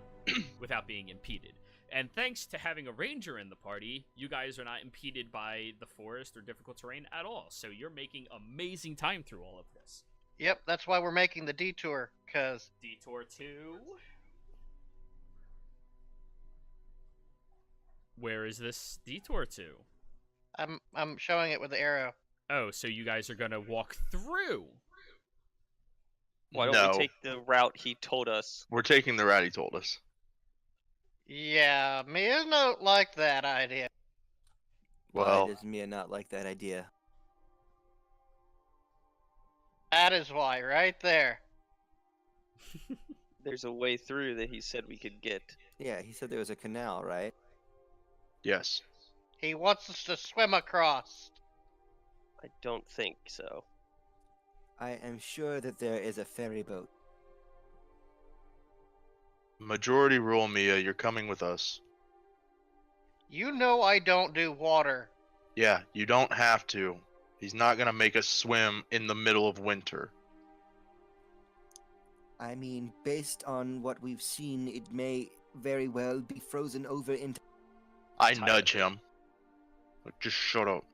without being impeded. And thanks to having a ranger in the party, you guys are not impeded by the forest or difficult terrain at all. So you're making amazing time through all of this. Yep, that's why we're making the detour, cause Detour 2. Where is this detour to? I'm showing it with the arrow. Oh, so you guys are gonna walk through. Why don't No. we take the route he told us? We're taking the route he told us. Yeah, Mia don't like that idea. Well, Why does Mia not like that idea? That is why, right there. There's a way through that he said we could get. Yeah, he said there was a canal, right? yes. He wants us to swim across. I don't think so. I am sure that there is a ferry boat. Majority rule, Mia. You're coming with us. You know I don't do water. Yeah, you don't have to. He's not gonna make us swim in the middle of winter. I mean, based on what we've seen, it may very well be frozen over into. I Tired nudge of it. him. Just shut up.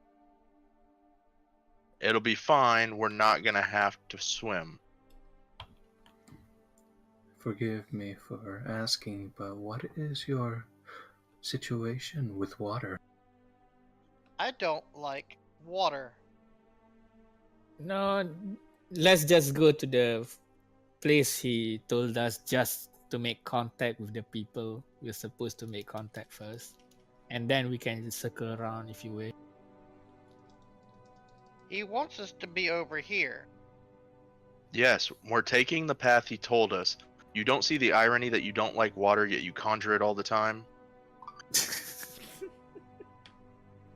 It'll be fine. We're not gonna have to swim. Forgive me for asking, but what is your situation with water? I don't like water. No, let's just go to the place he told us just to make contact with the people we're supposed to make contact first. And then we can circle around if you wish. He wants us to be over here. Yes, we're taking the path he told us. You don't see the irony that you don't like water, yet you conjure it all the time?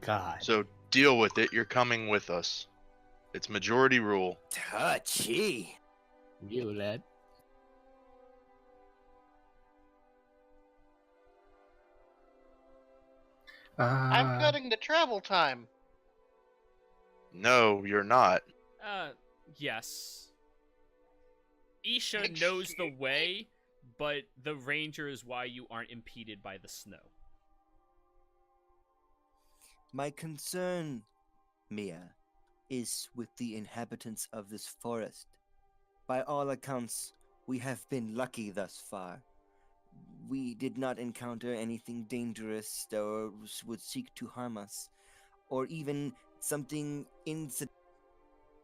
God. So deal with it. You're coming with us. It's majority rule. Touchy. You lad. I'm cutting the travel time. No, you're not. Yes. Isha knows the way, but the ranger is why you aren't impeded by the snow. My concern, Mia, is with the inhabitants of this forest. By all accounts, we have been lucky thus far. We did not encounter anything dangerous or would seek to harm us, or even something incidental.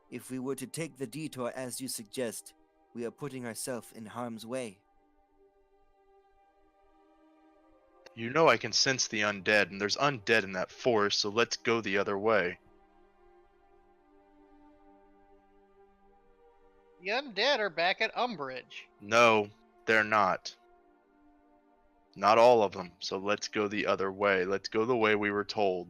If we were to take the detour as you suggest, we are putting ourselves in harm's way. You know I can sense the undead, and there's undead in that forest, so let's go the other way. The undead are back at Umbridge. No, they're not. Not all of them, so let's go the other way. Let's go the way we were told.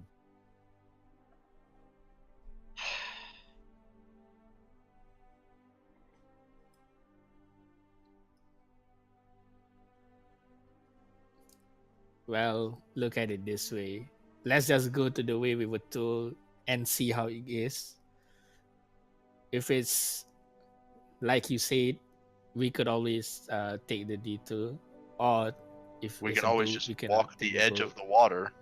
Well, look at it this way. Let's just go to the way we were told and see how it is. If it's like you said, we could always take the detour, or if We it's can a always boat, just we can walk take the edge boat. of the water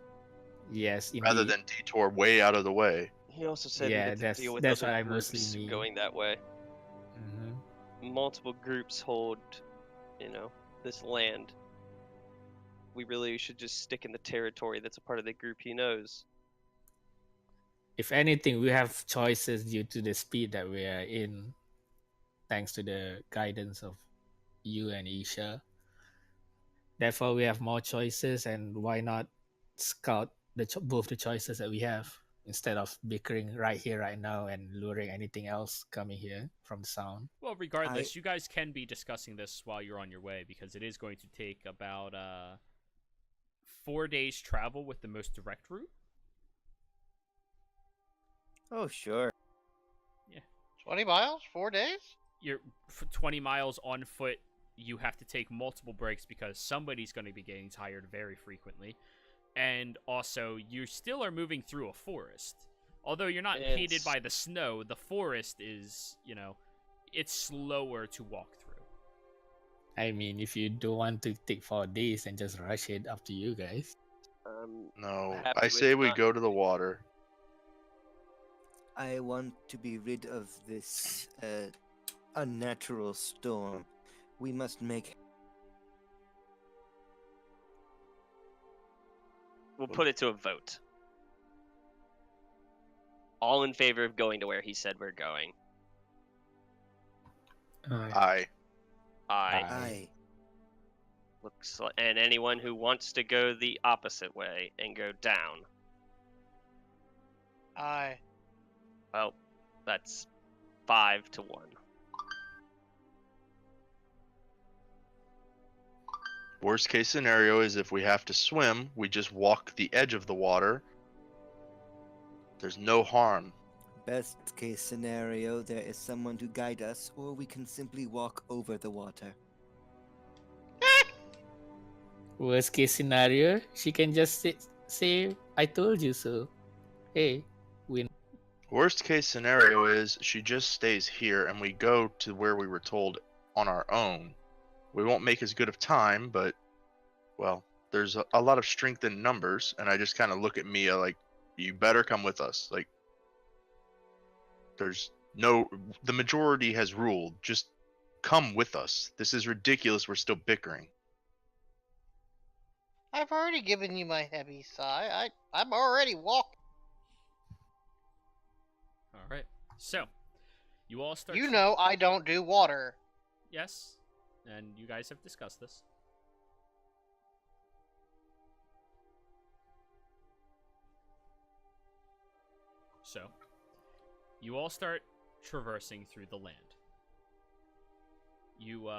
Yes, indeed. rather than detour way out of the way. He also said Yeah, we had to that's- deal with that's other what I mostly groups mean. going that way. Mhm. Multiple groups hold, this land. We really should just stick in the territory that's a part of the group he knows. If anything, we have choices due to the speed that we are in, thanks to the guidance of you and Isha. Therefore, we have more choices, and why not scout both the choices that we have instead of bickering right here, right now, and luring anything else coming here from the sound. Well, regardless, you guys can be discussing this while you're on your way because it is going to take about 4 days travel with the most direct route. Oh, sure. 20 miles? 4 days? You're 20 miles on foot. You have to take multiple breaks because somebody's going to be getting tired very frequently. And also, you still are moving through a forest. Although you're not impeded by the snow, the forest is, it's slower to walk through. I mean, if you don't want to take 4 days and just rush it, up to you guys. No, happy I with say we not- go to the water. I want to be rid of this unnatural storm. We must make. We'll put it to a vote. All in favor of going to where he said we're going. Aye. Aye. Looks like, and anyone who wants to go the opposite way and go down. Aye. Well, that's 5-1. Worst case scenario is if we have to swim, we just walk the edge of the water. There's no harm. Best case scenario, there is someone to guide us, or we can simply walk over the water. Worst case scenario, she can just say, I told you so. Hey, win. Worst case scenario is she just stays here and we go to where we were told on our own. We won't make as good of time, but, well, there's a lot of strength in numbers, and I just kind of look at Mia like, you better come with us. Like, the majority has ruled. Just come with us. This is ridiculous. We're still bickering. I've already given you my heavy sigh. I'm already walking. All right. So, you all start. You know I don't do water. Yes, and you guys have discussed this. So, you all start traversing through the land. You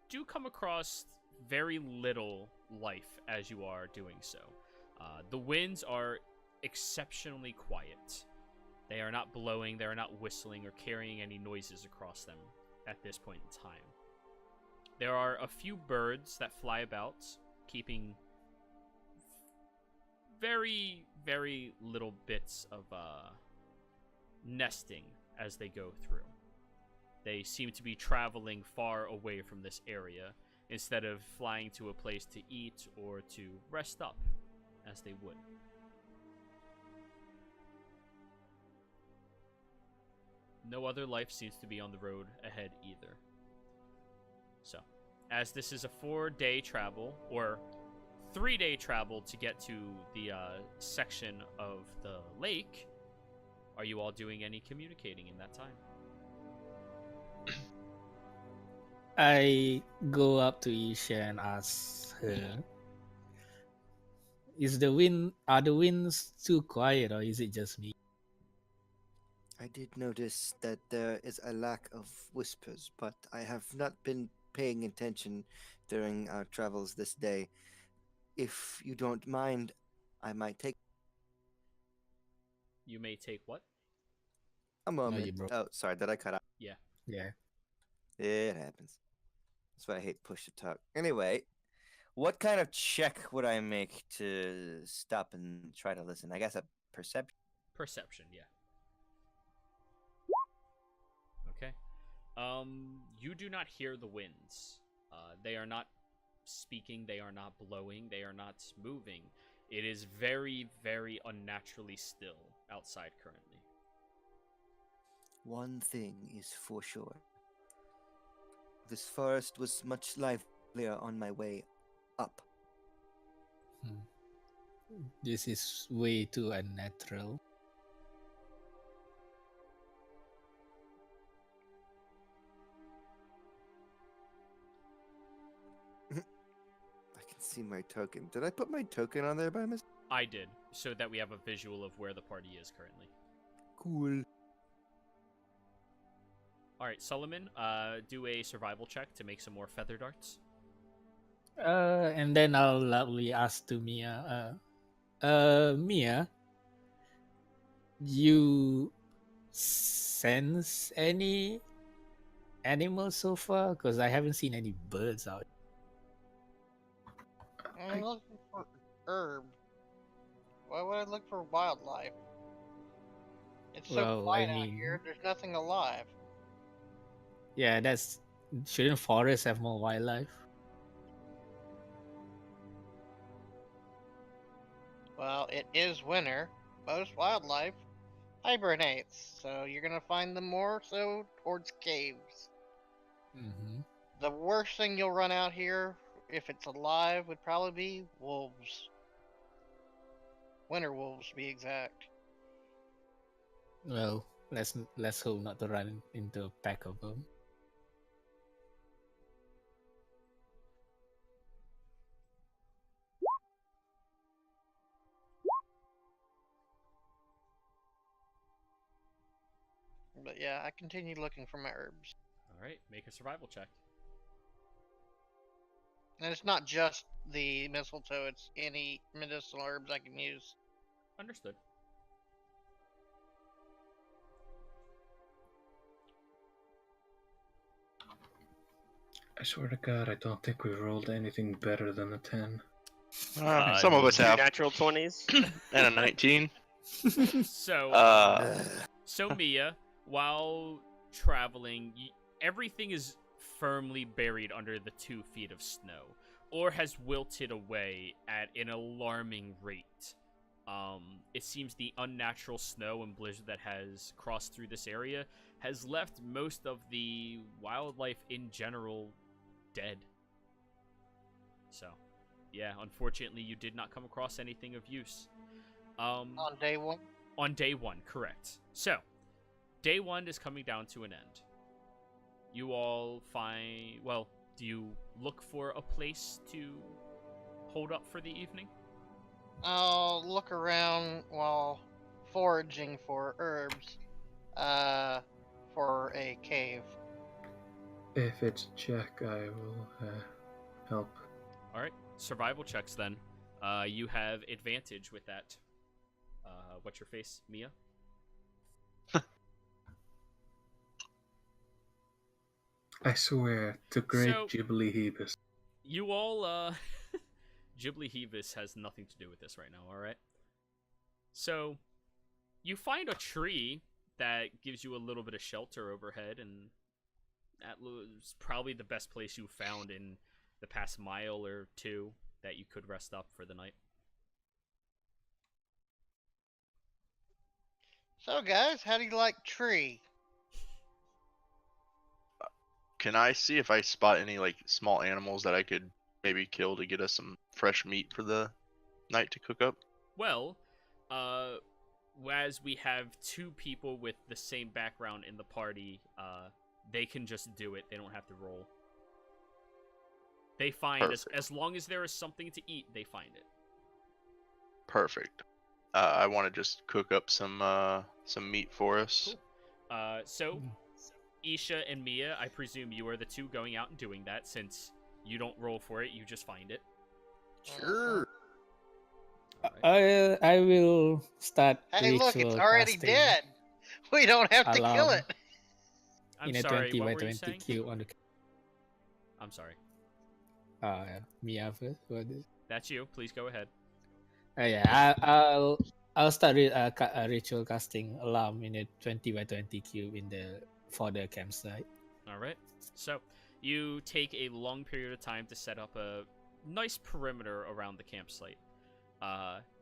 do come across very little life as you are doing so. The winds are exceptionally quiet. They are not blowing, they are not whistling, or carrying any noises across them at this point in time. There are a few birds that fly about, keeping very, very little bits of nesting as they go through. They seem to be traveling far away from this area instead of flying to a place to eat or to rest up as they would. No other life seems to be on the road ahead either. So, as this is a 4-day travel, or 3-day travel to get to the section of the lake, are you all doing any communicating in that time? I go up to Isha and ask her, are the winds too quiet or is it just me? I did notice that there is a lack of whispers, but I have not been paying attention during our travels this day. If you don't mind, I might take You may take what? a No, moment. you broke. Oh, sorry, did I cut out? Yeah. Yeah. It happens. That's why I hate push to talk. Anyway, what kind of check would I make to stop and try to listen? I guess a perception. Perception, yeah. Okay. You do not hear the winds. They are not speaking, they are not blowing, they are not moving. It is very, very unnaturally still outside currently. One thing is for sure. This forest was much livelier on my way up. This is way too unnatural. I can see my token. Did I put my token on there by mistake? I did, so that we have a visual of where the party is currently. Cool. Alright, Solomon, do a survival check to make some more feather darts. And then I'll loudly ask to Mia, Mia, you sense any animals so far? Because I haven't seen any birds out. I'm looking for herb. Why would I look for wildlife? It's so Well, quiet I out mean- here. There's nothing alive. Yeah, shouldn't forests have more wildlife? Well, it is winter. Most wildlife hibernates, so you're gonna find them more so towards caves. Mm-hmm. The worst thing you'll run out here, if it's alive, would probably be wolves. Winter wolves, to be exact. Well, let's hope not to run into a pack of them. But yeah, I continue looking for my herbs. Alright, make a survival check. And it's not just the mistletoe, it's any medicinal herbs I can use. Understood. I swear to God, I don't think we rolled anything better than a 10. Some of us two have. natural 20s. And a 19. So, so Mia, while traveling, everything is firmly buried under the 2 feet of snow, or has wilted away at an alarming rate. It seems the unnatural snow and blizzard that has crossed through this area has left most of the wildlife in general dead. So, yeah, unfortunately, you did not come across anything of use. On day one? On day 1, correct. So, day 1 is coming down to an end. You all find... Well, do you look for a place to hold up for the evening? I'll look around while foraging for herbs, for a cave. If it's a check, I will help. All right, survival checks then. You have advantage with that. What's your face, Mia? I swear to great So- Ghibli Hebus. You all, Ghibli Hevis has nothing to do with this right now, alright? So, you find a tree that gives you a little bit of shelter overhead, and that was probably the best place you found in the past mile or two that you could rest up for the night. So, guys, how do you like tree? Can I see if I spot any like small animals that I could maybe kill to get us some fresh meat for the night to cook up? Well, as we have two people with the same background in the party, they can just do it. They don't have to roll. They find, as long as there is something to eat, they find it. Perfect. I want to just cook up some meat for us. Cool. So, Isha and Mia, I presume you are the two going out and doing that, since you don't roll for it, you just find it. Sure. I will start Hey, look, it's ritual already casting dead. We don't have to kill alarm it. I'm in a sorry, 20 what by were you 20 saying? cube on the. I'm sorry. Mia first. What is? That's you. Please go ahead. Yeah, I'll start ritual casting alarm in a 20 by 20 cube for the campsite. All right. So, you take a long period of time to set up a nice perimeter around the campsite.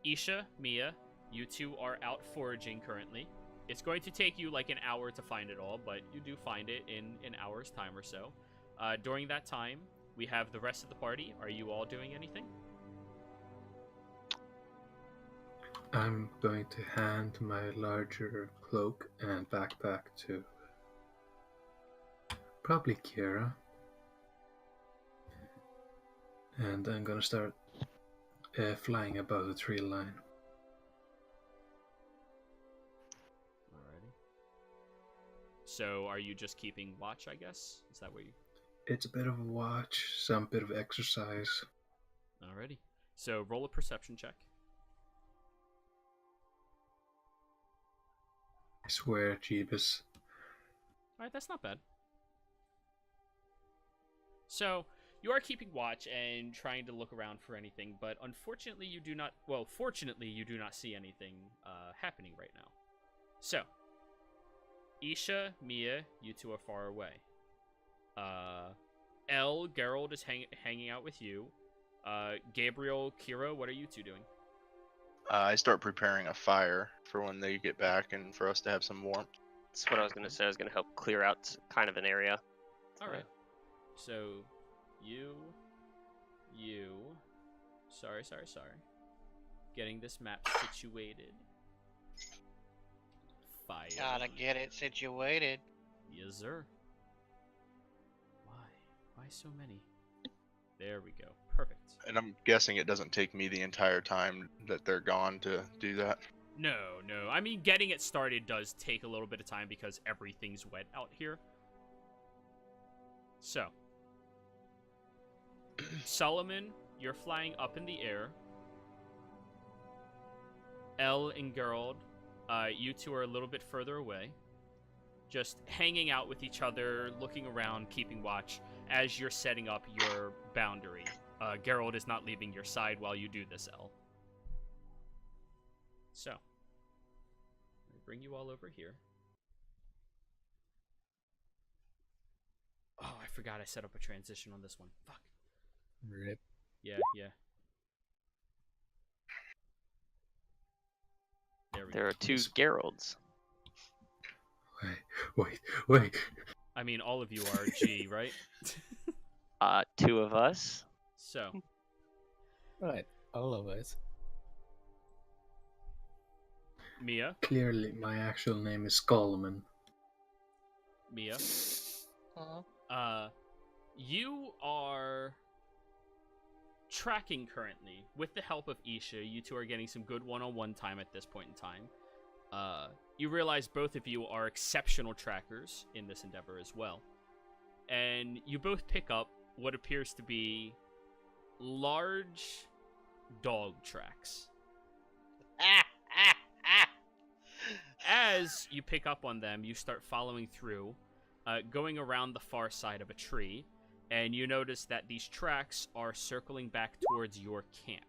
Isha, Mia, you two are out foraging currently. It's going to take you like an hour to find it all, but you do find it in an hour's time or so. During that time, we have the rest of the party. Are you all doing anything? I'm going to hand my larger cloak and backpack to probably Kira. And I'm gonna start flying above the tree line. Alrighty. So, are you just keeping watch, I guess? Is that what you... It's a bit of a watch, some bit of exercise. Alrighty. So, roll a perception check. I swear, Jeebus. Alright, that's not bad. So, you are keeping watch and trying to look around for anything, but unfortunately you do not... Well, fortunately you do not see anything happening right now. So, Isha, Mia, you two are far away. Gerald is hanging out with you. Gabriel, Kira, what are you two doing? I start preparing a fire for when they get back and for us to have some warmth. That's what I was gonna say. I was gonna help clear out kind of an area. Alright. So, you... Sorry. Getting this map situated. Fire. Gotta get it situated. Yes, sir. Why so many? There we go. Perfect. And I'm guessing it doesn't take me the entire time that they're gone to do that. No. I mean, getting it started does take a little bit of time because everything's wet out here. So, Solomon, you're flying up in the air. Elle and Gerald, you two are a little bit further away. Just hanging out with each other, looking around, keeping watch as you're setting up your boundary. Gerald is not leaving your side while you do this, Elle. So, I'll bring you all over here. Oh, I forgot I set up a transition on this one. Fuck. Rip. Yeah. There we There go. are two Geralds. Wait. I mean, all of you are G, right? Two of us. So, Right, all of us. Mia, Clearly, my actual name is Coleman. Mia, Uh-huh. you are tracking currently. With the help of Isha, you two are getting some good one-on-one time at this point in time. You realize both of you are exceptional trackers in this endeavor as well. and you both pick up what appears to be large dog tracks. As you pick up on them, you start following through, going around the far side of a tree, and you notice that these tracks are circling back towards your camp.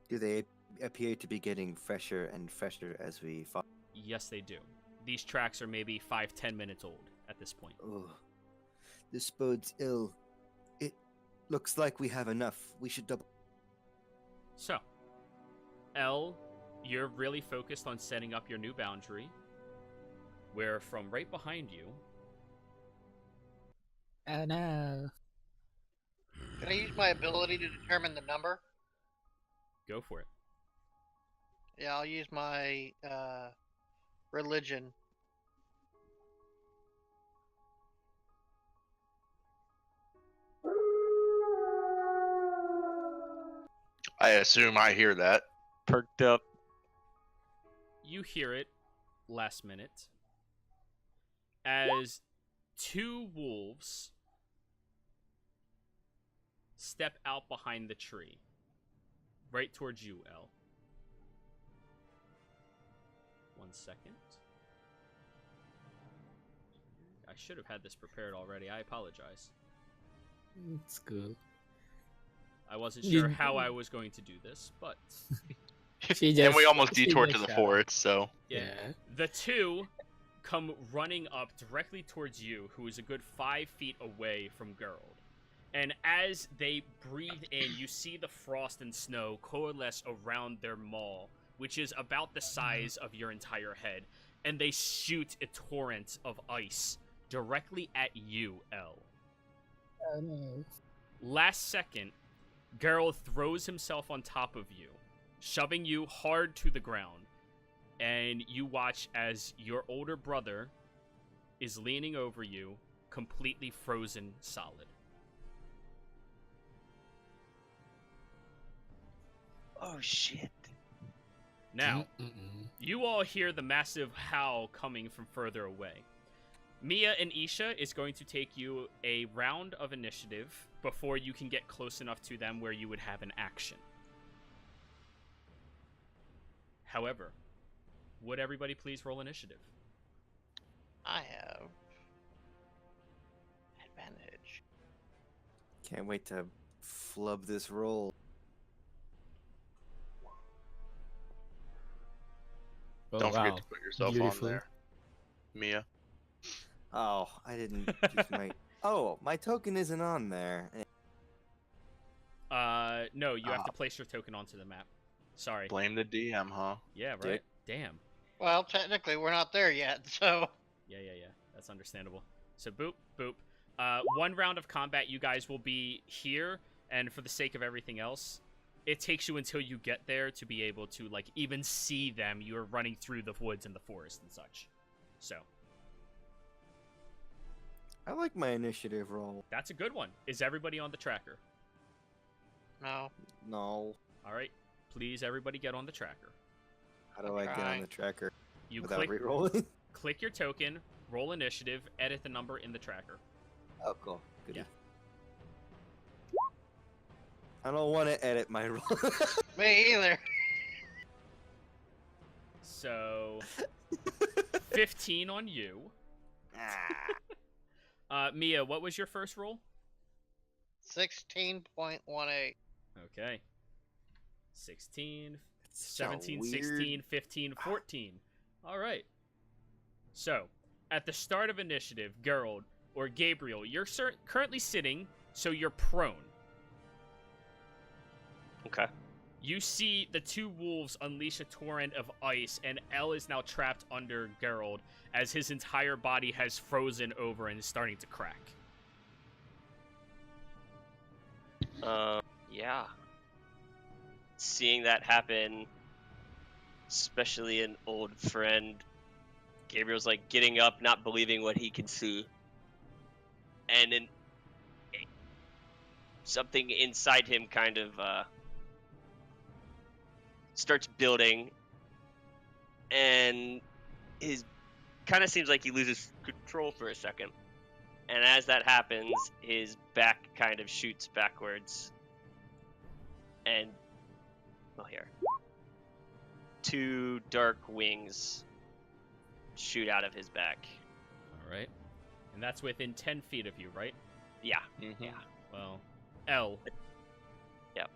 Do they appear to be getting fresher and fresher as we follow? Yes, they do. These tracks are maybe 5-10 minutes old at this point. Oh, this bodes ill. It looks like we have enough. We should double. So, L, you're really focused on setting up your new boundary, where from right behind you... Oh no. Can I use my ability to determine the number? Go for it. Yeah, I'll use my religion. I assume I hear that. Perked up. You hear it last minute as 2 wolves step out behind the tree, right towards you, L. 1 second. I should have had this prepared already. I apologize. It's good. I wasn't You- sure how I was going to do this, but She And we just- almost she detoured to just the shot. forest, so yeah. The 2 come running up directly towards you, who is a good 5 feet away from Gerald. And as they breathe in, you see the frost and snow coalesce around their maw, which is about the size of your entire head. And they shoot a torrent of ice directly at you, L. Oh no. Last second, Gerald throws himself on top of you, shoving you hard to the ground. And you watch as your older brother is leaning over you, completely frozen solid. Oh shit. Now, Mm-mm-mm. you all hear the massive howl coming from further away. Mia and Isha is going to take you a round of initiative before you can get close enough to them where you would have an action. However, would everybody please roll initiative? I have advantage. Can't wait to flub this roll. Oh, don't wow. forget to put yourself Beautiful. on there. Mia. Oh, I didn't use my. Oh, my token isn't on there. No, you have to place your token onto the map. Sorry. Blame the DM, huh? Yeah, right? Dick. Damn. Well, technically, we're not there yet, so. Yeah. That's understandable. So boop, boop. 1 round of combat, you guys will be here, and for the sake of everything else, it takes you until you get there to be able to, like, even see them. You're running through the woods and the forest and such. So, I like my initiative roll. that's a good one. Is everybody on the tracker? No. No. All right. Please, everybody get on the tracker. How do I get on Trying. the tracker You without click, re-rolling? click your token, roll initiative, edit the number in the tracker. Oh, cool. Good. Yeah. I don't want to edit my roll. Me either. So, 15 on you. Mia, what was your first roll? 16.18. Okay. 16, So 17, weird. 16, 15, 14. All right. So, at the start of initiative, Gerald or Gabriel, you're currently sitting, so you're prone. Okay. You see the 2 wolves unleash a torrent of ice, and L is now trapped under Gerald as his entire body has frozen over and is starting to crack. Yeah. Seeing that happen, especially an old friend, Gabriel's like getting up, not believing what he can see. And then something inside him kind of starts building, and his kind of seems like he loses control for a second. And as that happens, his back kind of shoots backwards. And, well, here. 2 dark wings shoot out of his back. All right. And that's within 10 feet of you, right? Yeah. Mhm. Yeah. Well, L. Yep.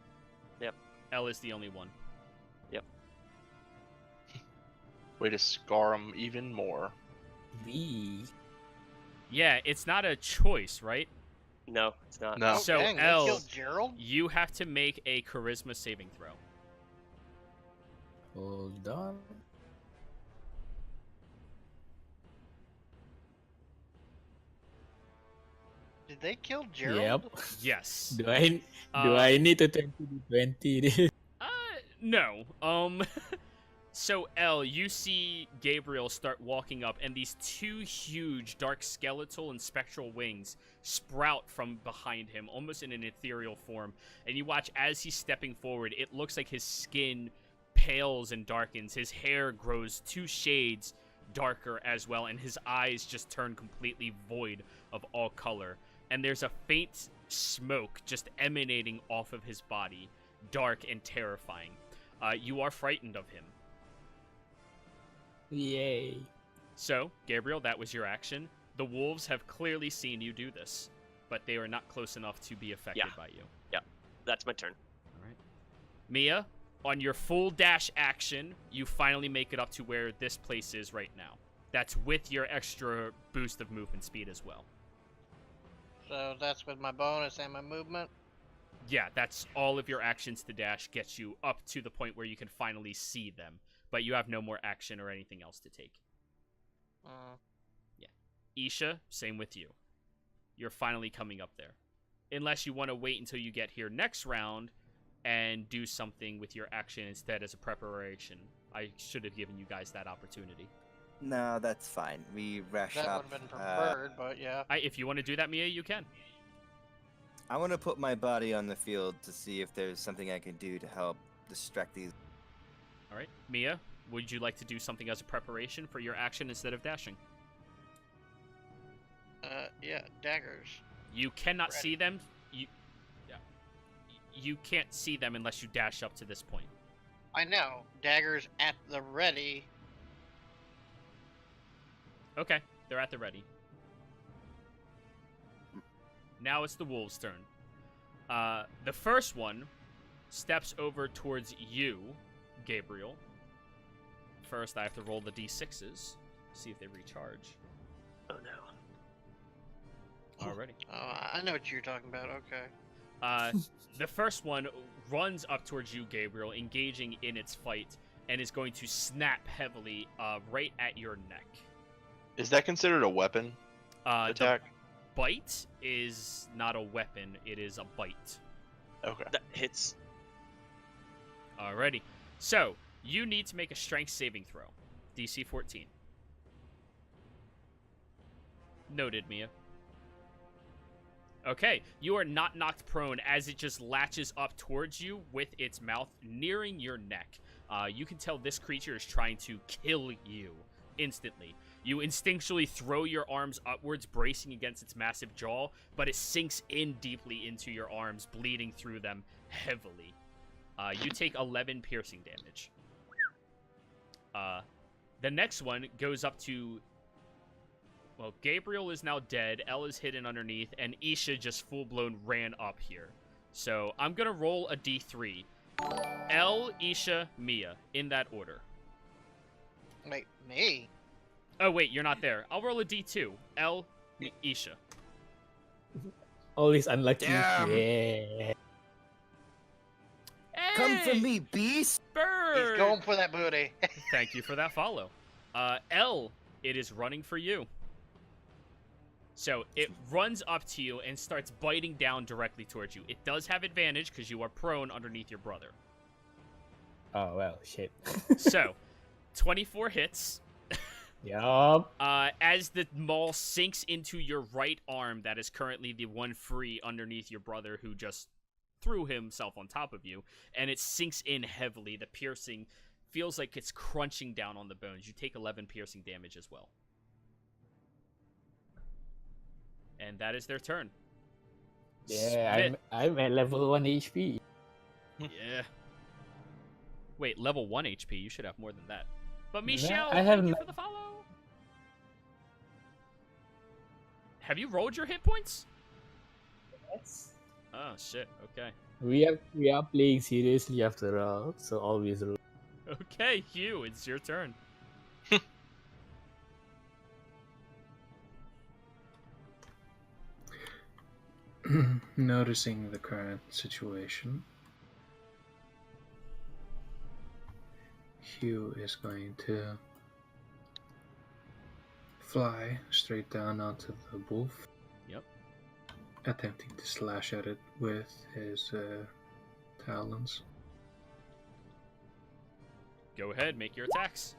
Yep. L is the only one. Way to scar him even more. Wee. Yeah, it's not a choice, right? No, it's not. No. Oh, So, dang, L- they killed Gerald? You have to make a charisma saving throw. Hold on. Did they kill Gerald? Yep. Yes. Do I Uh, need to turn to the 20? No. So L, you see Gabriel start walking up, and these 2 huge, dark skeletal and spectral wings sprout from behind him, almost in an ethereal form. And you watch as he's stepping forward, it looks like his skin pales and darkens. His hair grows 2 shades darker as well, and his eyes just turn completely void of all color. And there's a faint smoke just emanating off of his body, dark and terrifying. You are frightened of him. Yay. So, Gabriel, that was your action. The wolves have clearly seen you do this, but they are not close enough to be affected Yeah. by you. That's my turn. All right. Mia, on your full dash action, you finally make it up to where this place is right now. That's with your extra boost of movement speed as well. So that's with my bonus and my movement. Yeah, that's all of your actions to dash gets you up to the point where you can finally see them, but you have no more action or anything else to take. Isha, same with you. You're finally coming up there. Unless you want to wait until you get here next round and do something with your action instead as a preparation. I should have given you guys that opportunity. No, that's fine. We rush That would up. have been preferred, but yeah. If you want to do that, Mia, you can. I want to put my body on the field to see if there's something I can do to help distract these. All right. Mia, would you like to do something as a preparation for your action instead of dashing? Yeah, daggers. You cannot Ready. see them. You can't see them unless you dash up to this point. I know. Daggers at the ready. Okay, they're at the ready. Now it's the wolves' turn. The first one steps over towards you, Gabriel. First, I have to roll the d6s, see if they recharge. Oh no. Alrighty. Oh, I know what you're talking about. Okay. The first one runs up towards you, Gabriel, engaging in its fight, and is going to snap heavily right at your neck. Is that considered a weapon The attack? bite is not a weapon, it is a bite. Okay. That hits. Alrighty. So, you need to make a strength saving throw. DC 14. Noted, Mia. Okay, you are not knocked prone as it just latches up towards you with its mouth nearing your neck. You can tell this creature is trying to kill you instantly. You instinctually throw your arms upwards, bracing against its massive jaw, but it sinks in deeply into your arms, bleeding through them heavily. You take 11 piercing damage. The next one goes up to... Well, Gabriel is now dead, Elle is hidden underneath, and Isha just full-blown ran up here. So, I'm gonna roll a d3. Elle, Isha, Mia, in that order. Wait, me? Oh, wait, you're not there. I'll roll a d2. Elle, Isha. Always unlucky. Damn. Yeah. Come for Hey, me, beast! Bird! He's going for that booty. Thank you for that follow. Elle, it is running for you. So it runs up to you and starts biting down directly towards you. It does have advantage because you are prone underneath your brother. Oh, well, shit. So, 24 hits. Yup. As the maul sinks into your right arm, that is currently the one free underneath your brother who just threw himself on top of you, and it sinks in heavily. The piercing feels like it's crunching down on the bones. You take 11 piercing damage as well. And that is their turn. Yeah, Smith. I'm at level 1 HP. Yeah. Wait, level 1 HP. You should have more than that. But Nah, Michelle, I have thank you no- for the follow. Have you rolled your hit points? Yes. Oh shit. Okay. We are playing seriously after all, so always roll. Okay, Hugh, it's your turn. Noticing the current situation, Hugh is going to fly straight down onto the wolf, Yep. attempting to slash at it with his talons. Go ahead, make your attacks.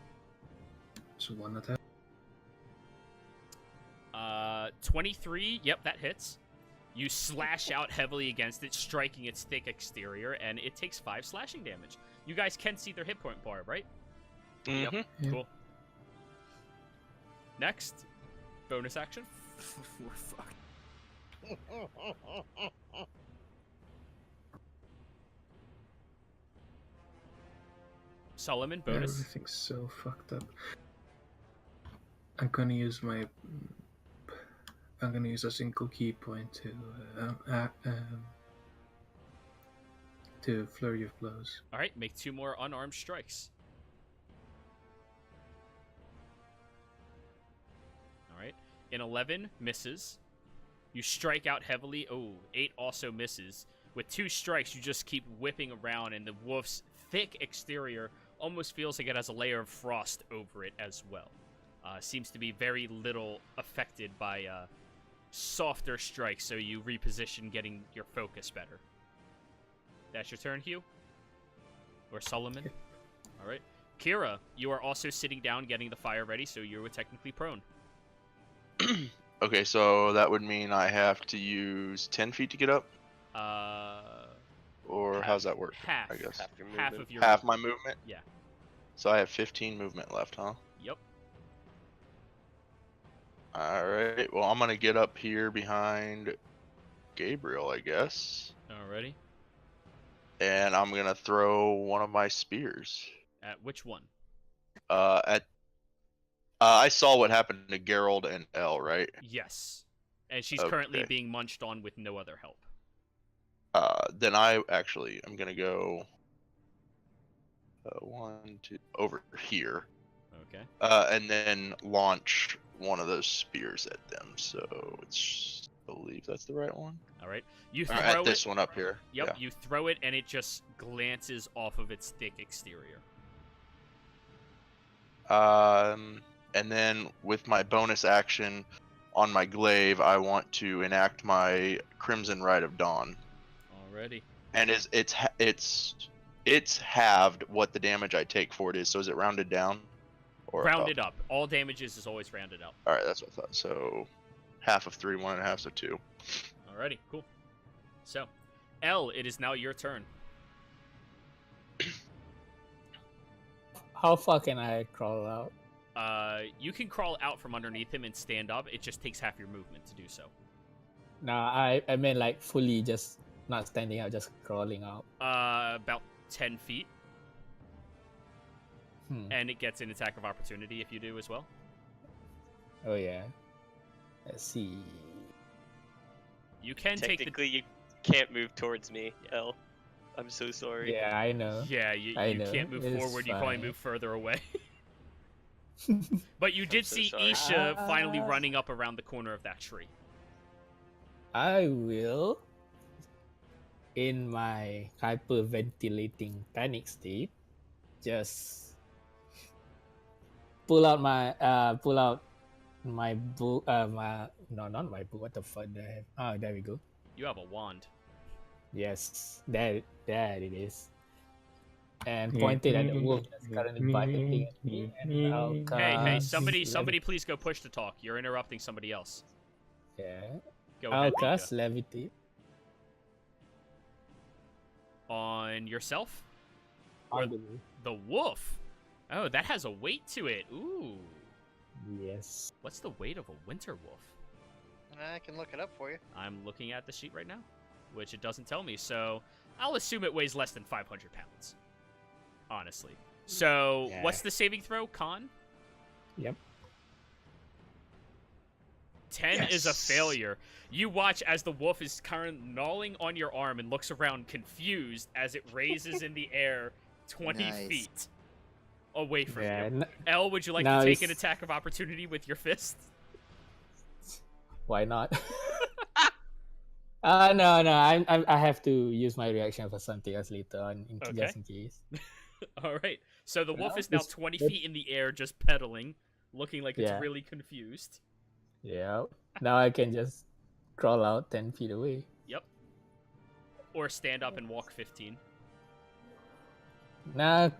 So one attack. 23. Yep, that hits. You slash out heavily against it, striking its thick exterior, and it takes 5 slashing damage. You guys can see their hit point bar, right? Mhm. Yeah. Cool. Next, bonus action. We're fucked. Solomon, bonus. Everything's so fucked up. I'm gonna use a single key point to flurry of blows. All right, make 2 more unarmed strikes. All right, in 11 misses. You strike out heavily. Oh, 8 also misses. With 2 strikes, you just keep whipping around, and the wolf's thick exterior almost feels like it has a layer of frost over it as well. Seems to be very little affected by softer strikes, so you reposition, getting your focus better. That's your turn, Hugh? Or Solomon? Yep. All right. Kira, you are also sitting down, getting the fire ready, so you were technically prone. Okay, so that would mean I have to use 10 feet to get up? Or Half- how's that work? Half. I guess. Half your Half movement. of your Half movement. my movement? Yeah. So I have 15 movement left, huh? Yep. Alright, well, I'm gonna get up here behind Gabriel, I guess. Alrighty. And I'm gonna throw one of my spears. At which one? I saw what happened to Gerald and Elle, right? Yes. And she's currently Okay. being munched on with no other help. Then I'm gonna go 1, 2 over here. Okay. And then launch one of those spears at them. So it's, I believe that's the right one. All right. You Or throw at it. this one up here. Yep. You throw it, and it just glances off of its thick exterior. Yeah. And then with my bonus action on my glaive, I want to enact my Crimson Rite of Dawn. Alrighty. And it's halved what the damage I take for it is. So is it rounded down? Or Rounded up. All damages is always rounded up. All right, that's what I thought. So half of 3, 1.5, so 2. Alrighty. Cool. So, Elle, it is now your turn. How far can I crawl out? You can crawl out from underneath him and stand up. It just takes half your movement to do so. Nah, I meant like fully just not standing out, just crawling out. About 10 feet. And it gets an attack of opportunity if you do as well. Oh yeah. Let's see. You can take the... Technically, you can't move towards me, Elle. I'm so sorry. Yeah, I know. Yeah, you I know. can't move It's forward. You can only fine. move further away. But you did so see sorry. Isha finally running up around the corner of that tree. I will, in my hyperventilating panic state, just pull out my book. Not my book. What the fuck do I have? Oh, there we go. You have a wand. Yes, there it is. And pointed at the wolf that's currently biting at me. And I'll Hey, cast somebody please go push to talk. You're interrupting somebody else. Yeah. Go I'll ahead, cast Mika. levitate On yourself? on Or the wolf. the wolf? Oh, that has a weight to it. Ooh. Yes. What's the weight of a winter wolf? I can look it up for you. I'm looking at the sheet right now, which it doesn't tell me, so I'll assume it weighs less than 500 pounds. Honestly. So, Yeah. what's the saving throw, Con? Yep. 10 is a Yes. failure. You watch as the wolf is currently gnawing on your arm and looks around confused as it raises in the air 20 Nice. feet away from Yeah. you. Elle, would you like now to take an it's- attack of opportunity with your fist? Why not? No. I have to use my reaction for something else later on, Okay. just in case. All right. So the wolf Well, is now it's- 20 it's- feet in the air, just pedaling, looking like it's Yeah. really confused. Yeah. Now I can just crawl out 10 feet away. Yep. Or stand up and walk 15. Nah,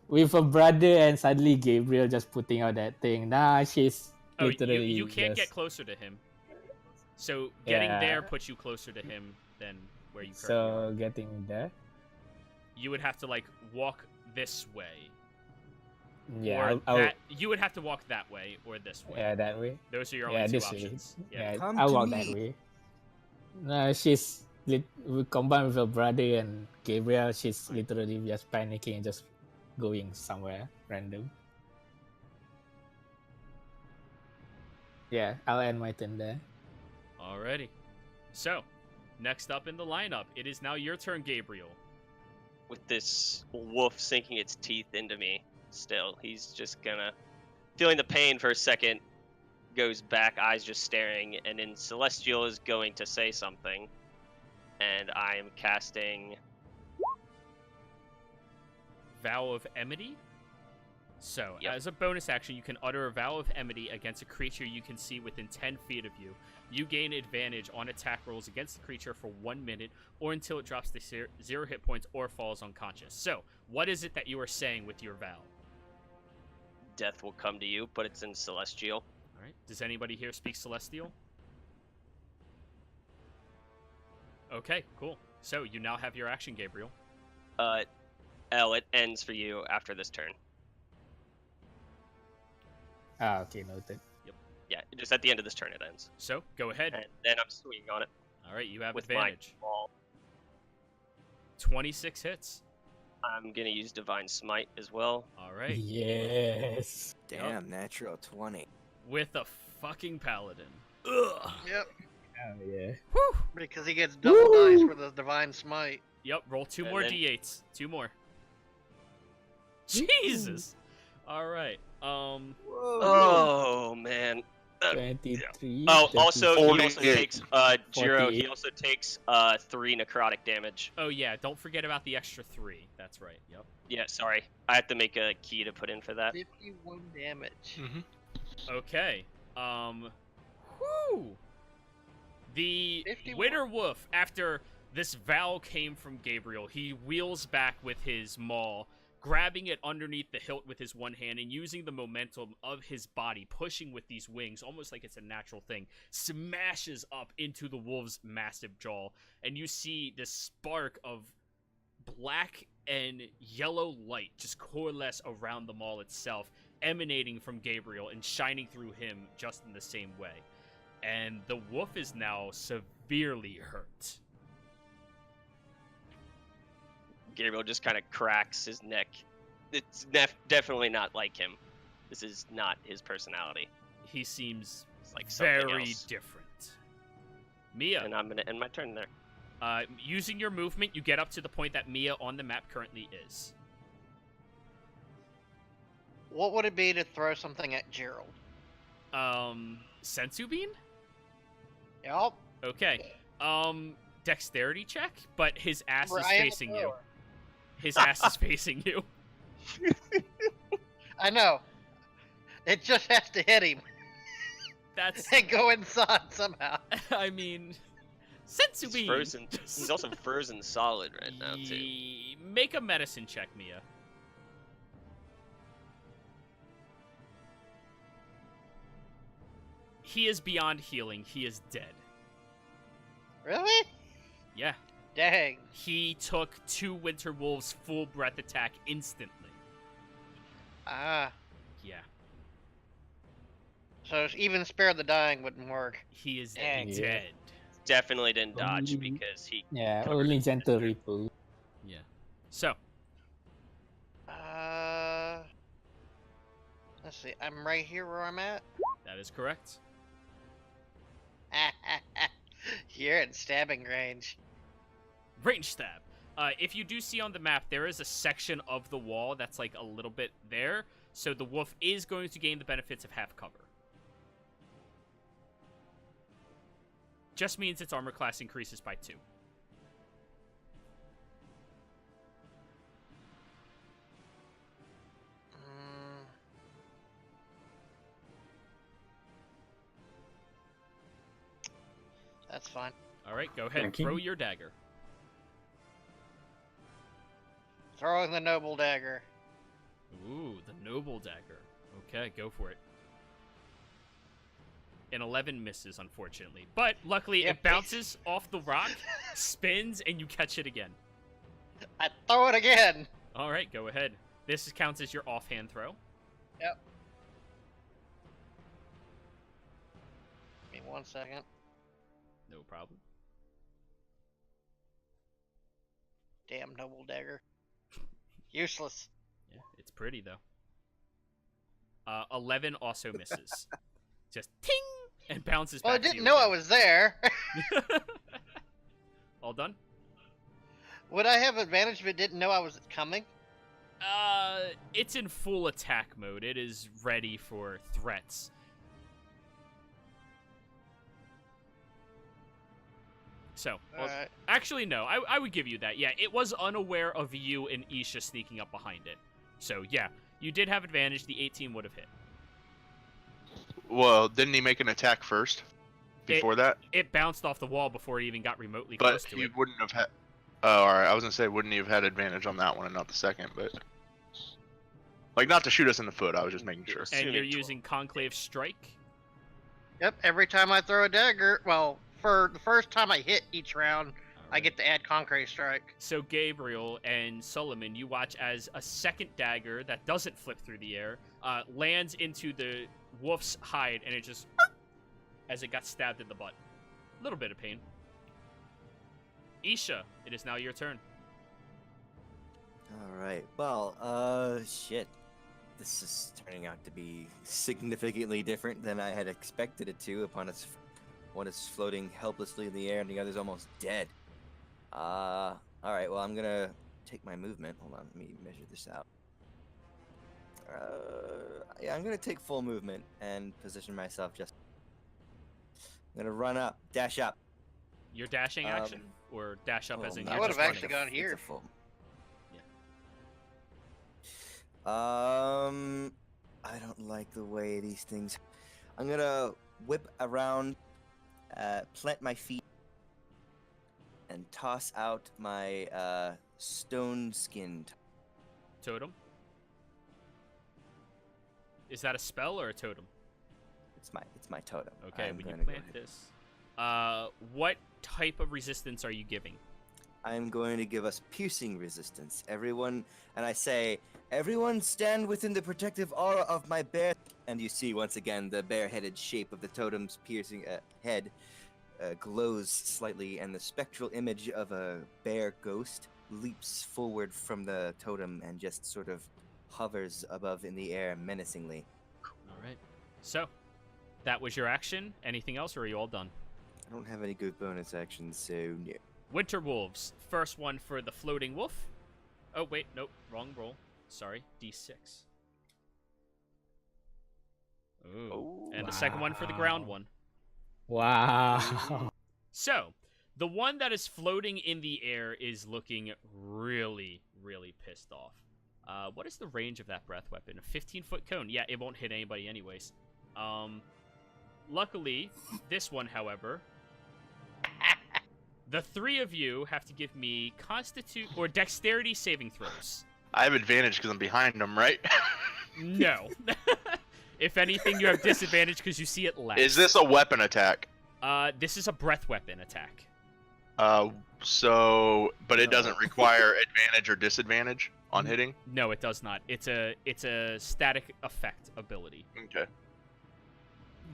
with a brother and suddenly Gabriel just putting out that thing. Nah, she's Oh, literally you can't get just- closer to him. So getting Yeah. there puts you closer to him than where you currently are. So getting there. You would have to like walk this way, Yeah, or I'll, that. You would have to walk that way or this way. yeah, that way. Those are your Yeah, only two this options. way. Yeah. Yeah, Come I'll to walk that me. way. No, we combine with her brother and Gabriel. She's literally just panicking and just going somewhere random. Yeah, I'll end my turn there. Alrighty. So, next up in the lineup, it is now your turn, Gabriel. With this wolf sinking its teeth into me still, he's just gonna, feeling the pain for a second, goes back, eyes just staring, and then Celestial is going to say something. And I am casting Vow of Enmity. So, Yep. as a bonus action, you can utter a vow of enmity against a creature you can see within 10 feet of you. You gain advantage on attack rolls against the creature for 1 minute, or until it drops to 0 hit points or falls unconscious. So, what is it that you are saying with your vow? death will come to you, but it's in Celestial. All right. Does anybody here speak Celestial? Okay, cool. So, you now have your action, Gabriel. Elle, it ends for you after this turn. Ah, okay, noted. Yeah, just at the end of this turn it ends. So, go ahead. And then I'm swinging on it All right, you have with advantage. my ball. 26 hits. I'm gonna use Divine Smite as well. All right. Yes. Damn, natural 20. With a fucking paladin. Ugh. Yep. Oh yeah. Whew. Because he gets double dice Woo! for the divine smite. Yep, roll 2 And more then- d8s. 2 more. Jesus. All right. Oh man. 23. Oh, also he 48. also takes Jiro. He 48. also takes 3 necrotic damage. Oh yeah, don't forget about the extra 3. That's right. Yep. Yeah, sorry, I have to make a key to put in for that. 51 damage. Mm-hmm. Okay. Whew. The 51. Winter Wolf, after this vow came from Gabriel, he wheels back with his maul, grabbing it underneath the hilt with his one hand and using the momentum of his body, pushing with these wings, almost like it's a natural thing, smashes up into the wolf's massive jaw, and you see this spark of black and yellow light just coalesce around the maul itself, emanating from Gabriel and shining through him just in the same way. And the wolf is now severely hurt. Gabriel just kind of cracks his neck. It's definitely not like him. This is not his personality. He seems It's like something very else. different. Mia, And I'm gonna end my turn there. using your movement, you get up to the point that Mia on the map currently is. What would it be to throw something at Gerald? Sensu Bean? Yup. Okay. Dexterity check, but his ass is Right in the facing you. thrower. His ass is facing you. I know. It just has to hit him That's, and go inside somehow. I mean, Sensu He's Bean. frozen. He's also frozen solid right now too. Make a medicine check, Mia. He is beyond healing. He is dead. Really? Yeah. Dang. He took 2 Winter Wolves full breath attack instantly. Ah. Yeah. So even spare the dying wouldn't work. He is Dang. Yeah. dead. Definitely didn't dodge Only- because he. Yeah, covered only his gentle sister. ripple. Yeah. So, Let's see. I'm right here where I'm at. that is correct. You're in stabbing range. Range stab. If you do see on the map, there is a section of the wall that's like a little bit there, so the wolf is going to gain the benefits of half cover. Just means its armor class increases by 2. Mm. That's fine. All right, go ahead. Thank you. Throw your dagger. Throwing the noble dagger. Ooh, the noble dagger. Okay, go for it. An 11 misses, unfortunately. But luckily, Yeah, it bounces off the rock, spins, and you catch it again. I throw it again. All right, go ahead. This counts as your offhand throw. Yep. Give me 1 second. No problem. Damn noble dagger. Useless. Yeah, it's pretty, though. 11 also misses. Just ting! And bounces Well, I back to didn't you know I again. was there. All done? Would I have advantage if it didn't know I was coming? It's in full attack mode. It is ready for threats. So, well, Alright. actually, no. I would give you that. Yeah, it was unaware of you and Isha sneaking up behind it. So, yeah, you did have advantage. The 18 would have hit. Well, didn't he make an attack first? Before that? It bounced off the wall before it even got remotely But close to he it. wouldn't have had. Oh, alright. I was gonna say, wouldn't he have had advantage on that one and not the second? But like, not to shoot us in the foot. I was just making sure. And Assuming you're 12. using Conclave Strike. Yep, every time I throw a dagger, well, for the first time I hit each round, I Alright. get to add Concrete Strike. So Gabriel and Solomon, you watch as a second dagger that doesn't flip through the air lands into the wolf's hide, and it just as it got stabbed in the butt. A little bit of pain. Isha, it is now your turn. All right. Well, shit. This is turning out to be significantly different than I had expected it to. Upon its, one is floating helplessly in the air, and the other's almost dead. All right. Well, I'm gonna take my movement. Hold on. Let me measure this out. Yeah, I'm gonna take full movement and position myself just. I'm gonna run up, dash up. Your dashing action, or dash up as in no, I you're would just have running? actually gone It's here. a full. Yeah. I don't like the way these things. I'm gonna whip around, plant my feet, and toss out my stone skinned. Totem. Is that a spell or a totem? It's my totem. Okay, I'm when you gonna go plant ahead. this, what type of resistance are you giving? I'm going to give us piercing resistance. Everyone, and I say, everyone stand within the protective aura of my bear. And you see once again the bare-headed shape of the totem's piercing head glows slightly, and the spectral image of a bear ghost leaps forward from the totem and just sort of hovers above in the air menacingly. All right. So, that was your action. Anything else, or are you all done? I don't have any good bonus actions, so no. Winter Wolves. First one for the floating wolf. Oh, wait. Nope. Wrong roll. Sorry. D6. Ooh. Oh, And the second one for the ground Wow. one. Wow. So, the one that is floating in the air is looking really, really pissed off. What is the range of that breath weapon? A 15-foot cone. Yeah, it won't hit anybody anyways. Luckily, this one, however, the three of you have to give me constitute or dexterity saving throws. I have advantage because I'm behind him, right? No. If anything, you have disadvantage because you see it last. Is this a weapon attack? This is a breath weapon attack. But it doesn't require advantage or disadvantage on hitting. No, it does not. It's a static effect ability. Okay.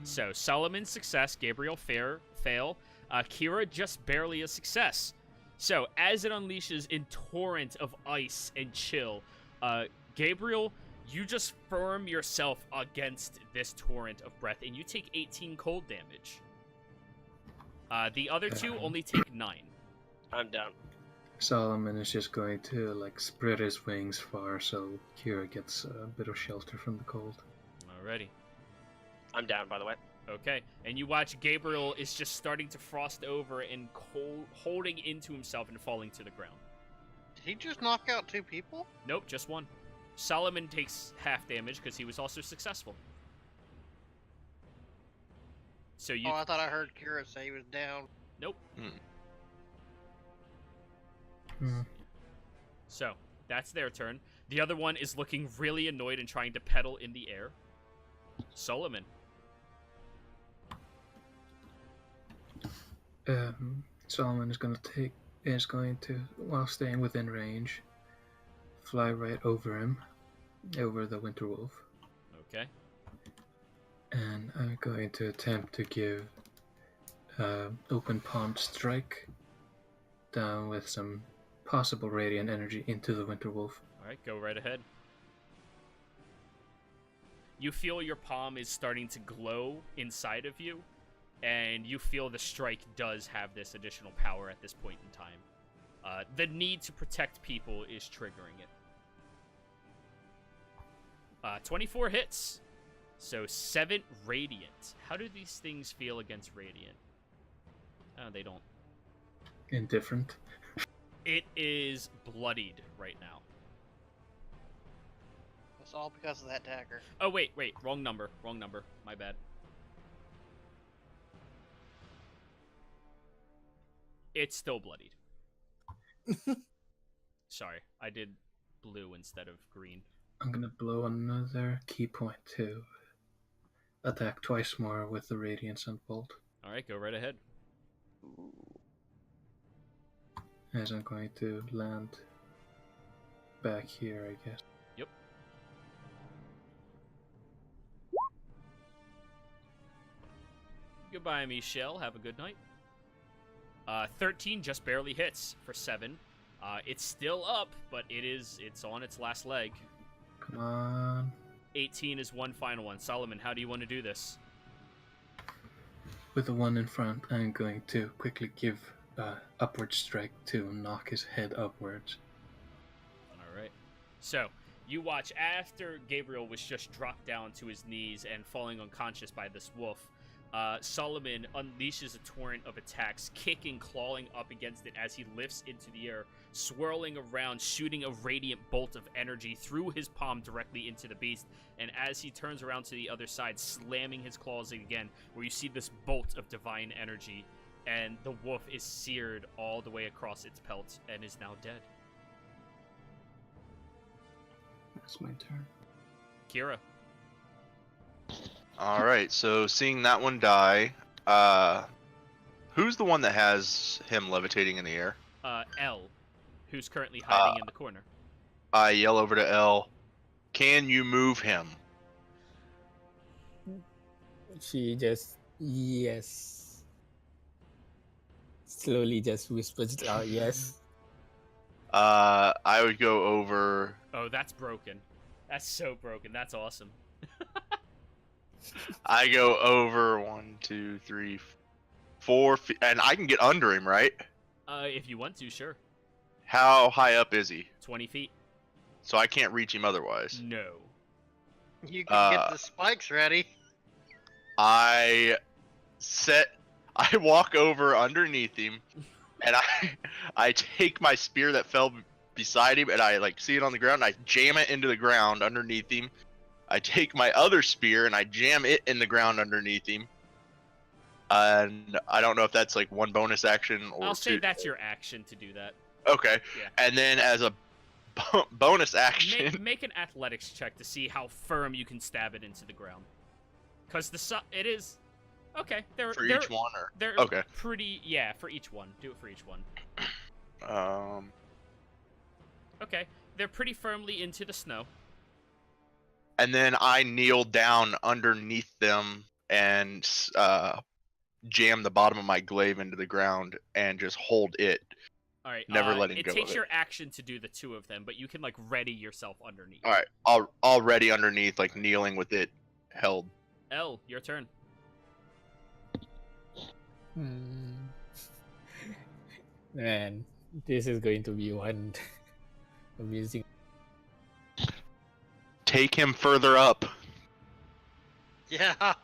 So Solomon's success, Gabriel fail, Kira just barely a success. So as it unleashes in torrent of ice and chill, Gabriel, you just firm yourself against this torrent of breath, and you take 18 cold damage. The other two only take 9. I'm down. Solomon is just going to like spread his wings far so Kira gets a bit of shelter from the cold. Alrighty. I'm down, by the way. Okay, and you watch Gabriel is just starting to frost over and holding into himself and falling to the ground. Did he just knock out 2 people? Nope, just 1. Solomon takes half damage because he was also successful. So you... Oh, I thought I heard Kira say he was down. Nope. Hmm. So, that's their turn. The other one is looking really annoyed and trying to pedal in the air. Solomon. Solomon is going to, while staying within range, fly right over him, over the Winter Wolf. Okay. And I'm going to attempt to give open palm strike down with some possible radiant energy into the Winter Wolf. Alright, go right ahead. You feel your palm is starting to glow inside of you, and you feel the strike does have this additional power at this point in time. The need to protect people is triggering it. 24 hits. So 7 radiant. How do these things feel against radiant? Oh, they don't. Indifferent. It is bloodied right now. It's all because of that dagger. Oh, wait. Wrong number. My bad. It's still bloodied. Sorry, I did blue instead of green. I'm going to blow another key point to attack twice more with the Radiance and Bolt. Alright, go right ahead. As I'm going to land back here, I guess. Yep. Goodbye, Michelle. Have a good night. 13 just barely hits for 7. It's still up, but it's on its last leg. Come on. 18 is one final one. Solomon, how do you want to do this? With the one in front, I'm going to quickly give upward strike to knock his head upwards. Alright. So, you watch after Gabriel was just dropped down to his knees and falling unconscious by this wolf. Solomon unleashes a torrent of attacks, kicking, clawing up against it as he lifts into the air, swirling around, shooting a radiant bolt of energy through his palm directly into the beast, and as he turns around to the other side, slamming his claws again, where you see this bolt of divine energy, and the wolf is seared all the way across its pelt and is now dead. That's my turn. Kira. Alright, so seeing that one die, who's the one that has him levitating in the air? L, who's currently hiding in the corner. I yell over to L, can you move him? She just, yes. Slowly just whispers it out, yes. I would go over. Oh, that's broken. That's so broken. That's awesome. I go over 1, 2, 3, 4 feet, and I can get under him, right? If you want to, sure. How high up is he? 20 feet. So I can't reach him otherwise. No. You can get the spikes ready. I walk over underneath him, and I take my spear that fell beside him, and I like see it on the ground, and I jam it into the ground underneath him. I take my other spear and I jam it in the ground underneath him. And I don't know if that's like one bonus action or I'll say two. that's your action to do that. Okay. Yeah. And then as a bonus action, Make an athletics check to see how firm you can stab it into the ground. Because it is... Okay. for each one, or They're okay. pretty... Yeah, for each one. Do it for each one. Okay. They're pretty firmly into the snow. And then I kneel down underneath them and jam the bottom of my glaive into the ground and just hold it, All right. never letting it go takes of it. your action to do the two of them, but you can like ready yourself underneath. All right, already underneath, like kneeling with it held. L, your turn. Hmm. Man, this is going to be one amusing. Take him further up. Yeah.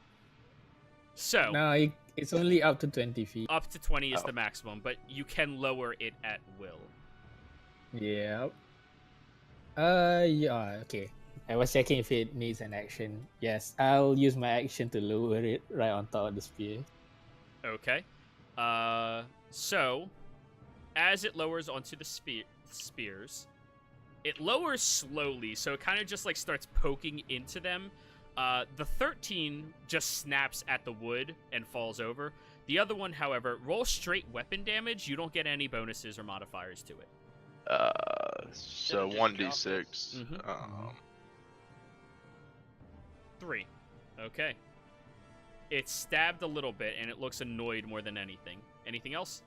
So No, it's only up to 20 feet. up to 20 is Oh. the maximum, but you can lower it at will. Yeah. Yeah, okay. I was checking if it needs an action. Yes, I'll use my action to lower it right on top of the spear. Okay. So as it lowers onto the spears, it lowers slowly, so it kind of just like starts poking into them. The 13 just snaps at the wood and falls over. The other one, however, roll straight weapon damage. You don't get any bonuses or modifiers to it. So just 1d6. Mhm. 3. Okay. It's stabbed a little bit, and it looks annoyed more than anything. Anything else?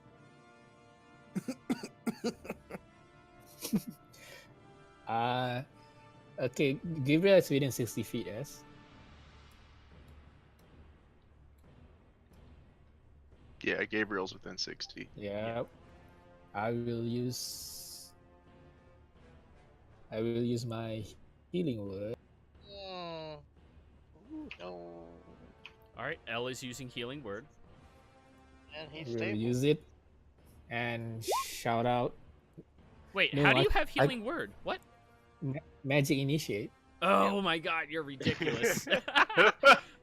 Okay, Gabriel is within 60 feet, yes? Yeah, Gabriel's within 60. Yeah. I will use my healing word. Mm. Ooh, no. All right, L is using healing word. And I he's will stable. use it and shout out Wait, No, how do I- you have I- healing word? What? magic initiate. Oh my god, you're ridiculous.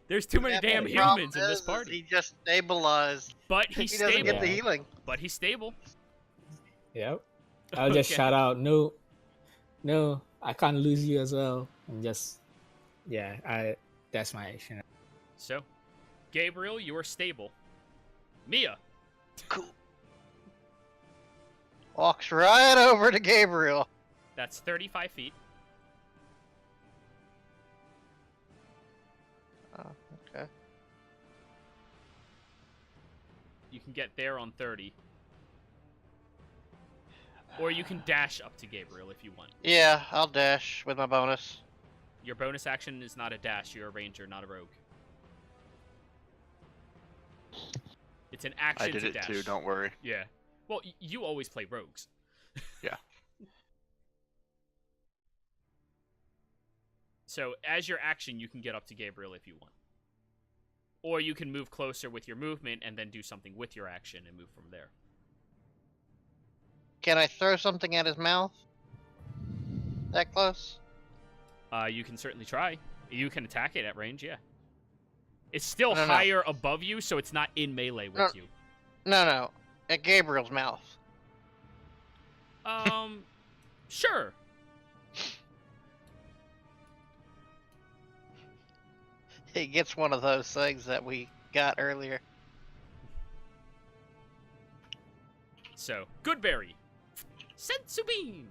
There's too many Yeah, but damn the problem humans in this is party. He just stabilized. But He he's doesn't stable. get the Yeah. healing. But he's stable. Yep. I'll just Okay. shout out, no, I can't lose you as well. And just, yeah, that's my action. So, Gabriel, you are stable. Mia, Walks right over to Gabriel. that's 35 feet. Oh, okay. You can get there on 30. Or you can dash up to Gabriel if you want. Yeah, I'll dash with my bonus. Your bonus action is not a dash. You're a ranger, not a rogue. It's an action I did to it dash. too, don't worry. Yeah. Well, you always play rogues. Yeah. So, as your action, you can get up to Gabriel if you want. Or you can move closer with your movement and then do something with your action and move from there. Can I throw something at his mouth? That close? You can certainly try. You can attack it at range, yeah. It's still No. higher above you, so it's not in melee with No. you. No. At Gabriel's mouth. Sure. He gets one of those things that we got earlier. So, Goodberry. Sensubin.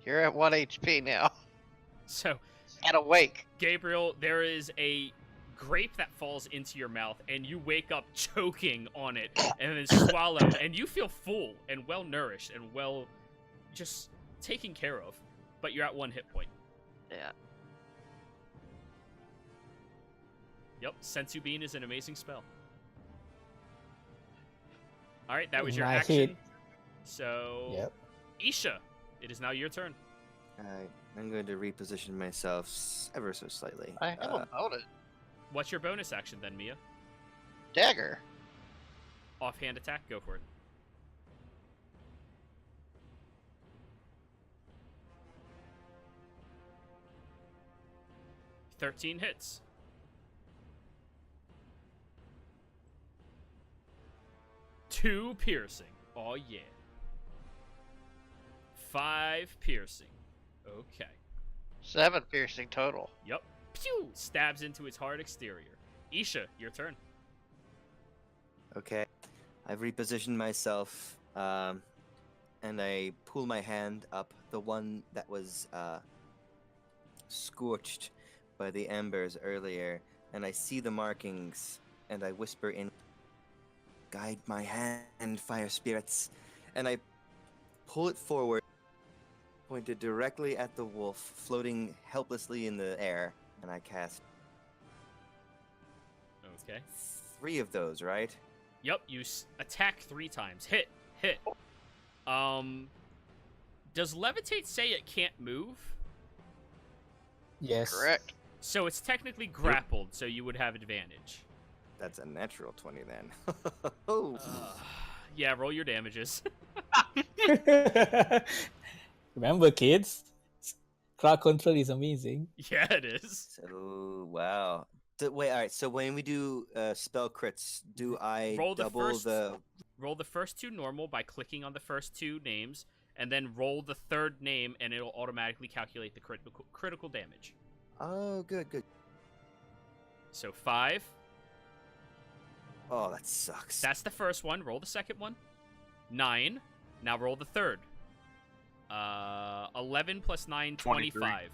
You're at 1 HP now. So, And awake. Gabriel, there is a grape that falls into your mouth, and you wake up choking on it, and then swallow, and you feel full and well nourished and well just taken care of. But you're at 1 hit point. Yeah. Yep, Sensu Bean is an amazing spell. Alright, that was your My action. hit. So, Yep. Isha, it is now your turn. I'm going to reposition myself ever so slightly. I have a bonus. What's your bonus action then, Mia? Dagger. Offhand attack, go for it. $13 hits. Two piercing. Oh yeah. 5 piercing. Okay. 7 piercing total. Yep. Pew! Stabs into its hard exterior. Isha, your turn. Okay, I've repositioned myself, and I pull my hand up, the one that was scorched by the embers earlier, and I see the markings, and I whisper in, "Guide my hand, fire spirits," and I pull it forward, pointed directly at the wolf, floating helplessly in the air, and I cast Okay. 3 of those, right? Yep, you attack 3 times. Hit. Does levitate say it can't move? Yes. Correct. So it's technically grappled, so you would have advantage. That's a natural 20 then. Oh. Yeah, roll your damages. Remember, kids, crowd control is amazing. Yeah, it is. So, wow. Wait, all right. So when we do spell crits, do I Roll the double first- the? Roll the first 2 normal by clicking on the first 2 names, and then roll the 3rd name, and it'll automatically calculate the critical damage. Oh, good. So 5. Oh, that sucks. That's the first one. Roll the second one. 9. Now roll the 3rd. 11 plus 9, 25.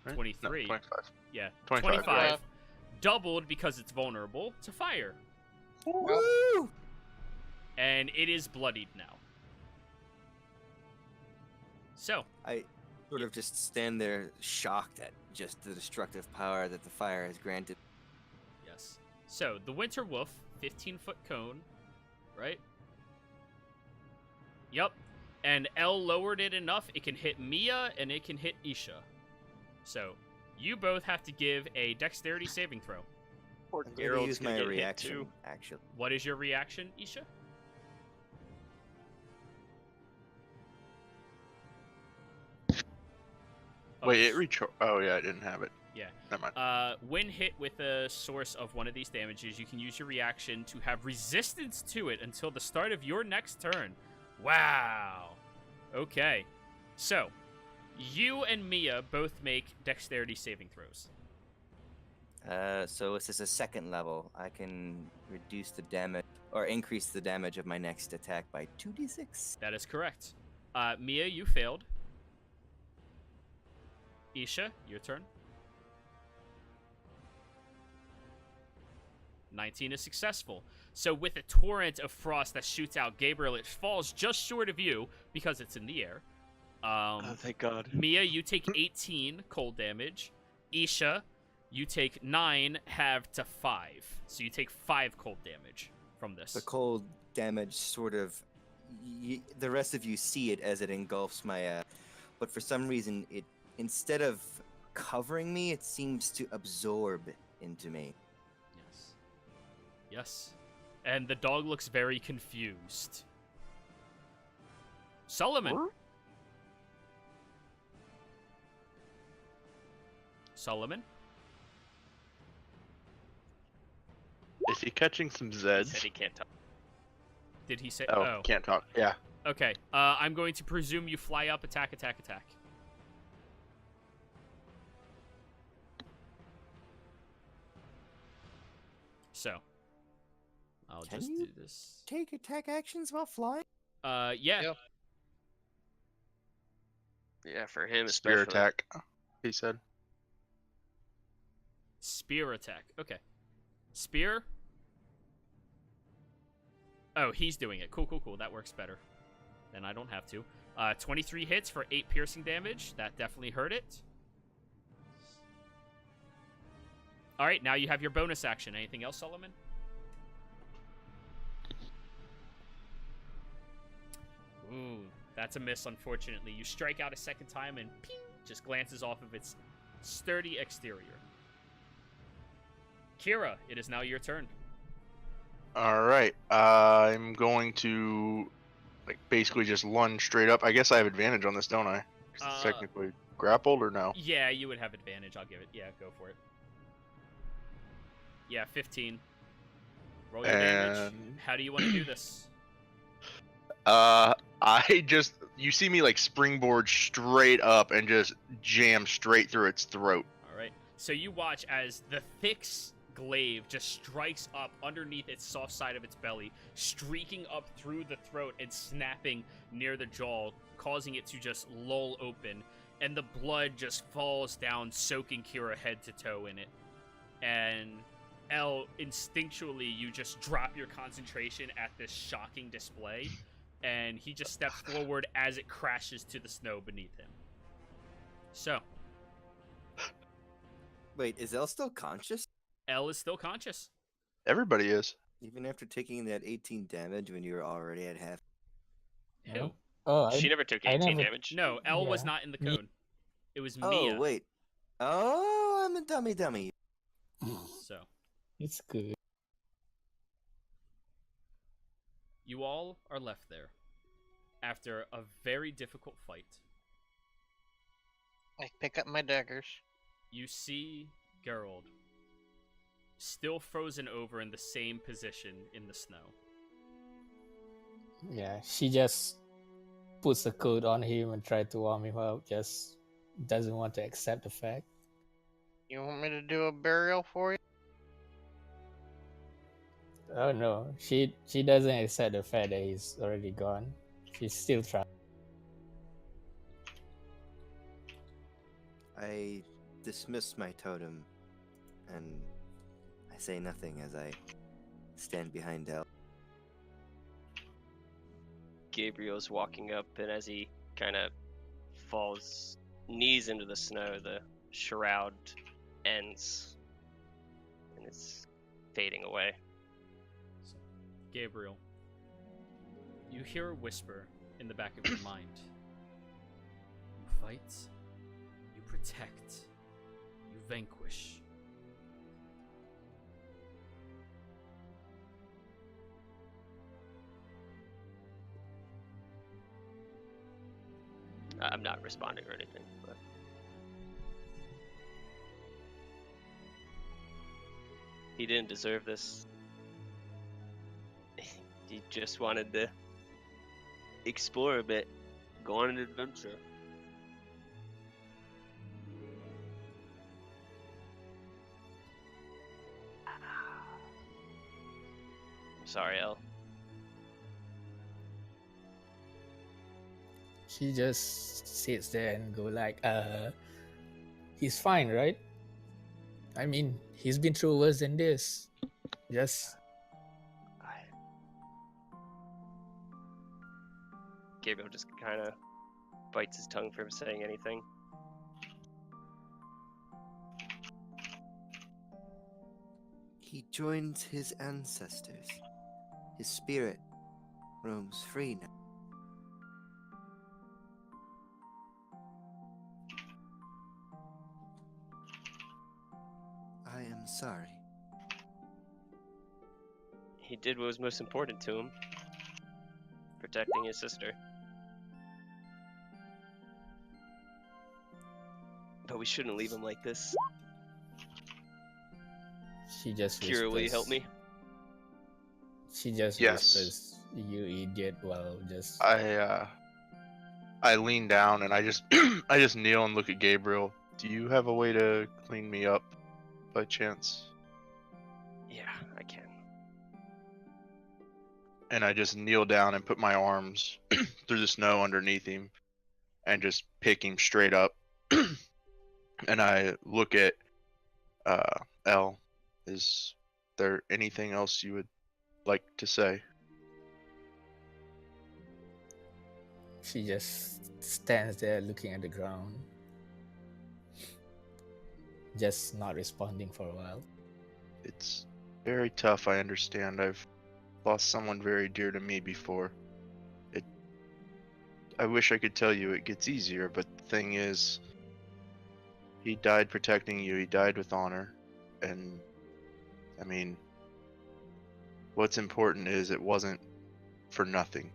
Right? 23. No, 25. Yeah, 25. 25. Yeah. Doubled because it's vulnerable to fire. Woo! And it is bloodied now. So, I sort of just stand there shocked at just the destructive power that the fire has granted. yes. So, the Winter Wolf, 15-foot cone, right? Yep. And L lowered it enough, it can hit Mia and it can hit Isha. So, you both have to give a dexterity saving throw. Poor I'm going to Gerald's use gonna my get hit reaction, too. actually. What is your reaction, Isha? Oh, Wait, it Oh yeah, I didn't have it. Yeah. Never mind. When hit with the source of one of these damages, you can use your reaction to have resistance to it until the start of your next turn. Wow. Okay. So, you and Mia both make dexterity saving throws. So this is a second level. I can reduce the damage or increase the damage of my next attack by 2d6. That is correct. Mia, you failed. Isha, your turn. 19 is successful. So with a torrent of frost that shoots out Gabriel, it falls just short of you because it's in the air. Oh, thank God. Mia, you take 18 cold damage. Isha, you take 9 halved to 5. So you take 5 cold damage from this. The cold damage sort of... the rest of you see it as it engulfs my... but for some reason, it instead of covering me, it seems to absorb into me. Yes. Yes. And the dog looks very confused. Solomon. Huh? Solomon? Is he catching some He said Zeds? he can't talk. Did he say? Oh, can't talk. Yeah. Okay. I'm going to presume you fly up, attack. So, I'll Can just you do this. Take attack actions while flying? Yeah. Yep. Yeah, for him Spear especially. attack, he said. Spear attack. Okay. Spear. Oh, he's doing it. Cool. That works better. Then I don't have to. 23 hits for 8 piercing damage. That definitely hurt it. All right, now you have your bonus action. Anything else, Solomon? Ooh, that's a miss, unfortunately. You strike out a second time and ping, just glances off of its sturdy exterior. Kira, it is now your turn. All right. I'm going to, basically just lunge straight up. I guess I have advantage on this, don't I? 'Cause it's technically grappled or no? Yeah, you would have advantage. I'll give it. Yeah, go for it. Yeah, 15. Roll your damage. And- How do you want to do this? You see me springboard straight up and just jam straight through its throat. All right. So you watch as the thick glaive just strikes up underneath its soft side of its belly, streaking up through the throat and snapping near the jaw, causing it to just lull open. and the blood just falls down, soaking Kira head to toe in it. And El, instinctually, you just drop your concentration at this shocking display, and he just steps forward as it crashes to the snow beneath him. So, Wait, is Elle still conscious? El is still conscious. Everybody is. Even after taking that 18 damage when you were already at half? Who? Oh, She never took I 18 never- damage. No, El was Yeah. not in the Me- cone. It was Oh, Mia. wait. Oh, I'm a dummy. So, It's good. you all are left there after a very difficult fight. I pick up my daggers. You see Geralt still frozen over in the same position in the snow. Yeah, she just puts a coat on him and try to warm him up. Just doesn't want to accept the fact. You want me to do a burial for you? Oh no, she doesn't accept the fact that he's already gone. She's still trying. I dismiss my totem, and I say nothing as I stand behind Elle. Gabriel's walking up, and as he kind of falls knees into the snow, the shroud ends, and it's fading away. So, Gabriel, you hear a whisper in the back of your mind. You fight, you protect, you vanquish. I'm not responding or anything, but he didn't deserve this. He just wanted to explore a bit, go on an adventure. I'm sorry, El. She just sits there and go like, he's fine, right? I mean, he's been through worse than this. Just Gabriel just kind of bites his tongue from saying anything. He joins his ancestors. His spirit roams free now. I am sorry. He did what was most important to him, protecting his sister. But we shouldn't leave him like this. she just Kira, will you help whispers- me? She just Yes. whispers, "You idiot!" While just I lean down and I just I just kneel and look at Gabriel. Do you have a way to clean me up by chance? Yeah, I can. And I just kneel down and put my arms through the snow underneath him and just pick him straight up. And I look at Elle. Is there anything else you would like to say? she just stands there looking at the ground, just not responding for a while. It's very tough, I understand. I've lost someone very dear to me before. I wish I could tell you it gets easier, but the thing is, he died protecting you, he died with honor, and I mean, what's important is it wasn't for nothing.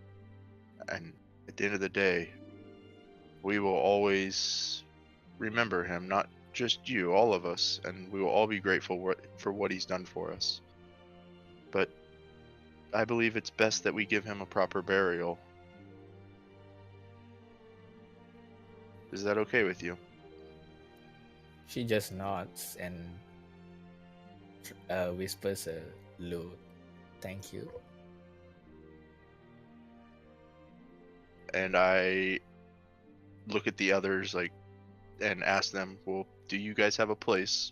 And at the end of the day, we will always remember him, not just you, all of us, and we will all be grateful for what he's done for us. But I believe it's best that we give him a proper burial. Is that okay with you? She just nods and whispers a low "thank you." And I look at the others like, and ask them, well, do you guys have a place?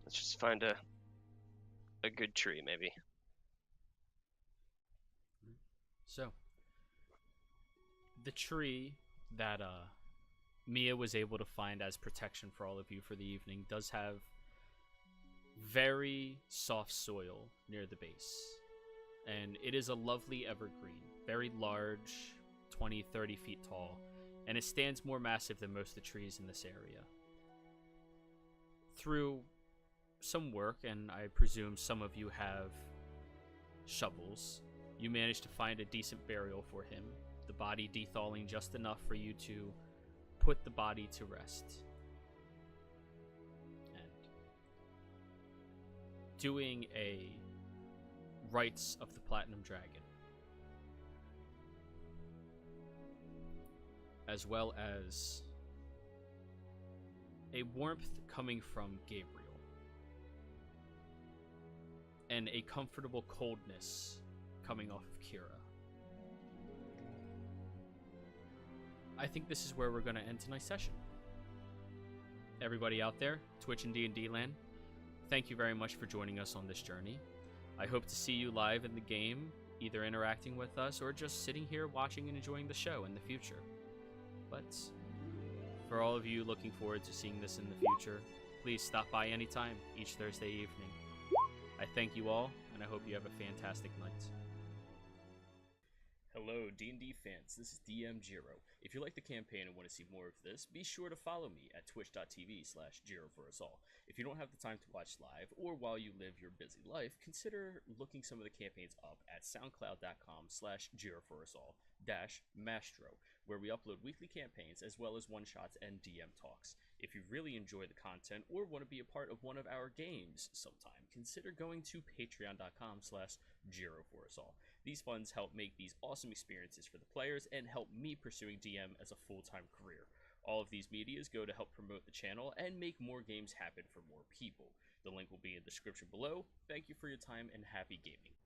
Let's just find a good tree, maybe. So, the tree that Mia was able to find as protection for all of you for the evening does have very soft soil near the base. And it is a lovely evergreen, very large, 20, 30 feet tall, and it stands more massive than most of the trees in this area. Through some work, and I presume some of you have shovels, you managed to find a decent burial for him, the body dethalling just enough for you to put the body to rest. And doing a rites of the Platinum Dragon, as well as a warmth coming from Gabriel, and a comfortable coldness coming off of Kira. I think this is where we're going to end tonight's session. Everybody out there, Twitch and D&D land, thank you very much for joining us on this journey. I hope to see you live in the game, either interacting with us or just sitting here watching and enjoying the show in the future. But for all of you looking forward to seeing this in the future, please stop by anytime each Thursday evening. I thank you all, and I hope you have a fantastic night. Hello, D&D fans. This is DM Jiro. If you like the campaign and want to see more of this, be sure to follow me at twitch.tv/Jiro for us all. If you don't have the time to watch live, or while you live your busy life, consider looking some of the campaigns up at soundcloud.com/Jiro for us all -Mastro, where we upload weekly campaigns as well as one-shots and DM talks. If you really enjoy the content or want to be a part of one of our games sometime, consider going to patreon.com/Jiro for us all. These funds help make these awesome experiences for the players and help me pursuing DM as a full-time career. All of these medias go to help promote the channel and make more games happen for more people. The link will be in the description below. Thank you for your time and happy gaming.